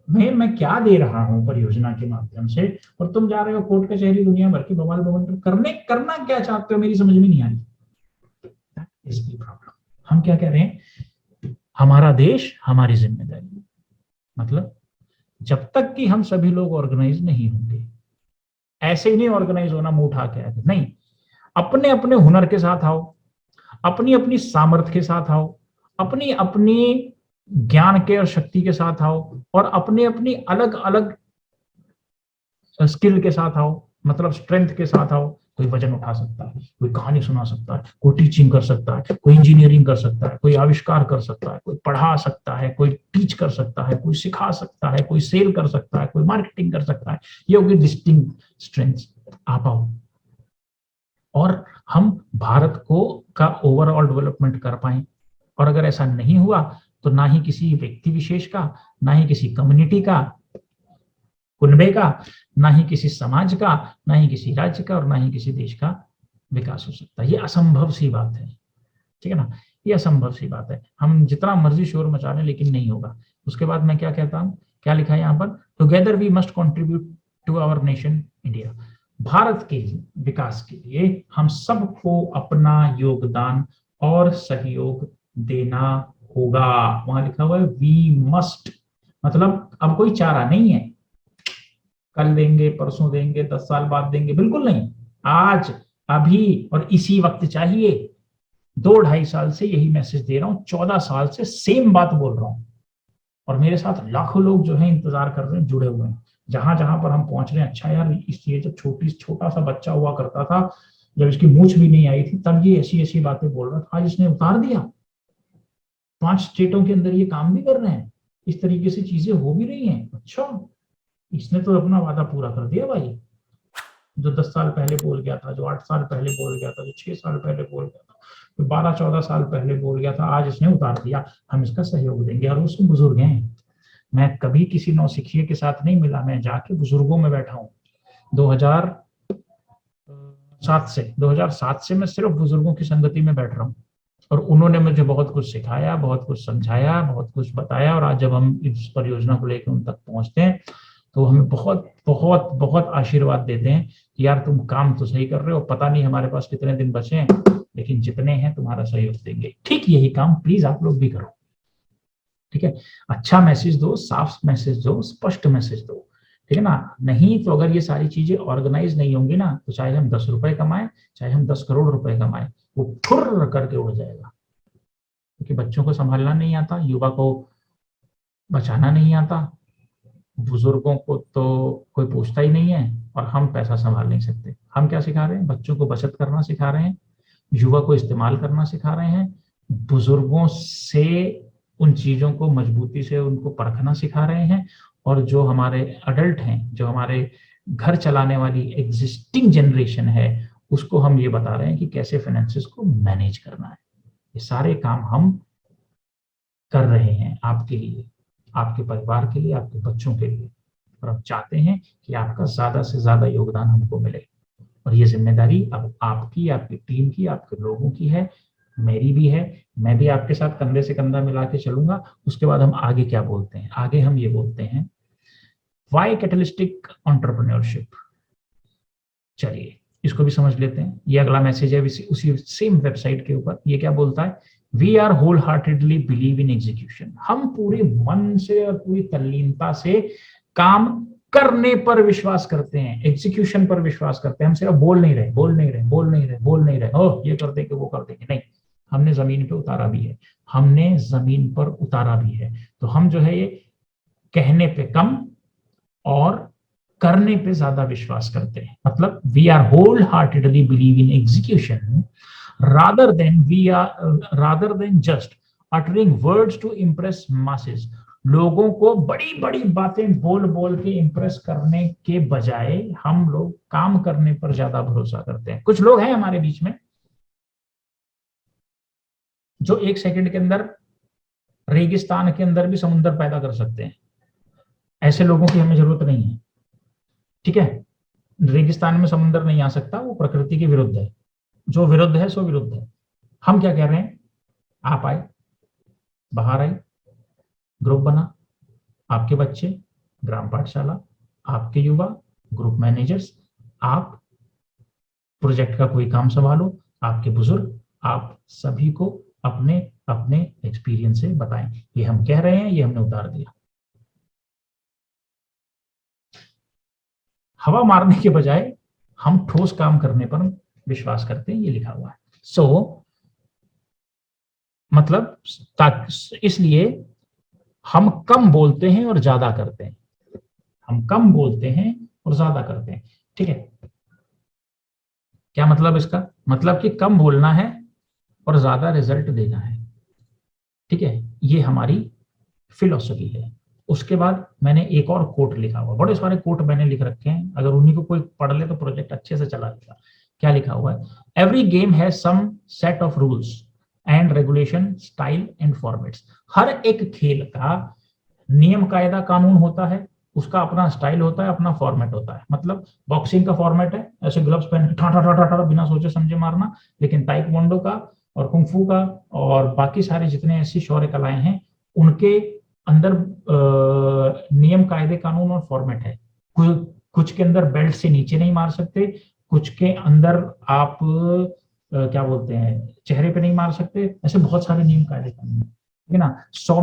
मैं क्या दे रहा हूं परियोजना के माध्यम से, और तुम जा रहे हो कोर्ट कचहरी दुनिया भर की बवाल बवंडर करना क्या चाहते हो, मेरी समझ में नहीं आ रही। प्रॉब्लम हम क्या कह रहे हैं, हमारा देश हमारी जिम्मेदारी, मतलब जब तक कि हम सभी लोग ऑर्गेनाइज नहीं होंगे, ऐसे ही नहीं ऑर्गेनाइज होना मुंह उठा के आगे नहीं, अपने अपने हुनर के साथ आओ, अपनी अपनी सामर्थ्य के साथ आओ, अपनी अपनी ज्ञान के और शक्ति के साथ आओ, और अपने अपनी अलग अलग स्किल के साथ आओ, मतलब स्ट्रेंथ के साथ आओ। कोई वजन उठा सकता है, कोई कहानी सुना सकता है, कोई टीचिंग कर सकता है, कोई इंजीनियरिंग कर सकता है, कोई आविष्कार कर सकता है, कोई पढ़ा सकता है, कोई टीच कर सकता है, कोई सिखा सकता है, कोई सेल कर सकता है, कोई मार्केटिंग कर सकता है। ये होगी डिस्टिंक्ट स्ट्रेंथ्स। आप आओ, और हम भारत को का ओवरऑल डेवलपमेंट कर पाए। और अगर ऐसा नहीं हुआ तो ना ही किसी व्यक्ति विशेष का, ना ही किसी कम्युनिटी का, कुनबे का, ना ही किसी समाज का, ना ही किसी राज्य का, और ना ही किसी देश का विकास हो सकता है। ये असंभव सी बात है, ठीक है ना, ये असंभव सी बात है। हम जितना मर्जी शोर मचा लें लेकिन नहीं होगा। उसके बाद मैं क्या कहता हूँ, क्या लिखा है यहाँ पर, together we must contribute to our nation India. Bharat के विकास के लिए हम सबको अपना योगदान और सहयोग देना होगा। वहां लिखा हुआ है वी मस्ट, मतलब अब कोई चारा नहीं है, कल देंगे, परसों देंगे, 10 साल बाद देंगे, बिल्कुल नहीं। आज, अभी और इसी वक्त चाहिए। 2-2.5 साल से यही मैसेज दे रहा हूं, 14 साल से सेम बात बोल रहा हूं, और मेरे साथ लाखों लोग जो है इंतजार कर रहे हैं, जुड़े हुए हैं। जहां जहां पर हम पहुंच रहे हैं, अच्छा यार, ये जब छोटा सा बच्चा हुआ करता था, जब इसकी मूछ भी नहीं आई थी, तब ये ऐसी ऐसी बातें बोल रहा था, आज इसने उतार दिया। 5 स्टेटों के अंदर ये काम भी कर रहे हैं, इस तरीके से चीजें हो भी रही हैं। अच्छा, इसने तो अपना वादा पूरा कर दिया भाई। जो 10 साल पहले बोल गया था, जो 8 साल पहले बोल गया था, जो 6 साल पहले बोल गया था, जो 12-14 साल पहले बोल गया था, आज इसने उतार दिया। हम इसका सहयोग देंगे। और उसमें बुजुर्ग हैं। मैं कभी किसी नौसिखिए के साथ नहीं मिला, मैं जाके बुजुर्गों में बैठा हूँ। 2007 से मैं सिर्फ बुजुर्गों की संगति में बैठ रहा हूँ, और उन्होंने मुझे बहुत कुछ सिखाया, बहुत कुछ समझाया, बहुत कुछ बताया। और आज जब हम इस परियोजना को लेकर उन तक पहुंचते हैं तो हमें बहुत बहुत बहुत आशीर्वाद देते हैं कि यार तुम काम तो सही कर रहे हो, पता नहीं हमारे पास कितने दिन बचे हैं, लेकिन जितने हैं तुम्हारा सहयोग देंगे। ठीक यही काम प्लीज आप लोग भी करो, ठीक है। अच्छा मैसेज दो, साफ मैसेज दो, स्पष्ट मैसेज दो, ठीक है ना। नहीं तो अगर ये सारी चीजें ऑर्गेनाइज नहीं होंगी ना, तो चाहे हम 10 रुपए कमाएं, चाहे हम 10 करोड़ रुपए कमाएं, वो फुर्र करके उड़ जाएगा। क्योंकि बच्चों को संभालना नहीं आता, युवा को बचाना नहीं आता, बुजुर्गों को तो कोई पूछता ही नहीं है, और हम पैसा संभाल नहीं सकते। हम क्या सिखा रहे हैं, बच्चों को बचत करना सिखा रहे हैं, युवा को इस्तेमाल करना सिखा रहे हैं, बुजुर्गों से उन चीजों को मजबूती से उनको परखना सिखा रहे हैं, और जो हमारे अडल्ट हैं, जो हमारे घर चलाने वाली एग्जिस्टिंग जनरेशन है, उसको हम ये बता रहे हैं कि कैसे फाइनेंसेस को मैनेज करना है। ये सारे काम हम कर रहे हैं आपके लिए, आपके परिवार के लिए, आपके बच्चों के लिए। और हम चाहते हैं कि आपका ज्यादा से ज्यादा योगदान हमको मिले। और ये जिम्मेदारी अब आपकी, आपकी टीम की, आपके लोगों की है, मेरी भी है। मैं भी आपके साथ कंधे से कंधा मिला के चलूंगा। उसके बाद हम आगे क्या बोलते हैं, आगे हम ये बोलते हैं वाई कैटलिस्टिक एंटरप्रेन्योरशिप। चलिए इसको भी समझ लेते हैं। ये अगला मैसेज है उसी सेम वेबसाइट के ऊपर। ये क्या बोलता है, we are whole heartedly believe in execution. हम पूरे मन से और पूरी तल्लीनता से काम करने पर विश्वास करते हैं, एग्जीक्यूशन पर विश्वास करते हैं। हम सिर्फ बोल नहीं रहे, बोल नहीं रहे, बोल नहीं रहे, बोल नहीं रहे, ओ ये कर देंगे, वो कर देंगे, नहीं, हमने जमीन पे उतारा भी है, हमने जमीन पर उतारा भी है। तो हम जो है ये कहने पे कम और करने पे ज्यादा विश्वास करते हैं। मतलब we are whole heartedly believe in execution rather than just uttering words to impress masses। लोगों को बड़ी बड़ी बातें बोल बोल के इंप्रेस करने के बजाय हम लोग काम करने पर ज्यादा भरोसा करते हैं। कुछ लोग हैं हमारे बीच में जो 1 सेकंड के अंदर रेगिस्तान के अंदर भी समुद्र पैदा कर सकते हैं। ऐसे लोगों की हमें जरूरत नहीं है, ठीक है। रेगिस्तान में समुद्र नहीं आ सकता, वो प्रकृति के विरुद्ध है। जो विरुद्ध है सो विरुद्ध है। हम क्या कह रहे हैं, आप आए, बाहर आए, ग्रुप बना, आपके बच्चे, ग्राम पाठशाला, आपके युवा, ग्रुप मैनेजर्स, आप प्रोजेक्ट का कोई काम संभालो, आपके बुजुर्ग, आप सभी को अपने अपने एक्सपीरियंस से बताएं, ये हम कह रहे हैं, ये हमने उतार दिया। हवा मारने के बजाय हम ठोस काम करने पर विश्वास करते हैं, ये लिखा हुआ है। मतलब इसलिए हम कम बोलते हैं और ज्यादा करते हैं, हम कम बोलते हैं और ज्यादा करते हैं, ठीक है। क्या मतलब इसका, मतलब कि कम बोलना है और ज्यादा रिजल्ट देना है, ठीक है। ये हमारी फिलॉसफी है। उसके बाद मैंने एक और कोट लिखा हुआ, बड़े सारे कोट मैंने लिख रखे हैं, अगर उन्हीं को कोई पढ़ ले तो प्रोजेक्ट अच्छे से चला जाएगा। क्या लिखा हुआ है? Every game has some set of rules and regulation, style and formats. हर एक खेल का नियम कायदा कानून होता है, उसका अपना स्टाइल होता है, अपना फॉर्मेट होता है। मतलब बॉक्सिंग का फॉर्मेट है ऐसे ग्लव्स पहन के ठा ठा ठा ठा बिना सोचे समझे मारना, लेकिन ताइक्वांडो का और कुंफू का और बाकी सारे जितने ऐसी शौर्य कलाएं हैं उनके अंदर नियम कायदे कानून और फॉर्मेट है। कुछ के अंदर बेल्ट से नीचे नहीं मार सकते, कुछ के अंदर आप क्या बोलते हैं चेहरे पे नहीं मार सकते, ऐसे बहुत सारे नियम कायदे कानून है ना। 100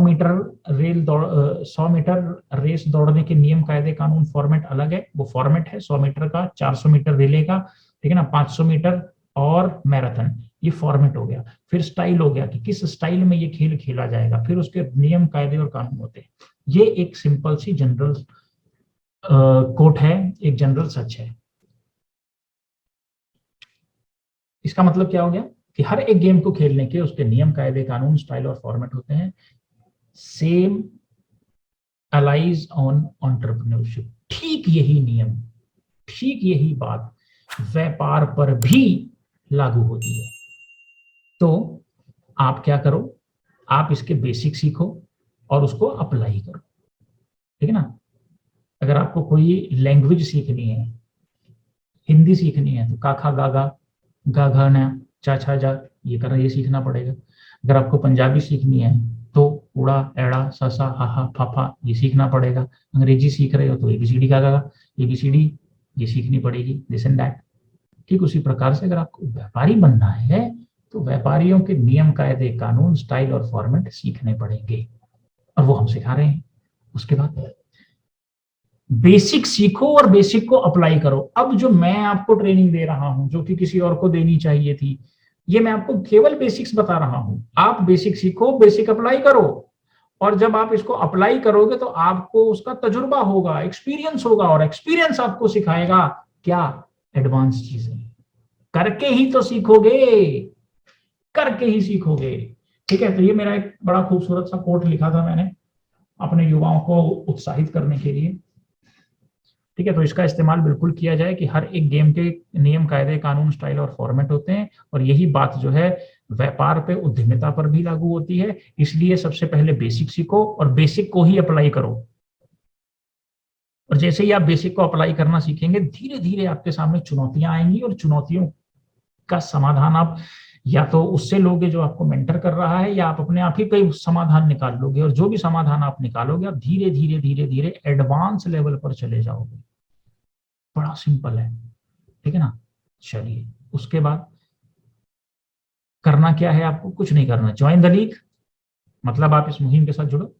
मीटर रेस दौड़ने के नियम कायदे कानून फॉर्मेट अलग है, वो फॉर्मेट है 100 मीटर का, 400 मीटर रिले का, ठीक है ना, 500 मीटर और मैराथन, ये फॉर्मेट हो गया। फिर स्टाइल हो गया कि किस स्टाइल में ये खेल खेला जाएगा, फिर उसके नियम कायदे और कानून होते हैं। ये एक सिंपल सी जनरल कोट है, एक जनरल सच है। इसका मतलब क्या हो गया कि हर एक गेम को खेलने के उसके नियम कायदे कानून स्टाइल और फॉर्मेट होते हैं। Same aligns on entrepreneurship. ठीक यही नियम, ठीक यही बात व्यापार पर भी लागू होती है। तो आप क्या करो, आप इसके बेसिक सीखो और उसको अप्लाई करो, ठीक है ना। अगर आपको कोई लैंग्वेज सीखनी है, हिंदी सीखनी है, तो काखा गागा गा घा ना चा छा जा ये करना, ये सीखना पड़ेगा। अगर आपको पंजाबी सीखनी है तो उड़ा एड़ा ससा हाहा फाफा ये सीखना पड़ेगा। अंग्रेजी सीख रहे हो तो एबीसीडी का एबीसीडी ये सीखनी पड़ेगी, दिस एंड दैट। ठीक उसी प्रकार से अगर आपको व्यापारी बनना है तो व्यापारियों के नियम कायदे कानून स्टाइल और फॉर्मेट सीखने पड़ेंगे, और वो हम सिखा रहे हैं। उसके बाद बेसिक सीखो और बेसिक को अप्लाई करो। अब जो मैं आपको ट्रेनिंग दे रहा हूं जो कि किसी और को देनी चाहिए थी, ये मैं आपको केवल बेसिक्स बता रहा हूं। आप बेसिक सीखो, बेसिक अप्लाई करो, और जब आप इसको अप्लाई करोगे तो आपको उसका तजुर्बा होगा, एक्सपीरियंस होगा, और एक्सपीरियंस आपको सिखाएगा क्या, एडवांस चीजें। करके ही तो सीखोगे, करके ही सीखोगे। ठीक है, तो ये मेरा एक बड़ा खूबसूरत सा कोट लिखा था मैंने अपने युवाओं को उत्साहित करने के लिए। ठीक है, तो इसका इस्तेमाल बिल्कुल किया जाए कि हर एक गेम के नियम कायदे कानून स्टाइल और फॉर्मेट होते हैं, और यही बात जो है व्यापार पे उद्यमिता पर भी लागू होती है। इसलिए सबसे पहले बेसिक सीखो और बेसिक को ही अप्लाई करो, और जैसे ही आप बेसिक को अप्लाई करना सीखेंगे धीरे धीरे आपके सामने चुनौतियां आएंगी, और चुनौतियों का समाधान आप या तो उससे लोगे जो आपको मेंटर कर रहा है, या आप अपने आप ही कई समाधान निकाल लोगे, और जो भी समाधान आप निकालोगे आप धीरे धीरे धीरे धीरे एडवांस लेवल पर चले जाओगे। बड़ा सिंपल है, ठीक है ना। चलिए, उसके बाद करना क्या है, आपको कुछ नहीं करना। ज्वाइन द लीग, मतलब आप इस मुहिम के साथ जुड़ो,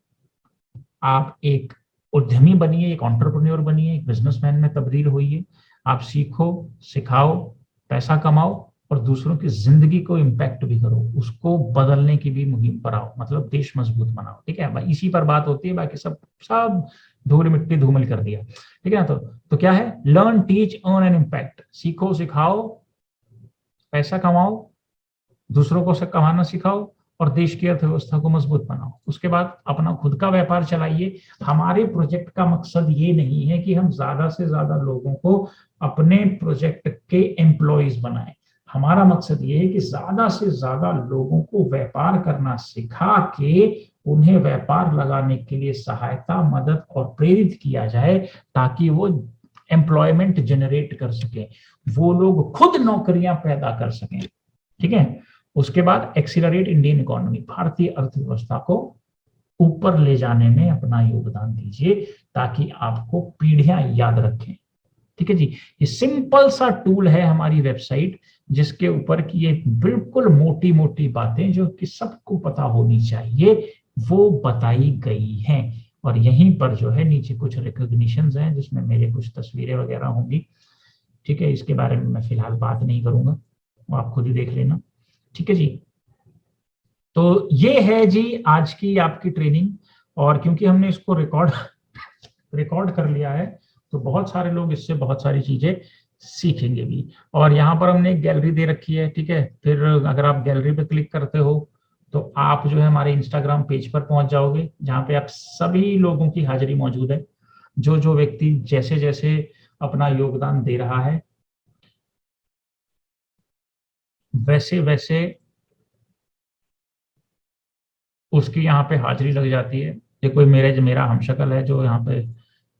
आप एक उद्यमी बनिए, एक एंटरप्रेन्योर बनिए, एक बिजनेसमैन में तब्दील होइए। आप सीखो, सिखाओ, पैसा कमाओ, और दूसरों की जिंदगी को इम्पैक्ट भी करो, उसको बदलने की भी मुहिम पर आओ, मतलब देश मजबूत बनाओ। ठीक है भाई, इसी पर बात होती है, बाकी सब सब धूल मिट्टी धूमिल कर दिया। ठीक है ना, तो क्या है, learn teach earn and impact. सीखो, सिखाओ, पैसा कमाओ, दूसरों को कमाना सिखाओ, और देश की अर्थव्यवस्था को मजबूत बनाओ। उसके बाद अपना खुद का व्यापार चलाइए। हमारे प्रोजेक्ट का मकसद ये नहीं है कि हम ज्यादा से ज्यादा लोगों को अपने प्रोजेक्ट के एम्प्लॉयज बनाएं। हमारा मकसद ये है कि ज्यादा से ज्यादा लोगों को व्यापार करना सिखा के उन्हें व्यापार लगाने के लिए सहायता, मदद और प्रेरित किया जाए, ताकि वो एम्प्लॉयमेंट जनरेट कर सके, वो लोग खुद नौकरियां पैदा कर सकें। ठीक है, उसके बाद एक्सीलरेट इंडियन इकोनॉमी, भारतीय अर्थव्यवस्था को ऊपर ले जाने में अपना योगदान दीजिए, ताकि आपको पीढ़ियां याद रखें। ठीक है जी, ये सिंपल सा टूल है हमारी वेबसाइट, जिसके ऊपर की ये बिल्कुल मोटी मोटी बातें जो कि सबको पता होनी चाहिए वो बताई गई हैं। और यहीं पर जो है नीचे कुछ रिकॉग्निशंस हैं जिसमें मेरे कुछ तस्वीरें वगैरह होंगी। ठीक है, इसके बारे में मैं फिलहाल बात नहीं करूंगा, वो आप खुद ही देख लेना। ठीक है जी, तो ये है जी आज की आपकी ट्रेनिंग। और क्योंकि हमने इसको रिकॉर्ड कर लिया है, तो बहुत सारे लोग इससे बहुत सारी चीजें सीखेंगे भी। और यहाँ पर हमने एक गैलरी दे रखी है, ठीक है। फिर अगर आप गैलरी पे क्लिक करते हो तो आप जो है हमारे इंस्टाग्राम पेज पर पहुंच जाओगे, जहाँ पे आप सभी लोगों की हाजिरी मौजूद है, जो जो व्यक्ति जैसे जैसे अपना योगदान दे रहा है। वैसे वैसे उसकी यहाँ पे हाजिरी लग जाती है। ये कोई मेरा हमशक्ल है जो यहाँ पे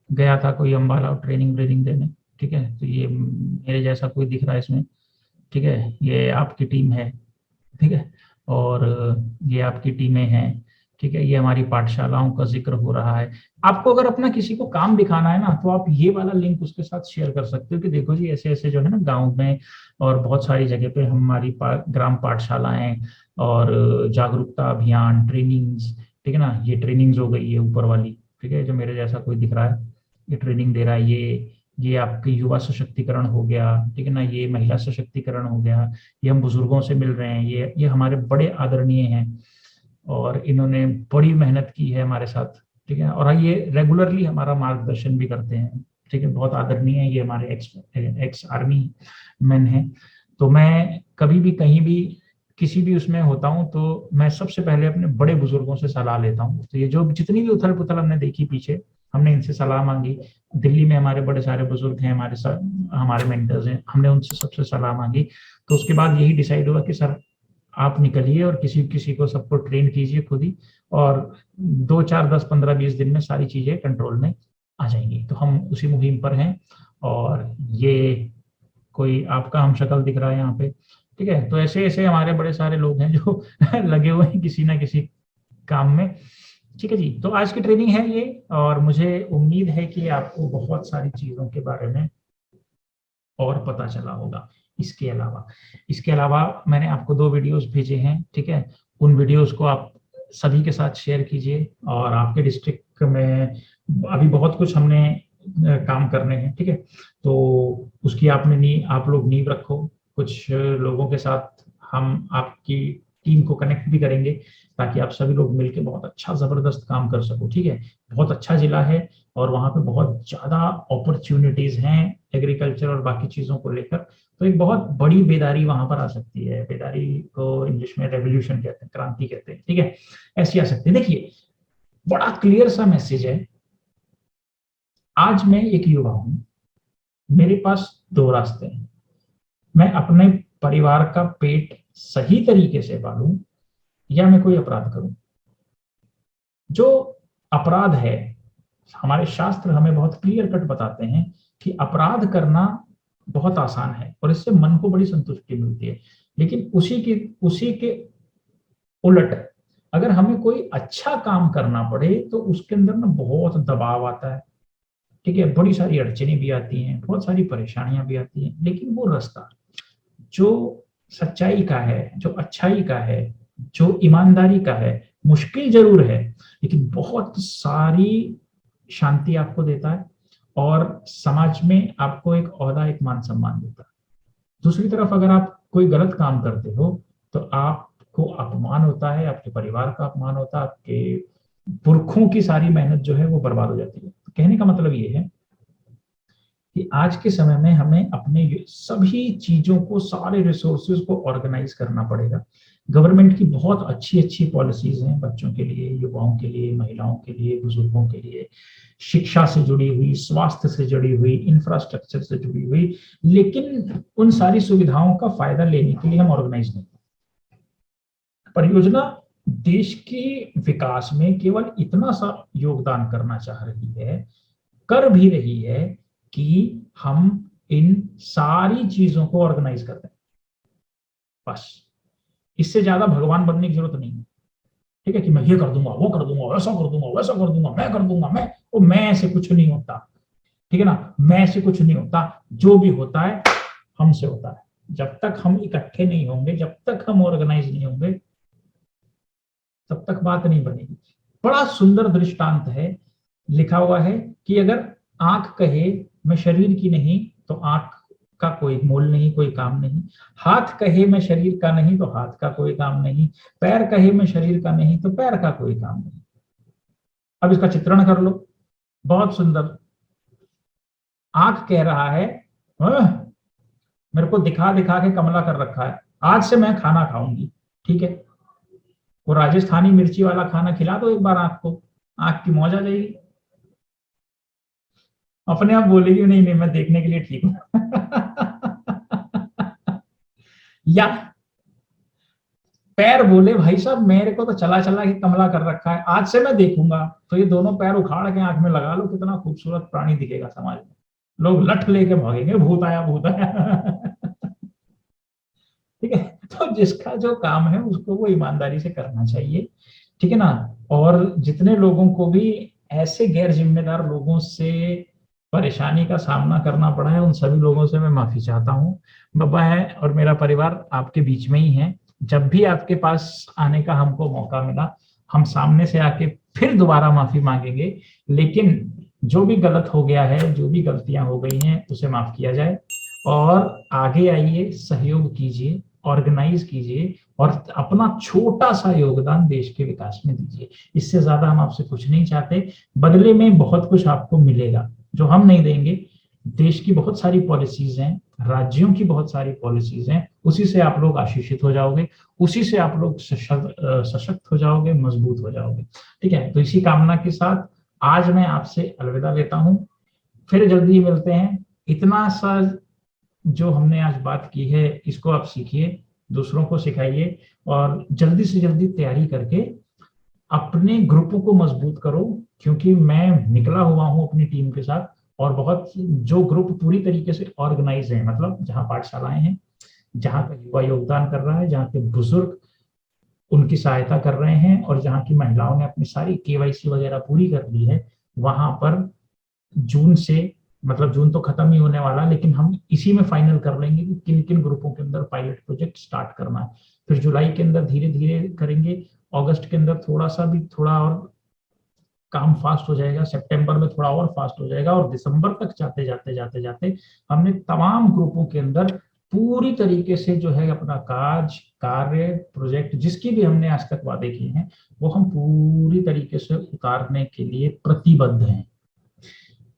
गया था कोई अम्बाला ट्रेनिंग व्रेनिंग देने, ठीक है, तो ये मेरे जैसा कोई दिख रहा है इसमें, ठीक है, ये आपकी टीम है, ठीक है, और ये आपकी टीमें हैं, ठीक है, ये हमारी पाठशालाओं का जिक्र हो रहा है। आपको अगर अपना किसी को काम दिखाना है ना, तो आप ये वाला लिंक उसके साथ शेयर कर सकते हो कि देखो जी ऐसे ऐसे जो है ना गांव में और बहुत सारी जगह पे हमारी ग्राम पाठशालाएं और जागरूकता अभियान ट्रेनिंग्स, ठीक है ना, ये ट्रेनिंग्स हो गई है ऊपर वाली, ठीक है, जो मेरे जैसा कोई दिख रहा है ये ट्रेनिंग दे रहा है, ये आपके युवा सशक्तिकरण हो गया, ठीक है ना, ये महिला सशक्तिकरण हो गया, ये हम बुजुर्गों से मिल रहे हैं, ये हमारे बड़े आदरणीय हैं और इन्होंने बड़ी मेहनत की है हमारे साथ, ठीक है, और ये रेगुलरली हमारा मार्गदर्शन भी करते हैं, ठीक है, बहुत आदरणीय है, ये हमारे एक्स आर्मी मैन हैं। तो मैं कभी भी कहीं भी किसी भी उसमें होता हूँ तो मैं सबसे पहले अपने बड़े बुजुर्गों से सलाह लेता हूँ। तो ये जो जितनी भी उथल पुथल हमने देखी पीछे, हमने इनसे सलाह मांगी। दिल्ली में हमारे बड़े सारे बुजुर्ग हैं, हमारे मेंटर्स हैं, हमने उनसे सबसे सलाह मांगी। तो उसके बाद यही डिसाइड हुआ कि सर आप निकलिए और किसी किसी को सबको ट्रेन कीजिए खुद ही, और 2 4 10 15 20 दिन में सारी चीजें कंट्रोल में आ जाएंगी। तो हम उसी मुहिम पर हैं। और ये कोई आपका हम शक्ल दिख रहा है यहाँ पे, ठीक है, तो ऐसे ऐसे हमारे बड़े सारे लोग हैं जो लगे हुए हैं किसी ना किसी काम में, ठीक है जी। तो आज की ट्रेनिंग है ये, और मुझे उम्मीद है कि आपको बहुत सारी चीजों के बारे में और पता चला होगा। इसके अलावा मैंने आपको 2 वीडियोस भेजे हैं, ठीक है, उन वीडियोस को आप सभी के साथ शेयर कीजिए। और आपके डिस्ट्रिक्ट में अभी बहुत कुछ हमने काम करने हैं, ठीक है, तो उसकी आप लोग नींव रखो। कुछ लोगों के साथ हम आपकी टीम को कनेक्ट भी करेंगे ताकि आप सभी लोग मिलकर बहुत अच्छा जबरदस्त काम कर सको, ठीक है। बहुत अच्छा जिला है और वहाँ पे बहुत ज्यादा अपॉर्चुनिटीज हैं एग्रीकल्चर और बाकी चीजों को लेकर। तो एक बहुत बड़ी बेदारी वहां पर आ सकती है, बेदारी को इंग्लिश में रेवोल्यूशन कहते हैं, क्रांति कहते हैं, ठीक है, ऐसी आ सकती है। देखिए बड़ा क्लियर सा मैसेज है। आज मैं एक युवा हूं, मेरे पास 2 रास्ते हैं। मैं अपने परिवार का पेट सही तरीके से पालूं या मैं कोई अपराध करूं। जो अपराध है, हमारे शास्त्र हमें बहुत क्लियर कट बताते हैं कि अपराध करना बहुत आसान है और इससे मन को बड़ी संतुष्टि मिलती है। लेकिन उसी के उलट अगर हमें कोई अच्छा काम करना पड़े तो उसके अंदर ना बहुत दबाव आता है, ठीक है, बड़ी सारी अड़चने भी आती हैं, बहुत सारी परेशानियां भी आती हैं। लेकिन वो रास्ता जो सच्चाई का है, जो अच्छाई का है, जो ईमानदारी का है, मुश्किल जरूर है लेकिन बहुत सारी शांति आपको देता है और समाज में आपको एक ओहदा, एक मान सम्मान देता है। दूसरी तरफ अगर आप कोई गलत काम करते हो तो आपको अपमान होता है, आपके परिवार का अपमान होता है, आपके पुरखों की सारी मेहनत जो है वो बर्बाद हो जाती है। तो कहने का मतलब ये है कि आज के समय में हमें अपने सभी चीजों को, सारे रिसोर्सेज को ऑर्गेनाइज करना पड़ेगा। गवर्नमेंट की बहुत अच्छी अच्छी पॉलिसीज हैं बच्चों के लिए, युवाओं के लिए, महिलाओं के लिए, बुजुर्गों के लिए, शिक्षा से जुड़ी हुई, स्वास्थ्य से जुड़ी हुई, इंफ्रास्ट्रक्चर से जुड़ी हुई। लेकिन उन सारी सुविधाओं का फायदा लेने के लिए हम ऑर्गेनाइज नहीं। परियोजना देश के विकास में केवल इतना सा योगदान करना चाह रही है, कर भी रही है, कि हम इन सारी चीजों को ऑर्गेनाइज करते हैं। बस इससे ज्यादा भगवान बनने की जरूरत नहीं है, ठीक है, कि मैं ये कर दूंगा, वो कर दूंगा, वैसा कर दूंगा, वैसा कर दूंगा, मैं कर दूंगा, मैं से कुछ नहीं होता, ठीक है ना, मैं से कुछ नहीं होता। जो भी होता है हमसे होता है। जब तक हम इकट्ठे नहीं होंगे, जब तक हम ऑर्गेनाइज नहीं होंगे, तब तक बात नहीं बनेगी। बड़ा सुंदर दृष्टांत है, लिखा हुआ है कि अगर आंख कहे मैं शरीर की नहीं तो आंख का कोई मोल नहीं, कोई काम नहीं। हाथ कहे मैं शरीर का नहीं तो हाथ का कोई काम नहीं। पैर कहे मैं शरीर का नहीं तो पैर का कोई काम नहीं। अब इसका चित्रण कर लो, बहुत सुंदर। आंख कह रहा है मेरे को दिखा दिखा के कमला कर रखा है, आज से मैं खाना खाऊंगी, ठीक है, वो राजस्थानी मिर्ची वाला खाना खिला दो एक बार आंख को, आंख की मौज आ जाएगी। अपने आप बोलेगी नहीं नहीं मैं देखने के लिए ठीक हूं। या पैर बोले भाई साहब मेरे को तो चला चला के कमला कर रखा है, आज से मैं देखूंगा तो ये दोनों पैर उखाड़ के आंख में लगा लो, कितना खूबसूरत प्राणी दिखेगा समाज में, लोग लठ लेके भागेंगे, भूत आया भूत आया। ठीक है, तो जिसका जो काम है उसको वो ईमानदारी से करना चाहिए, ठीक है ना। और जितने लोगों को भी ऐसे गैर जिम्मेदार लोगों से परेशानी का सामना करना पड़ा है, उन सभी लोगों से मैं माफी चाहता हूँ। बाबा है और मेरा परिवार आपके बीच में ही है, जब भी आपके पास आने का हमको मौका मिला हम सामने से आके फिर दोबारा माफी मांगेंगे, लेकिन जो भी गलत हो गया है, जो भी गलतियां हो गई हैं उसे माफ किया जाए और आगे आइए, सहयोग कीजिए, ऑर्गेनाइज कीजिए और अपना छोटा सा योगदान देश के विकास में दीजिए। इससे ज्यादा हम आपसे कुछ नहीं चाहते, बदले में बहुत कुछ आपको मिलेगा जो हम नहीं देंगे। देश की बहुत सारी पॉलिसीज हैं, राज्यों की बहुत सारी पॉलिसीज हैं, उसी से आप लोग आशीषित हो जाओगे, उसी से आप लोग सशक्त हो जाओगे, मजबूत हो जाओगे। ठीक है, तो इसी कामना के साथ आज मैं आपसे अलविदा लेता हूं, फिर जल्दी मिलते हैं। इतना सा जो हमने आज बात की है इसको आप सीखिए, दूसरों को सिखाइए और जल्दी से जल्दी तैयारी करके अपने ग्रुपों को मजबूत करो, क्योंकि मैं निकला हुआ हूं अपनी टीम के साथ और बहुत जो ग्रुप पूरी तरीके से ऑर्गेनाइज है, मतलब जहां पाठशालाएं हैं, जहां का युवा योगदान कर रहा है, जहां के बुजुर्ग उनकी सहायता कर रहे हैं और जहां की महिलाओं ने अपनी सारी केवाईसी वगैरह पूरी कर ली है, वहां पर जून से, मतलब जून तो खत्म ही होने वाला, लेकिन हम इसी में फाइनल कर लेंगे कि किन किन ग्रुपों के अंदर पायलट प्रोजेक्ट स्टार्ट करना है। फिर जुलाई के अंदर धीरे धीरे करेंगे, अगस्त के अंदर थोड़ा और काम फास्ट हो जाएगा, सितंबर में थोड़ा और फास्ट हो जाएगा और दिसंबर तक जाते जाते जाते जाते हमने तमाम ग्रुपों के अंदर पूरी तरीके से जो है अपना कार्य प्रोजेक्ट जिसकी भी हमने आज तक वादे किए हैं वो हम पूरी तरीके से उतारने के लिए प्रतिबद्ध हैं।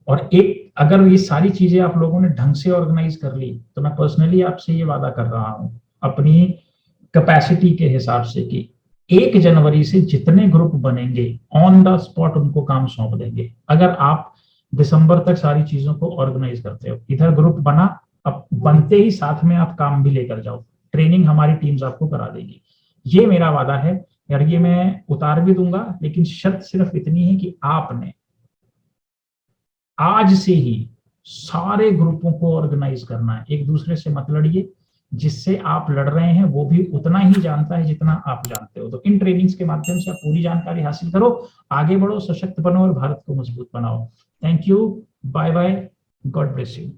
और एक अगर ये सारी चीजें आप लोगों ने ढंग से ऑर्गेनाइज कर ली तो मैं पर्सनली आपसे ये वादा कर रहा हूं अपनी कैपेसिटी के हिसाब से कि 1 जनवरी से जितने ग्रुप बनेंगे ऑन द स्पॉट उनको काम सौंप देंगे। अगर आप दिसंबर तक सारी चीजों को ऑर्गेनाइज करते हो, इधर ग्रुप बना, अब बनते ही साथ में आप काम भी लेकर जाओ, ट्रेनिंग हमारी टीम्स आपको करा देगी, ये मेरा वादा है यार। ये मैं उतार भी दूंगा, लेकिन शर्त सिर्फ इतनी है कि आपने आज से ही सारे ग्रुपों को ऑर्गेनाइज करना है। एक दूसरे से मत लड़िए, जिससे आप लड़ रहे हैं वो भी उतना ही जानता है जितना आप जानते हो। तो इन ट्रेनिंग्स के माध्यम से आप पूरी जानकारी हासिल करो, आगे बढ़ो, सशक्त बनो और भारत को मजबूत बनाओ। Thank you, bye bye, God bless you.